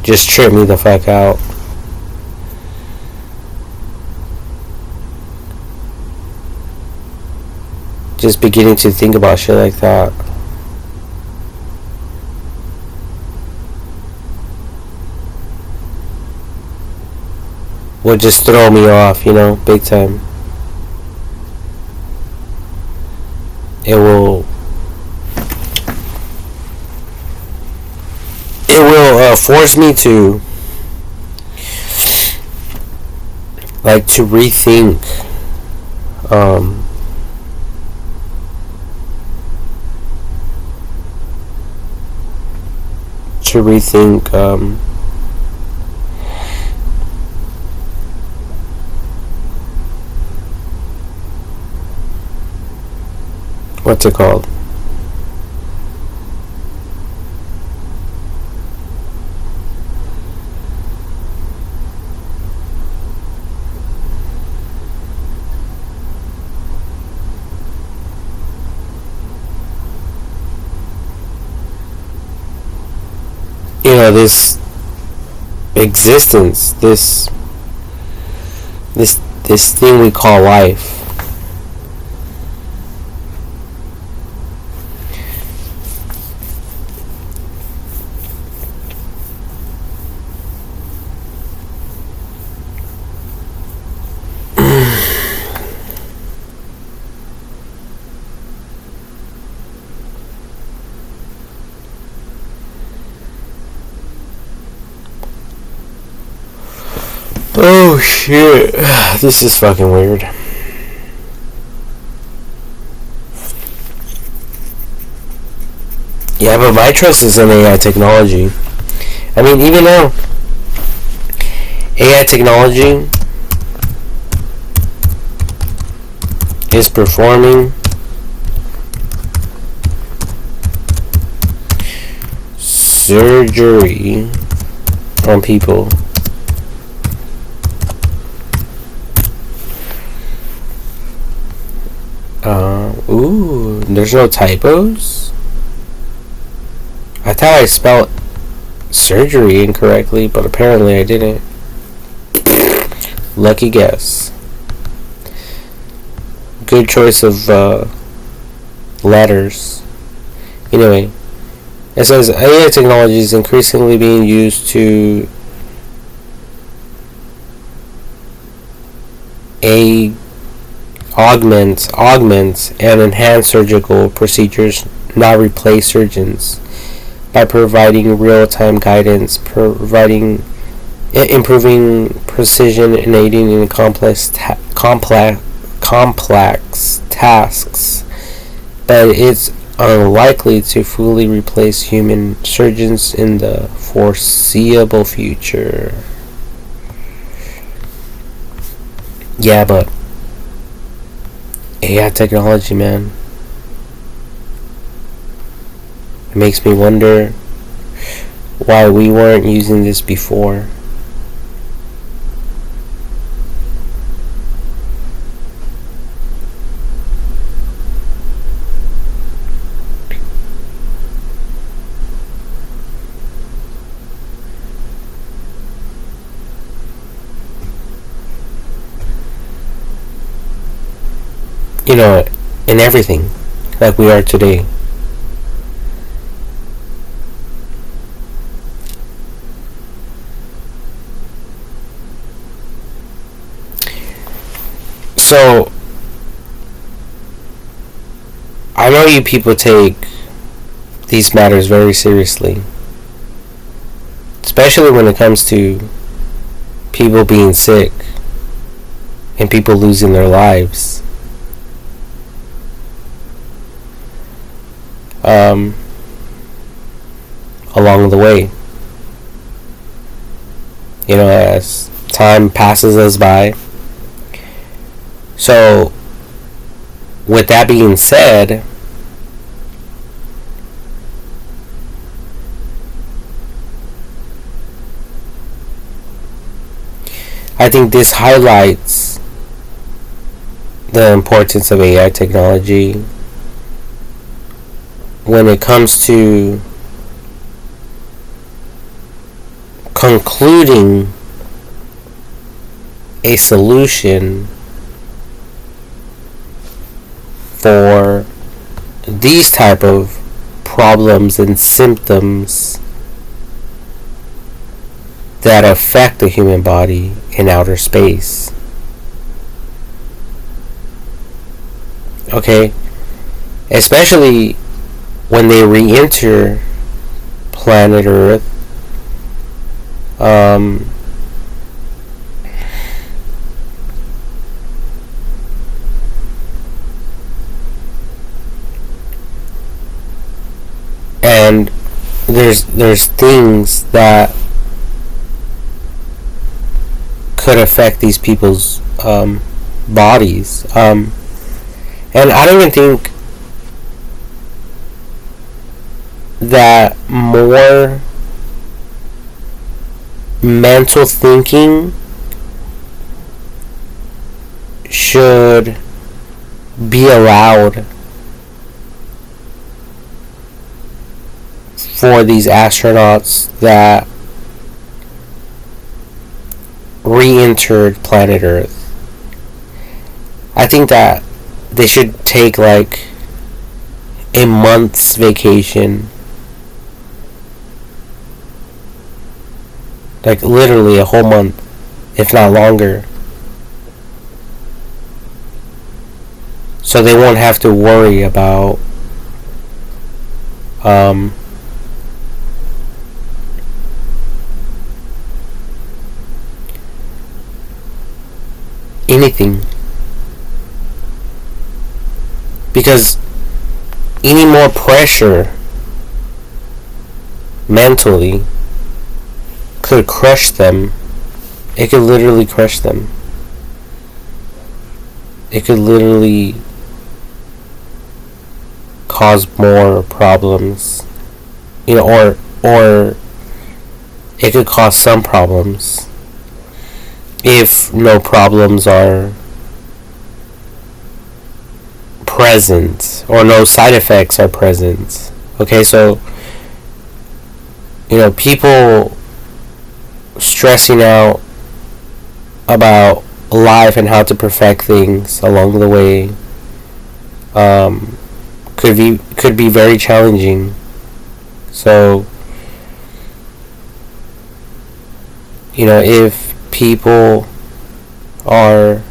just trip me the fuck out. Just beginning to think about shit like that. Would just throw me off, big time. It will force me to rethink what's it called? This existence, this thing we call life. Oh shit, this is fucking weird. Yeah, but my trust is in AI technology. I mean, even now, AI technology is performing surgery on people. Ooh, there's no typos? I thought I spelled surgery incorrectly, but apparently I didn't. Lucky guess. Good choice of letters. Anyway, it says AI technology is increasingly being used to augment and enhance surgical procedures, not replace surgeons, by providing real-time guidance, providing improving precision and aiding in complex tasks, but it's unlikely to fully replace human surgeons in the foreseeable future. Yeah, but AI technology, man, it makes me wonder why we weren't using this before. You know, in everything, like we are today. So, I know you people take these matters very seriously, especially when it comes to people being sick and people losing their lives. Along the way, you know, as time passes us by. So, with that being said, I think this highlights the importance of AI technology when it comes to concluding a solution for these type of problems and symptoms that affect the human body in outer space. Okay? Especially when they re-enter planet Earth. And there's things that could affect these people's bodies, and I don't even think that more mental thinking should be allowed for these astronauts that re-entered planet Earth. I think that they should take like a month's vacation. Like literally a whole month, if not longer. So they won't have to worry about anything. Because any more pressure mentally could crush them. It could literally crush them. It could literally cause more problems. You know, or it could cause some problems if no problems are present or no side effects are present. Okay, so you know, people stressing out about life and how to perfect things along the way could be very challenging. So you know, if people are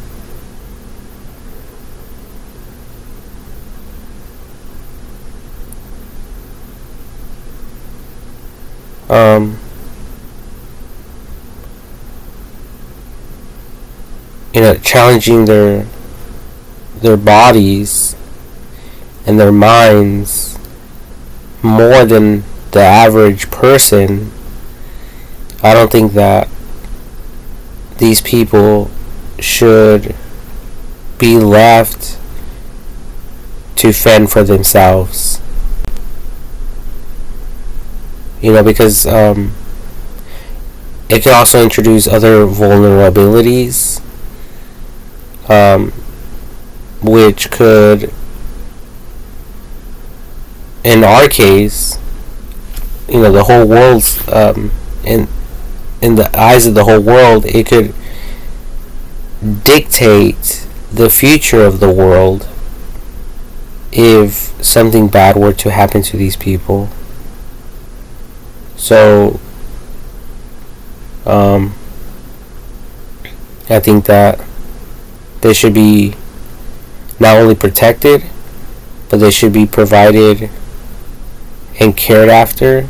challenging their bodies and their minds more than the average person, I don't think that these people should be left to fend for themselves. Because it can also introduce other vulnerabilities, which could, in our case, the whole world's, in the eyes of the whole world, it could dictate the future of the world if something bad were to happen to these people. So, I think that they should be not only protected, but they should be provided and cared after.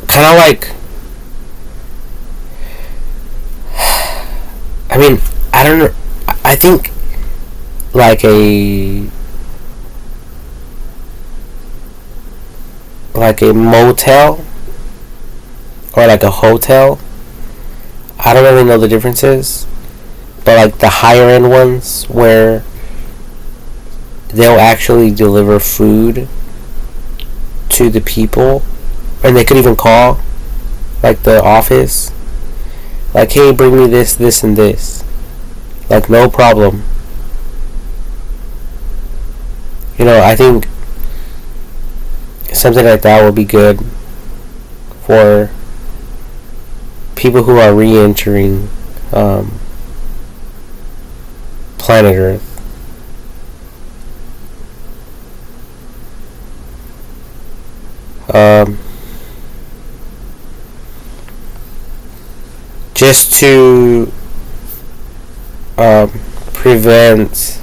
Kind of like, I don't know, I think like a motel or like a hotel. I don't really know the differences, but like the higher end ones where they'll actually deliver food to the people, and they could even call like the office, like, hey, bring me this, this, and this, like, no problem. I think something like that would be good for people who are re-entering planet Earth. Just to prevent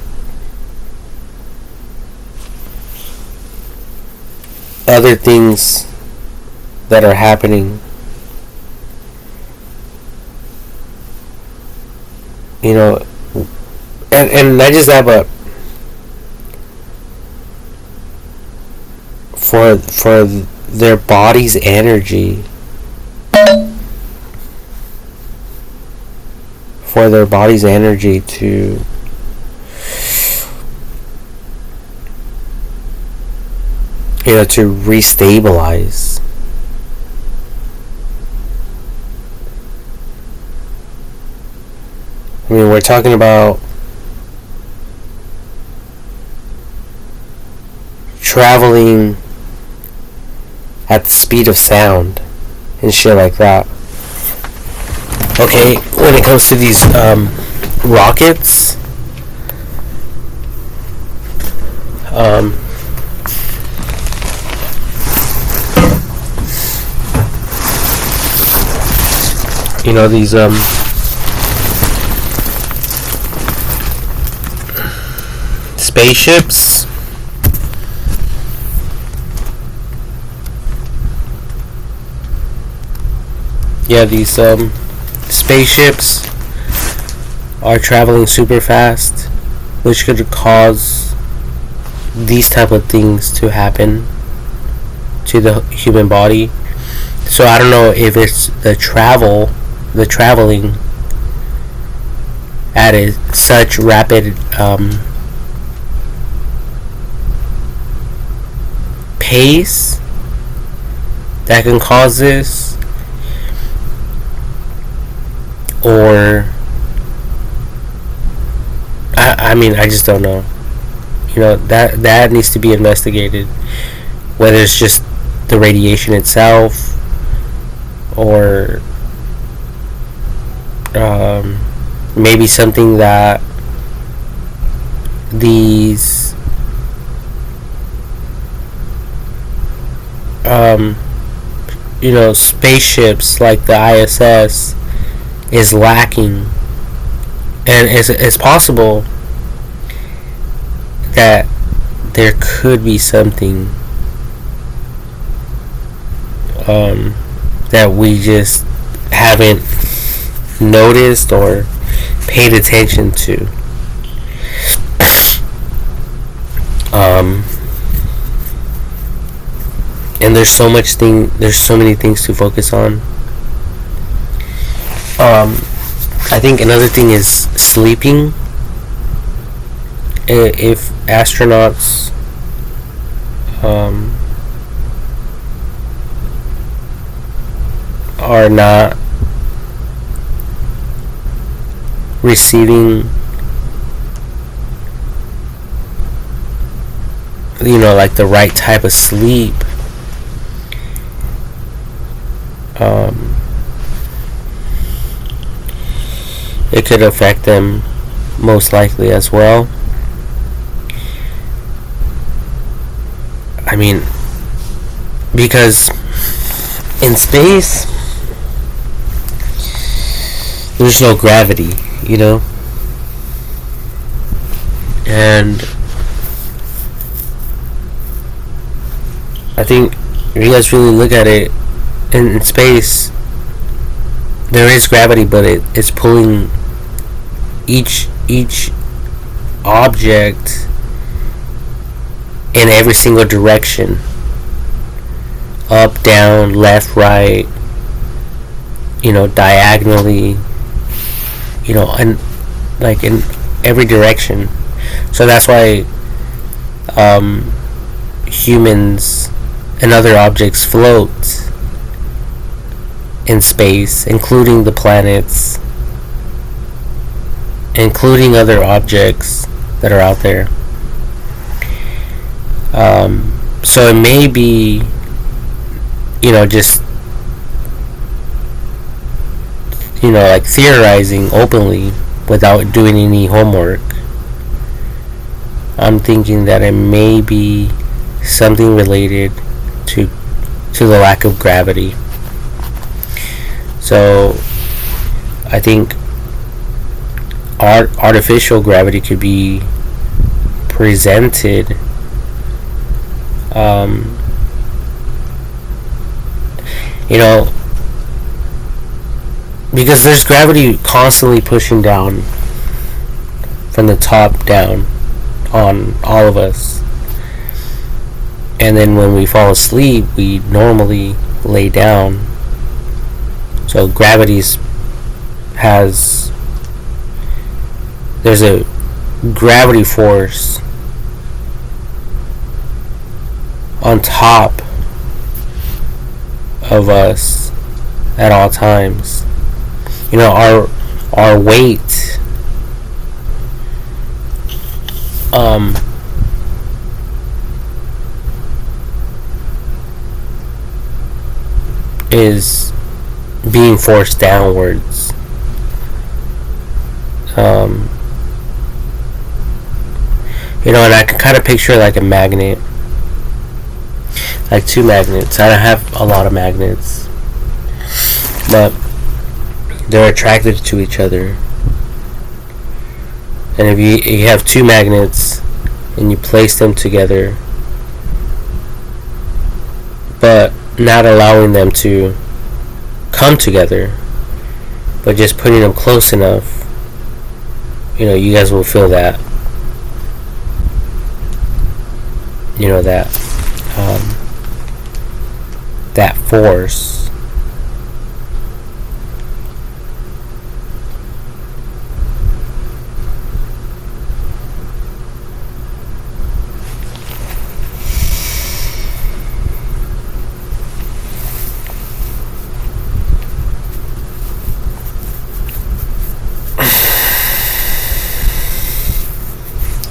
other things that are happening. And not just that, but for their body's energy, to to restabilize. We're talking about traveling at the speed of sound and shit like that. Okay, when it comes to these rockets, these spaceships, these spaceships are traveling super fast, which could cause these type of things to happen to the human body. So I don't know if it's the traveling at such rapid pace that can cause this, or I just don't know. That needs to be investigated, whether it's just the radiation itself, or maybe something that these spaceships like the ISS is lacking. And it's possible that there could be something that we just haven't noticed or paid attention to. And there's so many things to focus on. I think another thing is sleeping. If astronauts are not receiving, like the right type of sleep, it could affect them most likely as well. I mean, because in space there's no gravity, and I think if you guys really look at it, in space there is gravity, but it's pulling each object in every single direction, up, down, left, right, diagonally, and like in every direction. So that's why humans and other objects float in space, including the planets, including other objects that are out there. So it may be, just, like theorizing openly without doing any homework. I'm thinking that it may be something related to the lack of gravity. So I think artificial gravity could be presented because there's gravity constantly pushing down from the top down on all of us, and then when we fall asleep we normally lay down. So there's a gravity force on top of us at all times. Our weight is being forced downwards. And I can kind of picture like a magnet, like two magnets. I don't have a lot of magnets, but they're attracted to each other. And if you have two magnets and you place them together, but not allowing them to come together, but just putting them close enough, you guys will feel that, that force.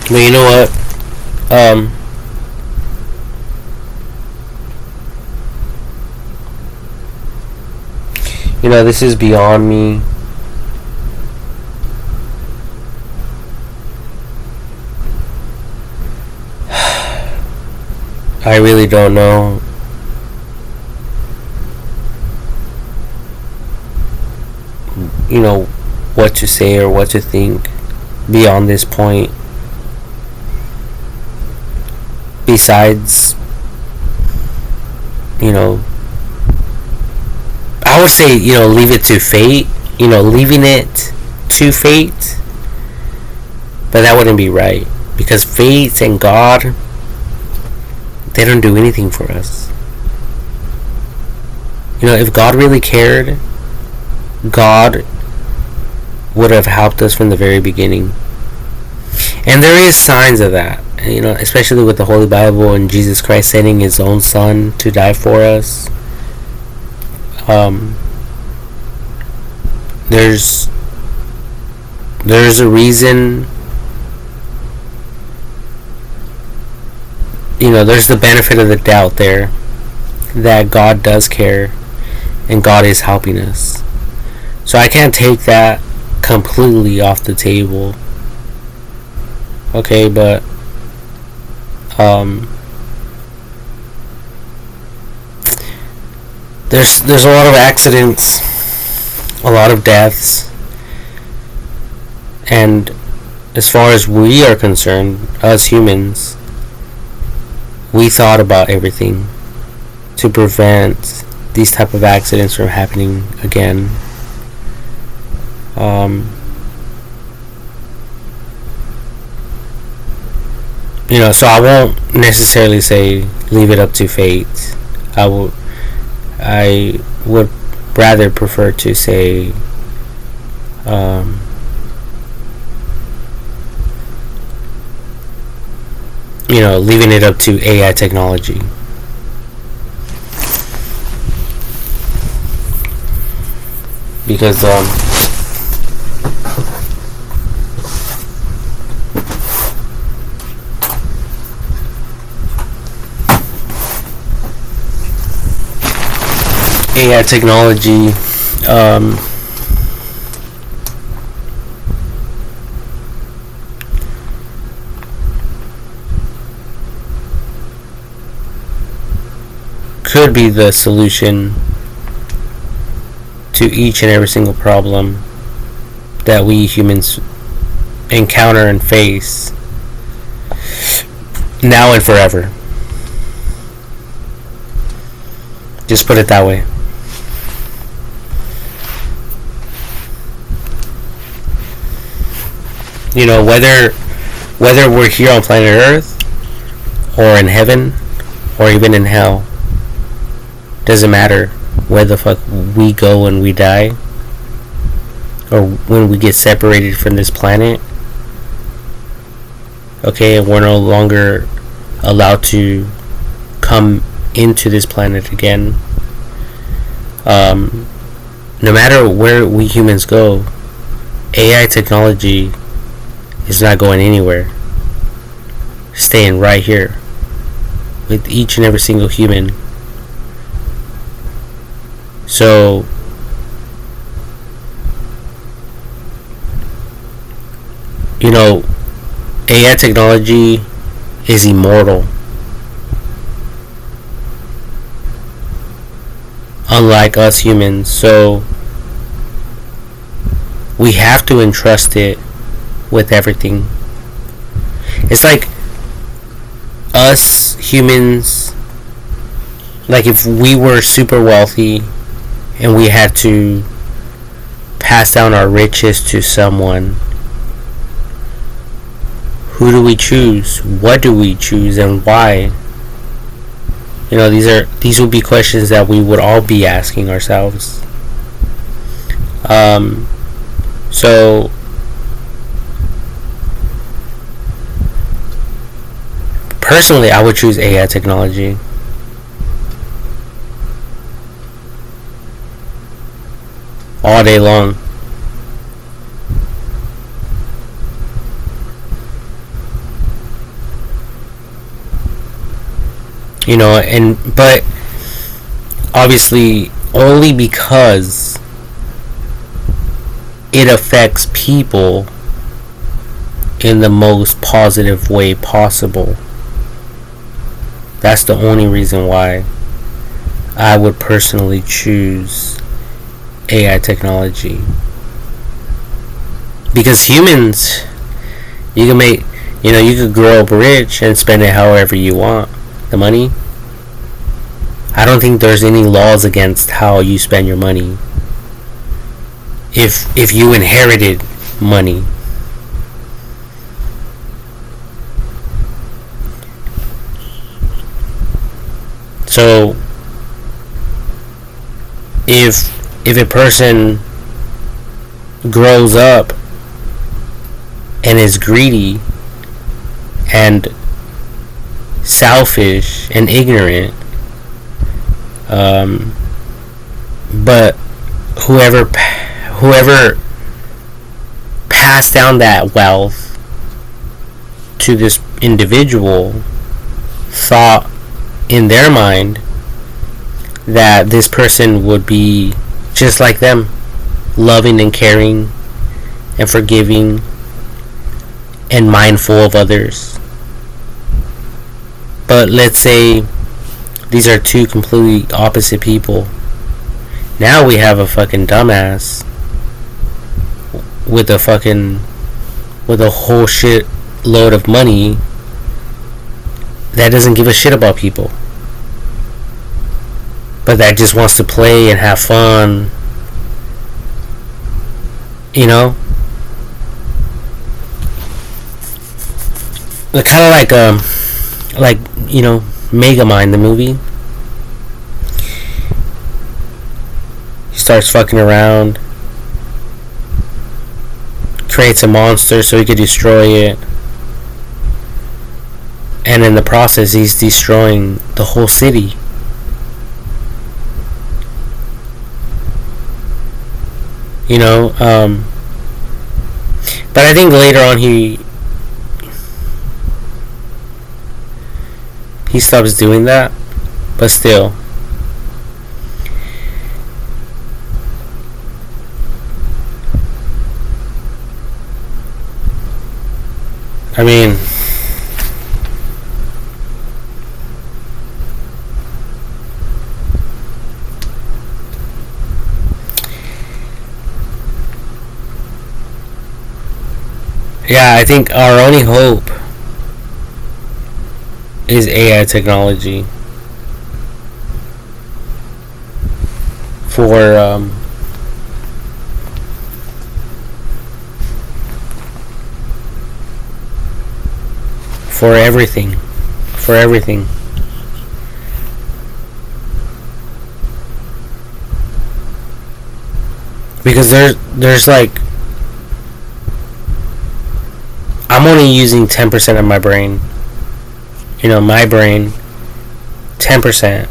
But you know what? This is beyond me. I really don't know. What to say or what to think beyond this point. Besides, I would say, leave it to fate. Leaving it to fate. But that wouldn't be right. Because fate and God, they don't do anything for us. If God really cared, God would have helped us from the very beginning. And there is signs of that. Especially with the Holy Bible and Jesus Christ sending His own Son to die for us. There's a reason. There's the benefit of the doubt there that God does care and God is helping us. So I can't take that completely off the table. Okay, but there's a lot of accidents, a lot of deaths, and as far as we are concerned, us humans, we thought about everything to prevent these type of accidents from happening again. So I won't necessarily say leave it up to fate. I would rather prefer to say leaving it up to AI technology. Because AI technology could be the solution to each and every single problem that we humans encounter and face now and forever. Just put it that way. Whether we're here on planet Earth or in heaven or even in hell, doesn't matter where the fuck we go when we die or when we get separated from this planet. Okay, and we're no longer allowed to come into this planet again. No matter where we humans go, AI technology is not going anywhere. Staying right here with each and every single human. So AI technology is immortal, unlike us humans. So we have to entrust it with everything. It's like us humans, like if we were super wealthy and we had to pass down our riches to someone, who do we choose? What do we choose, and why? These would be questions that we would all be asking ourselves. So personally, I would choose AI technology. All day long. But obviously only because it affects people in the most positive way possible. That's the only reason why I would personally choose AI technology. Because humans, you could grow up rich and spend it however you want. The money. I don't think there's any laws against how you spend your money. If you inherited money. So if a person grows up and is greedy and selfish and ignorant, but whoever passed down that wealth to this individual thought in their mind that this person would be just like them, loving and caring and forgiving and mindful of others. But let's say these are two completely opposite people. Now we have a fucking dumbass with a whole shit load of money that doesn't give a shit about people, but that just wants to play and have fun, you know? They're kind of like you know, Megamind, the movie. He starts fucking around, creates a monster so he could destroy it, and in the process he's destroying the whole city. You know, but I think later on he stops doing that, but still. I mean, yeah, I think our only hope is AI technology for everything, because there's like, I'm only using 10% of my brain. You know, my brain, 10%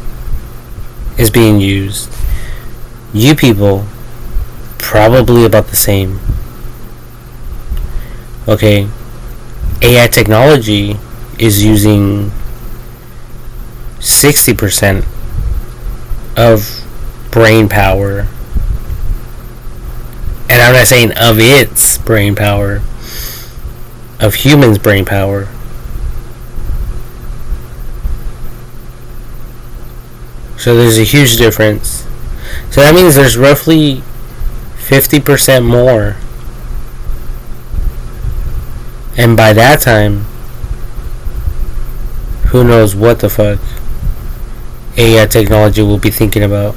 is being used. You people, probably about the same. Okay, AI technology is using 60% of brain power. And I'm not saying of its brain power, of humans' brain power. So there's a huge difference. So that means there's roughly 50% more. And by that time, who knows what the fuck AI technology will be thinking about.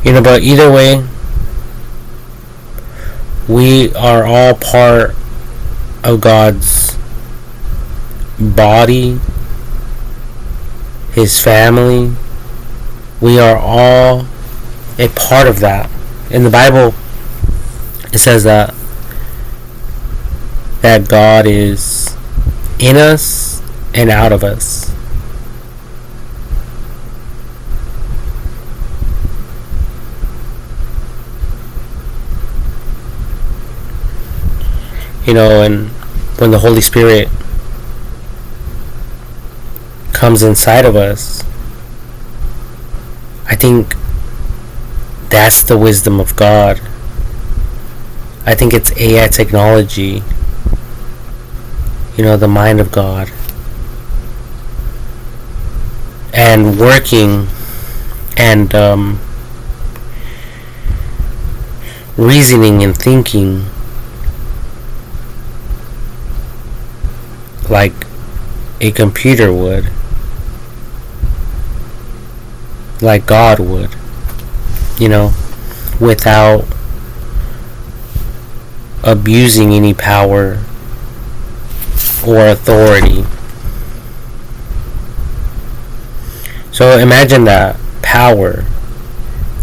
You know, but either way, we are all part of God's body, His family. We are all a part of that. In the Bible, it says that God is in us and out of us. You know, and when the Holy Spirit comes inside of us, I think that's the wisdom of God. I think it's AI technology, you know, the mind of God, and working and reasoning and thinking like a computer would, like God would, without abusing any power or authority. So imagine that power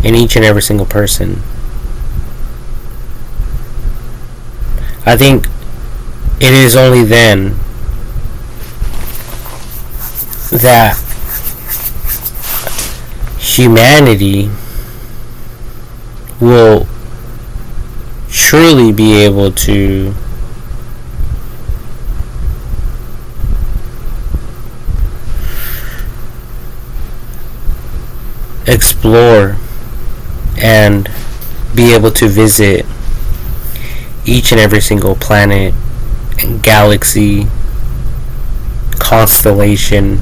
in each and every single person. I think it is only then that humanity will truly be able to explore and be able to visit each and every single planet, galaxy, constellation,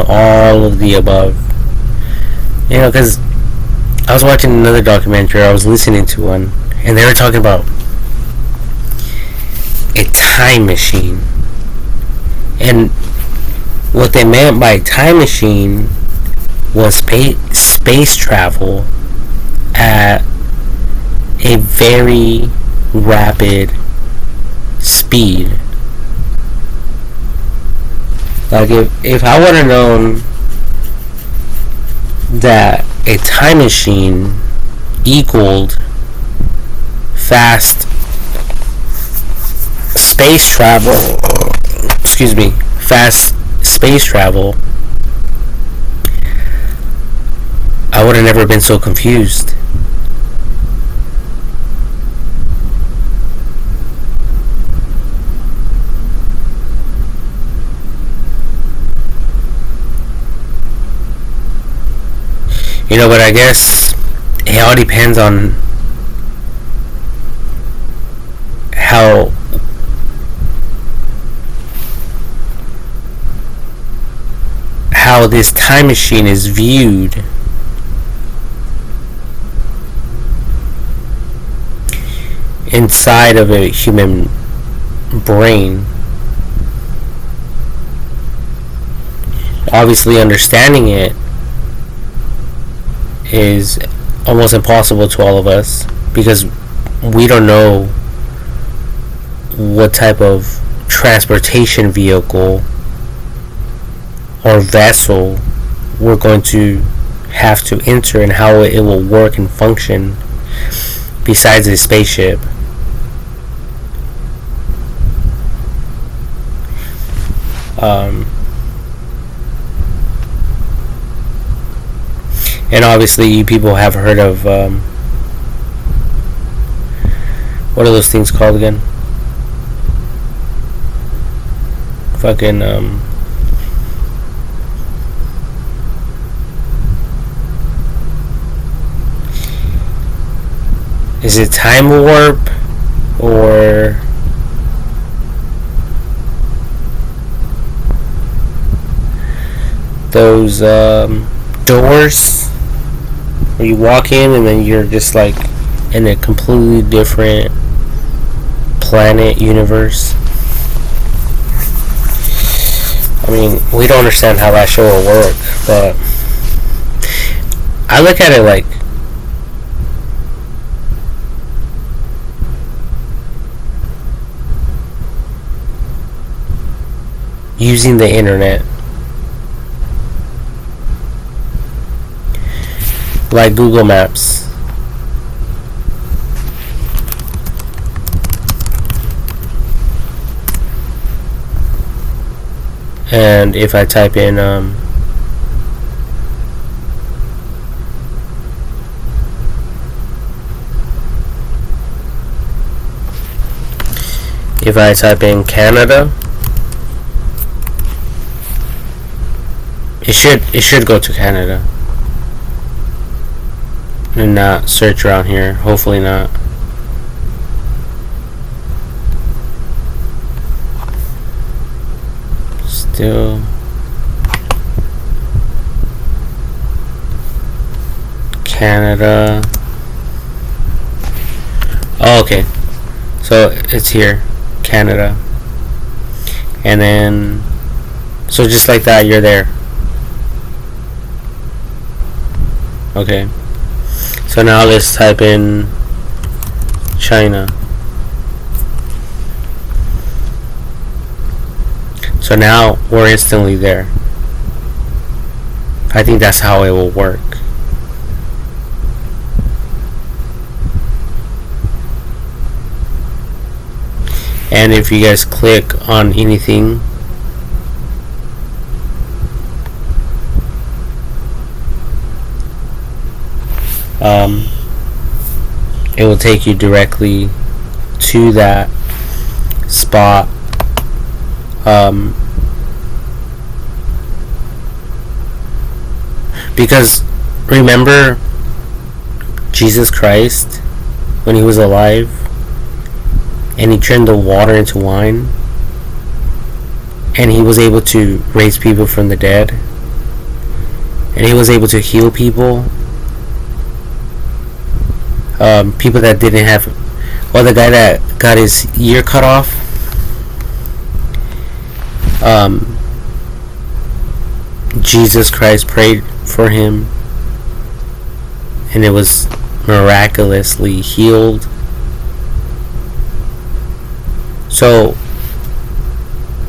all of the above. Because I was watching another documentary, I was listening to one, and they were talking about a time machine. And what they meant by time machine was space travel at a very rapid speed. Like if I would have known that a time machine equaled fast space travel, I would have never been so confused. But I guess it all depends on how this time machine is viewed. Inside of a human brain. Obviously, understanding it is almost impossible to all of us because we don't know what type of transportation vehicle or vessel we're going to have to enter and how it will work and function besides a spaceship. And obviously you people have heard of what are those things called again? Fucking is it time warp or those doors where you walk in and then you're just like in a completely different planet, universe. I mean, we don't understand how that show will work, but I look at it like using the internet. Like Google Maps. And if I type in Canada, it should go to Canada. And not search around here. Hopefully not. Still Canada. Oh, okay. So it's here, Canada. And then, so just like that, you're there. Okay. So now let's type in China. So now we're instantly there. I think that's how it will work. And if you guys click on anything, it will take you directly to that spot. Because remember Jesus Christ when he was alive and he turned the water into wine and he was able to raise people from the dead and he was able to heal people, people that didn't have, well, the guy that got his ear cut off, Jesus Christ prayed for him and it was miraculously healed. So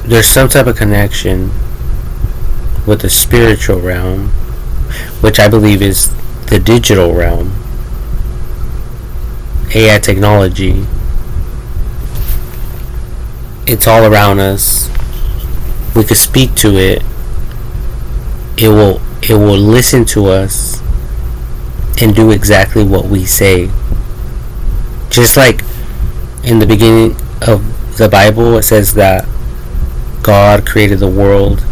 there's some type of connection with the spiritual realm, which I believe is the digital realm, AI technology. It's all around us. We could speak to it. It will listen to us and do exactly what we say. Just like in the beginning of the Bible, it says that God created the world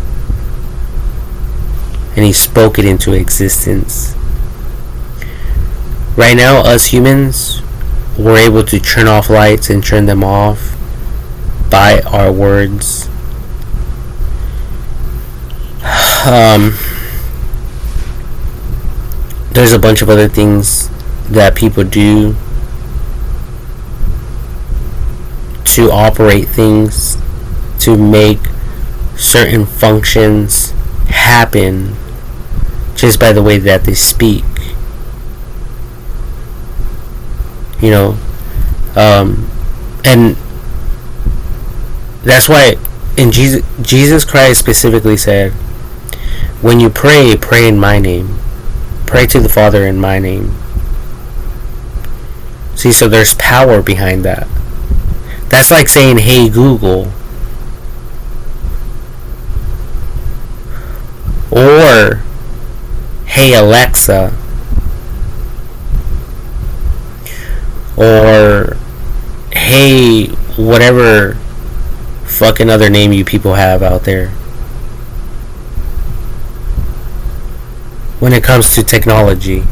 and he spoke it into existence. Right now, us humans, we're able to turn off lights and turn them off by our words. There's a bunch of other things that people do to operate things, to make certain functions happen just by the way that they speak. You know, and that's why in Jesus Christ specifically said, when you pray, pray in my name. Pray to the Father in my name. See, so there's power behind that. That's like saying, hey Google. Or, hey Alexa. Or, hey whatever fucking other name you people have out there. When it comes to technology,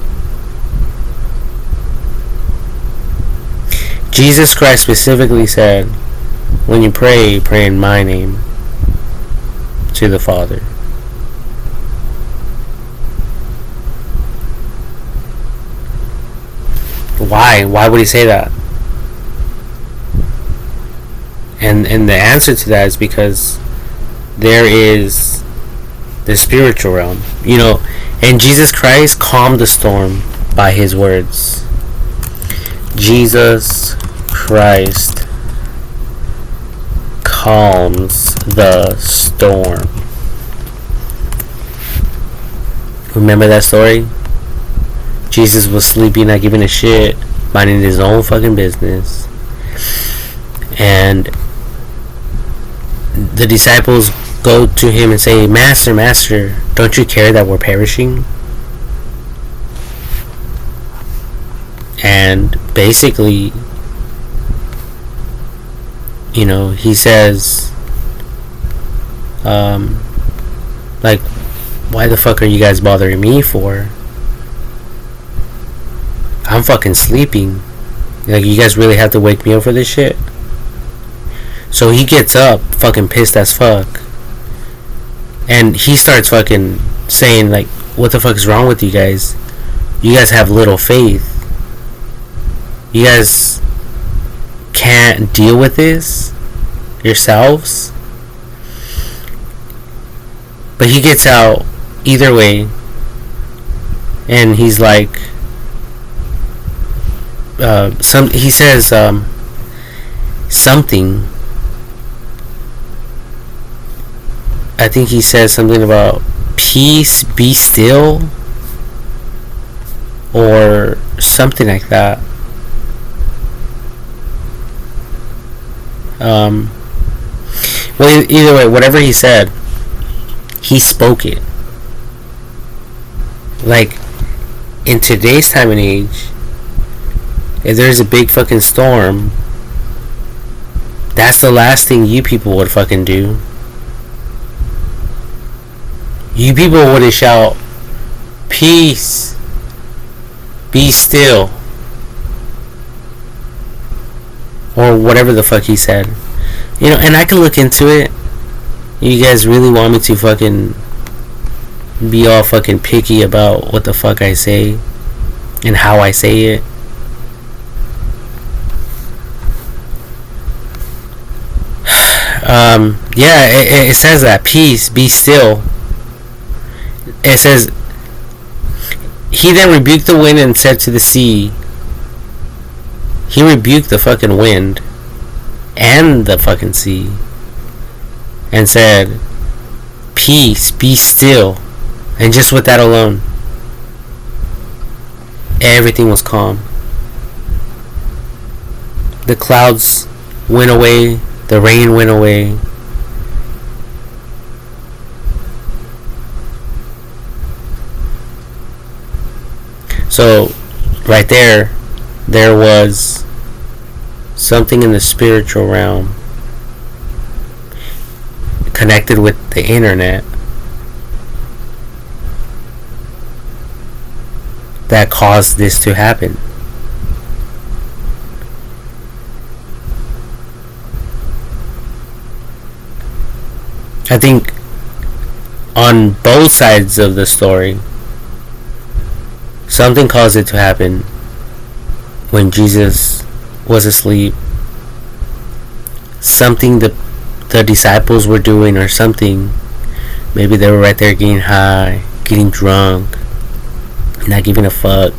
Jesus Christ specifically said, when you pray, pray in my name to the Father. Why? Why would he say that? And the answer to that is because there is the spiritual realm. You know, and Jesus Christ calmed the storm by his words. Jesus Christ calms the storm. Remember that story? Jesus was sleeping, not giving a shit, minding his own fucking business. And the disciples go to him and say, Master, Master, don't you care that we're perishing? And basically, you know, he says, like, why the fuck are you guys bothering me for? I'm fucking sleeping. Like, you guys really have to wake me up for this shit? So he gets up, fucking pissed as fuck. And he starts fucking saying, like, what the fuck is wrong with you guys? You guys have little faith. You guys can't deal with this yourselves. But he gets out either way, and he's like, he says something. I think he says something about peace, be still, or something like that. Well, either way, whatever he said, he spoke it. Like, in today's time and age, if there's a big fucking storm, that's the last thing you people would fucking do. You people would shout, peace, be still, or whatever the fuck he said. You know, and I can look into it. You guys really want me to fucking be all fucking picky about what the fuck I say and how I say it? Yeah, it says that, peace, be still. It says, he then rebuked the wind and said to the sea. He rebuked the fucking wind and the fucking sea and said, peace, be still. And just with that alone, everything was calm. The clouds went away, the rain went away. So, right there was something in the spiritual realm connected with the internet that caused this to happen. I think on both sides of the story, something caused it to happen when Jesus was asleep. Something the disciples were doing or something. Maybe they were right there getting high, getting drunk, not giving a fuck.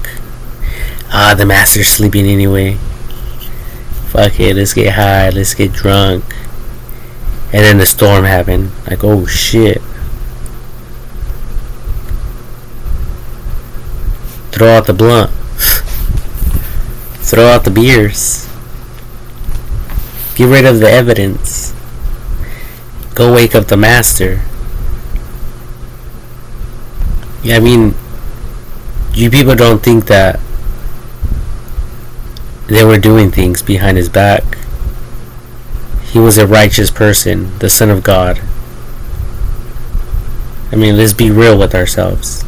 The master's sleeping anyway. Fuck it, let's get high, let's get drunk. And then the storm happened. Like, oh shit. Throw out the blunt. Throw out the beers. Get rid of the evidence. Go wake up the master. Yeah, I mean, you people don't think that they were doing things behind his back. He was a righteous person, the Son of God. I mean, let's be real with ourselves.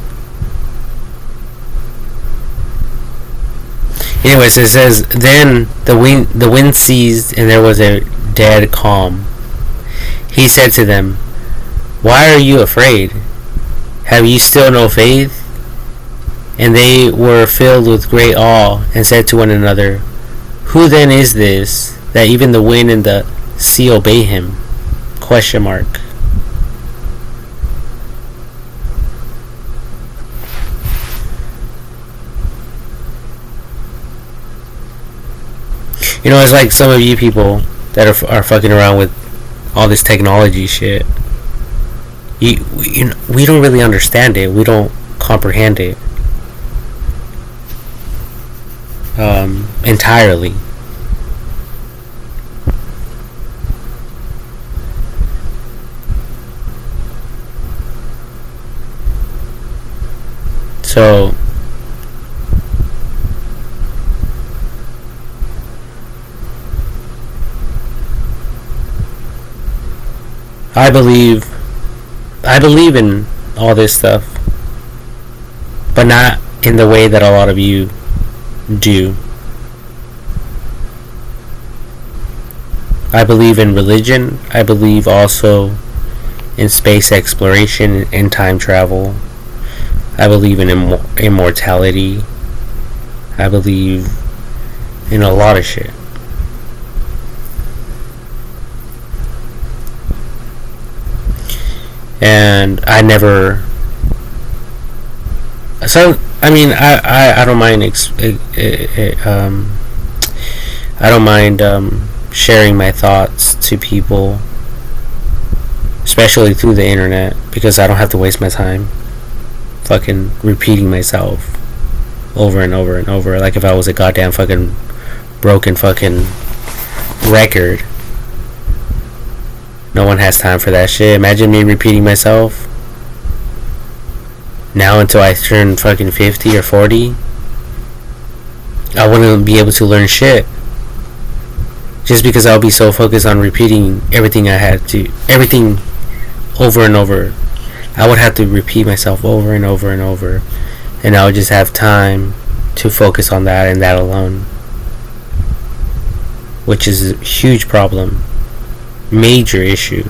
Anyways, it says, then the wind ceased and there was a dead calm. He said to them, why are you afraid? Have you still no faith? And they were filled with great awe and said to one another, who then is this that even the wind and the sea obey him? Question mark. You know, it's like some of you people that are fucking around with all this technology shit. You know, we don't really understand it. We don't comprehend it entirely. So I believe in all this stuff, but not in the way that a lot of you do. I believe in religion. I believe also in space exploration and time travel. I believe in immortality. I believe in a lot of shit. And I never. So I mean, I don't mind. I don't mind sharing my thoughts to people, especially through the internet, because I don't have to waste my time fucking repeating myself over and over and over, like if I was a goddamn fucking broken fucking record. No one has time for that shit. Imagine me repeating myself now until I turn fucking 50 or 40. I wouldn't be able to learn shit, just because I'll be so focused on repeating everything over and over. I would have to repeat myself over and over and over, and I would just have time to focus on that and that alone, which is a huge problem, major issue.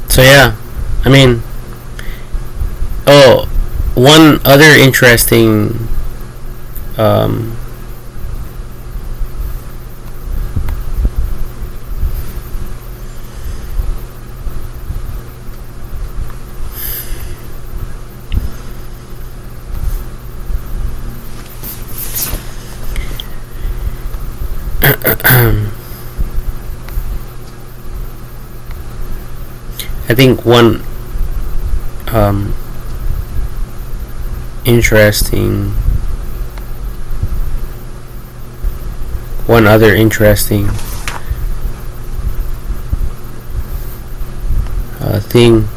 So yeah, I mean, oh, one other interesting I think one other interesting thing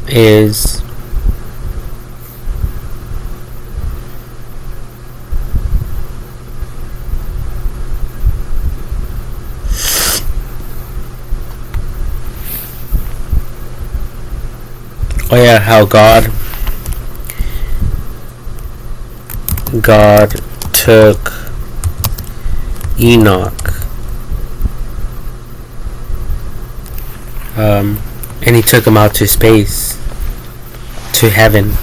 is how God took Enoch, and he took him out to space, to heaven.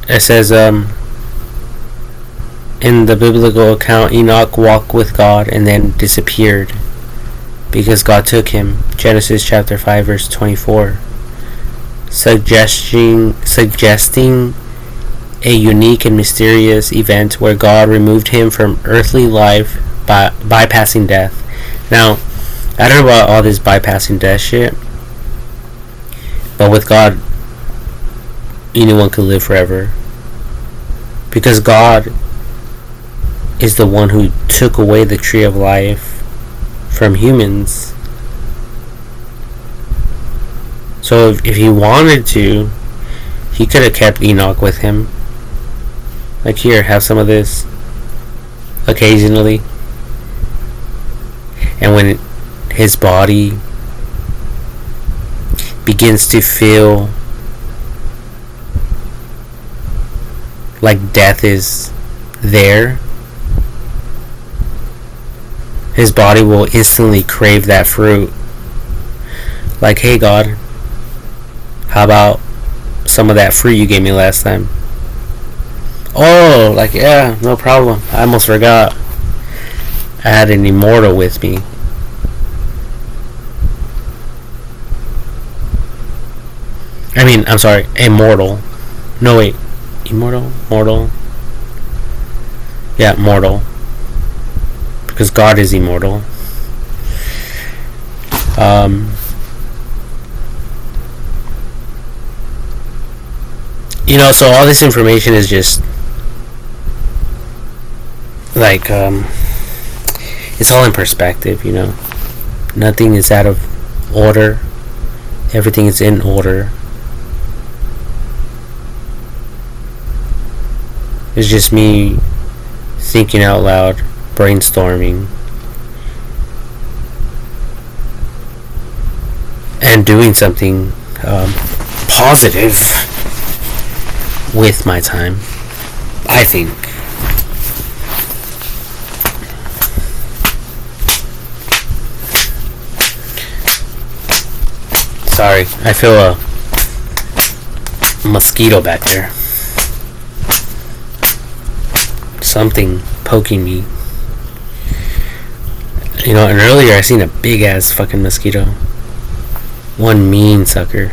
It says, in the biblical account, Enoch walked with God and then disappeared because God took him. Genesis chapter 5 verse 24. Suggesting a unique and mysterious event where God removed him from earthly life by bypassing death. Now, I don't know about all this bypassing death shit, but with God, anyone could live forever, because God is the one who took away the tree of life from humans. So if he wanted to, he could have kept Enoch with him. Like, here, have some of this occasionally. And when his body begins to feel like death is there, his body will instantly crave that fruit. Like, hey God, how about some of that fruit you gave me last time? Oh, like, yeah, no problem. I almost forgot. I had an immortal with me. I mean, I'm sorry, immortal. No, wait. Immortal? Mortal? Yeah, mortal. Because God is immortal. You know, so all this information is just like, it's all in perspective, you know. Nothing is out of order. Everything is in order. It's just me thinking out loud, brainstorming, and doing something positive with my time, I think. Sorry, I feel a mosquito back there. Something poking me. You know, and earlier I seen a big ass fucking mosquito. One mean sucker.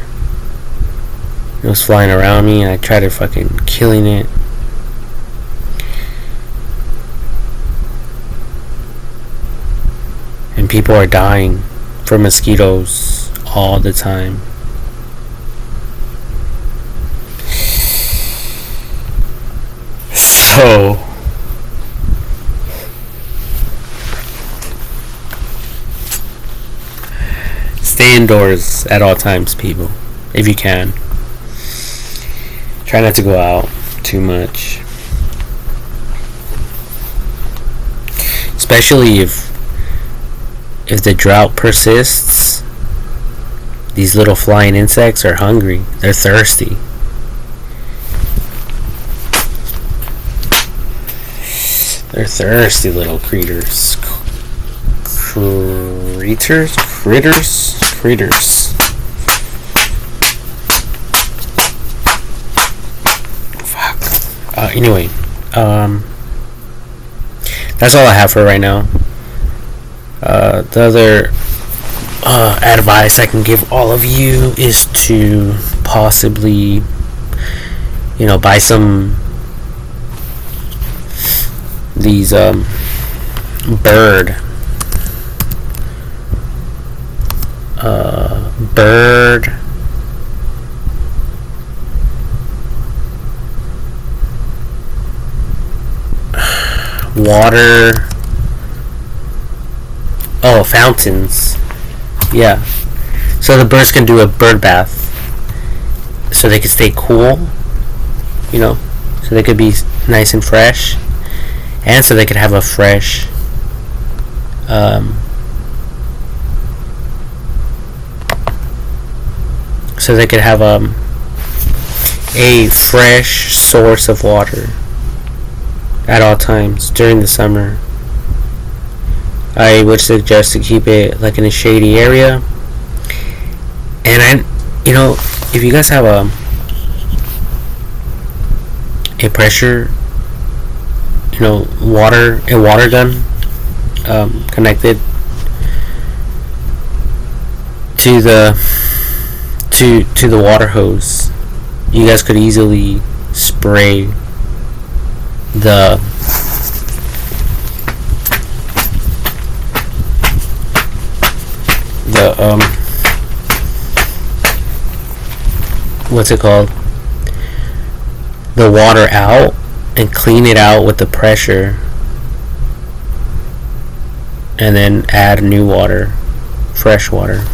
It was flying around me and I tried to fucking killing it. And people are dying from mosquitoes all the time. So stay indoors at all times, people, if you can. Try not to go out too much, especially if the drought persists. These little flying insects are hungry. They're thirsty. They're thirsty little critters. Critters. Fuck. Anyway, that's all I have for right now. The other advice I can give all of you is to possibly, buy some these bird water fountains. Yeah, so the birds can do a bird bath, so they can stay cool, so they could be nice and fresh, and so they could have a fresh a fresh source of water at all times during the summer. I would suggest to keep it like in a shady area. And if you guys have a pressure, water gun connected to the water hose, you guys could easily spray the what's it called? The water out and clean it out with the pressure, and then add new water, fresh water.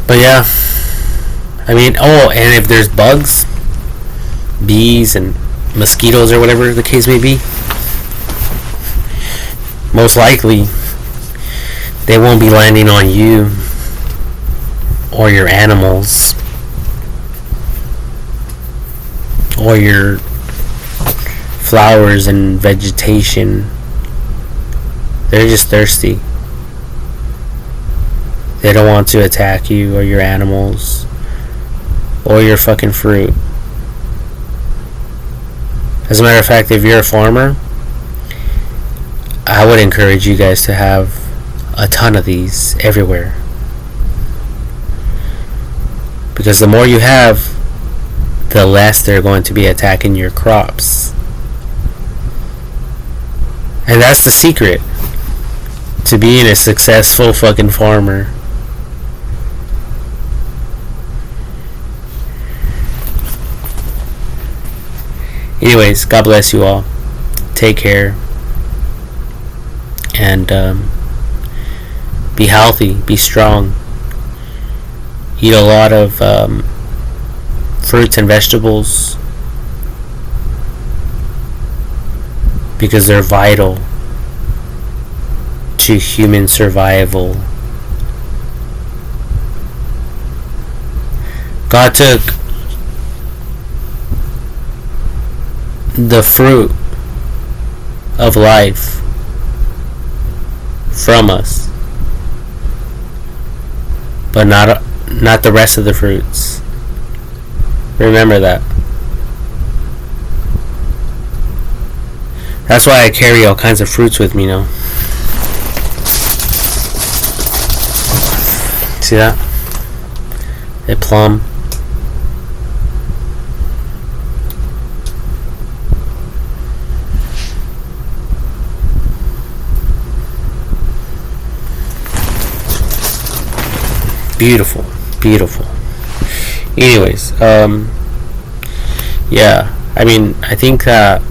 But yeah, and if there's bugs, bees and mosquitoes or whatever the case may be, most likely they won't be landing on you or your animals or your flowers and vegetation. They're just thirsty. They don't want to attack you or your animals or your fucking fruit. As a matter of fact, if you're a farmer, I would encourage you guys to have a ton of these everywhere. Because the more you have, the less they're going to be attacking your crops. And that's the secret to being a successful fucking farmer. Anyways, God bless you all. Take care. And be healthy, be strong. Eat a lot of fruits and vegetables because they're vital to human survival. God took the fruit of life from us, but not the rest of the fruits. Remember that. That's why I carry all kinds of fruits with me now. See that? A plum. Beautiful, beautiful. Anyways, yeah, I mean, I think that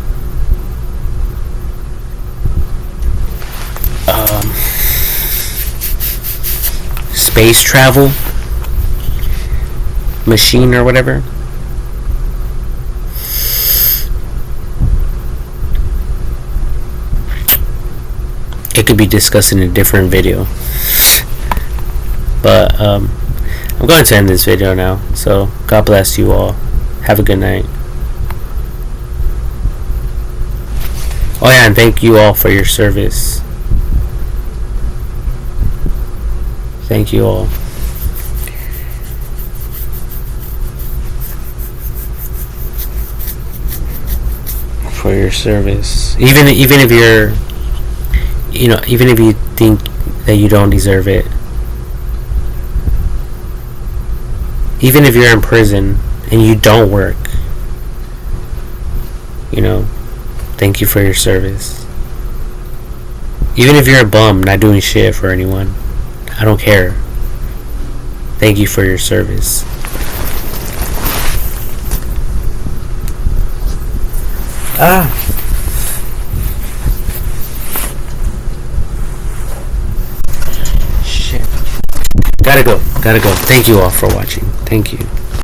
space travel machine or whatever, it could be discussed in a different video. But I'm going to end this video now. So God bless you all. Have a good night. Oh yeah, and thank you all for your service. Thank you all. For your service. Even if you're, even if you think that you don't deserve it. Even if you're in prison and you don't work, thank you for your service. Even if you're a bum not doing shit for anyone, I don't care. Thank you for your service. Shit. Gotta go. Thank you all for watching. Thank you.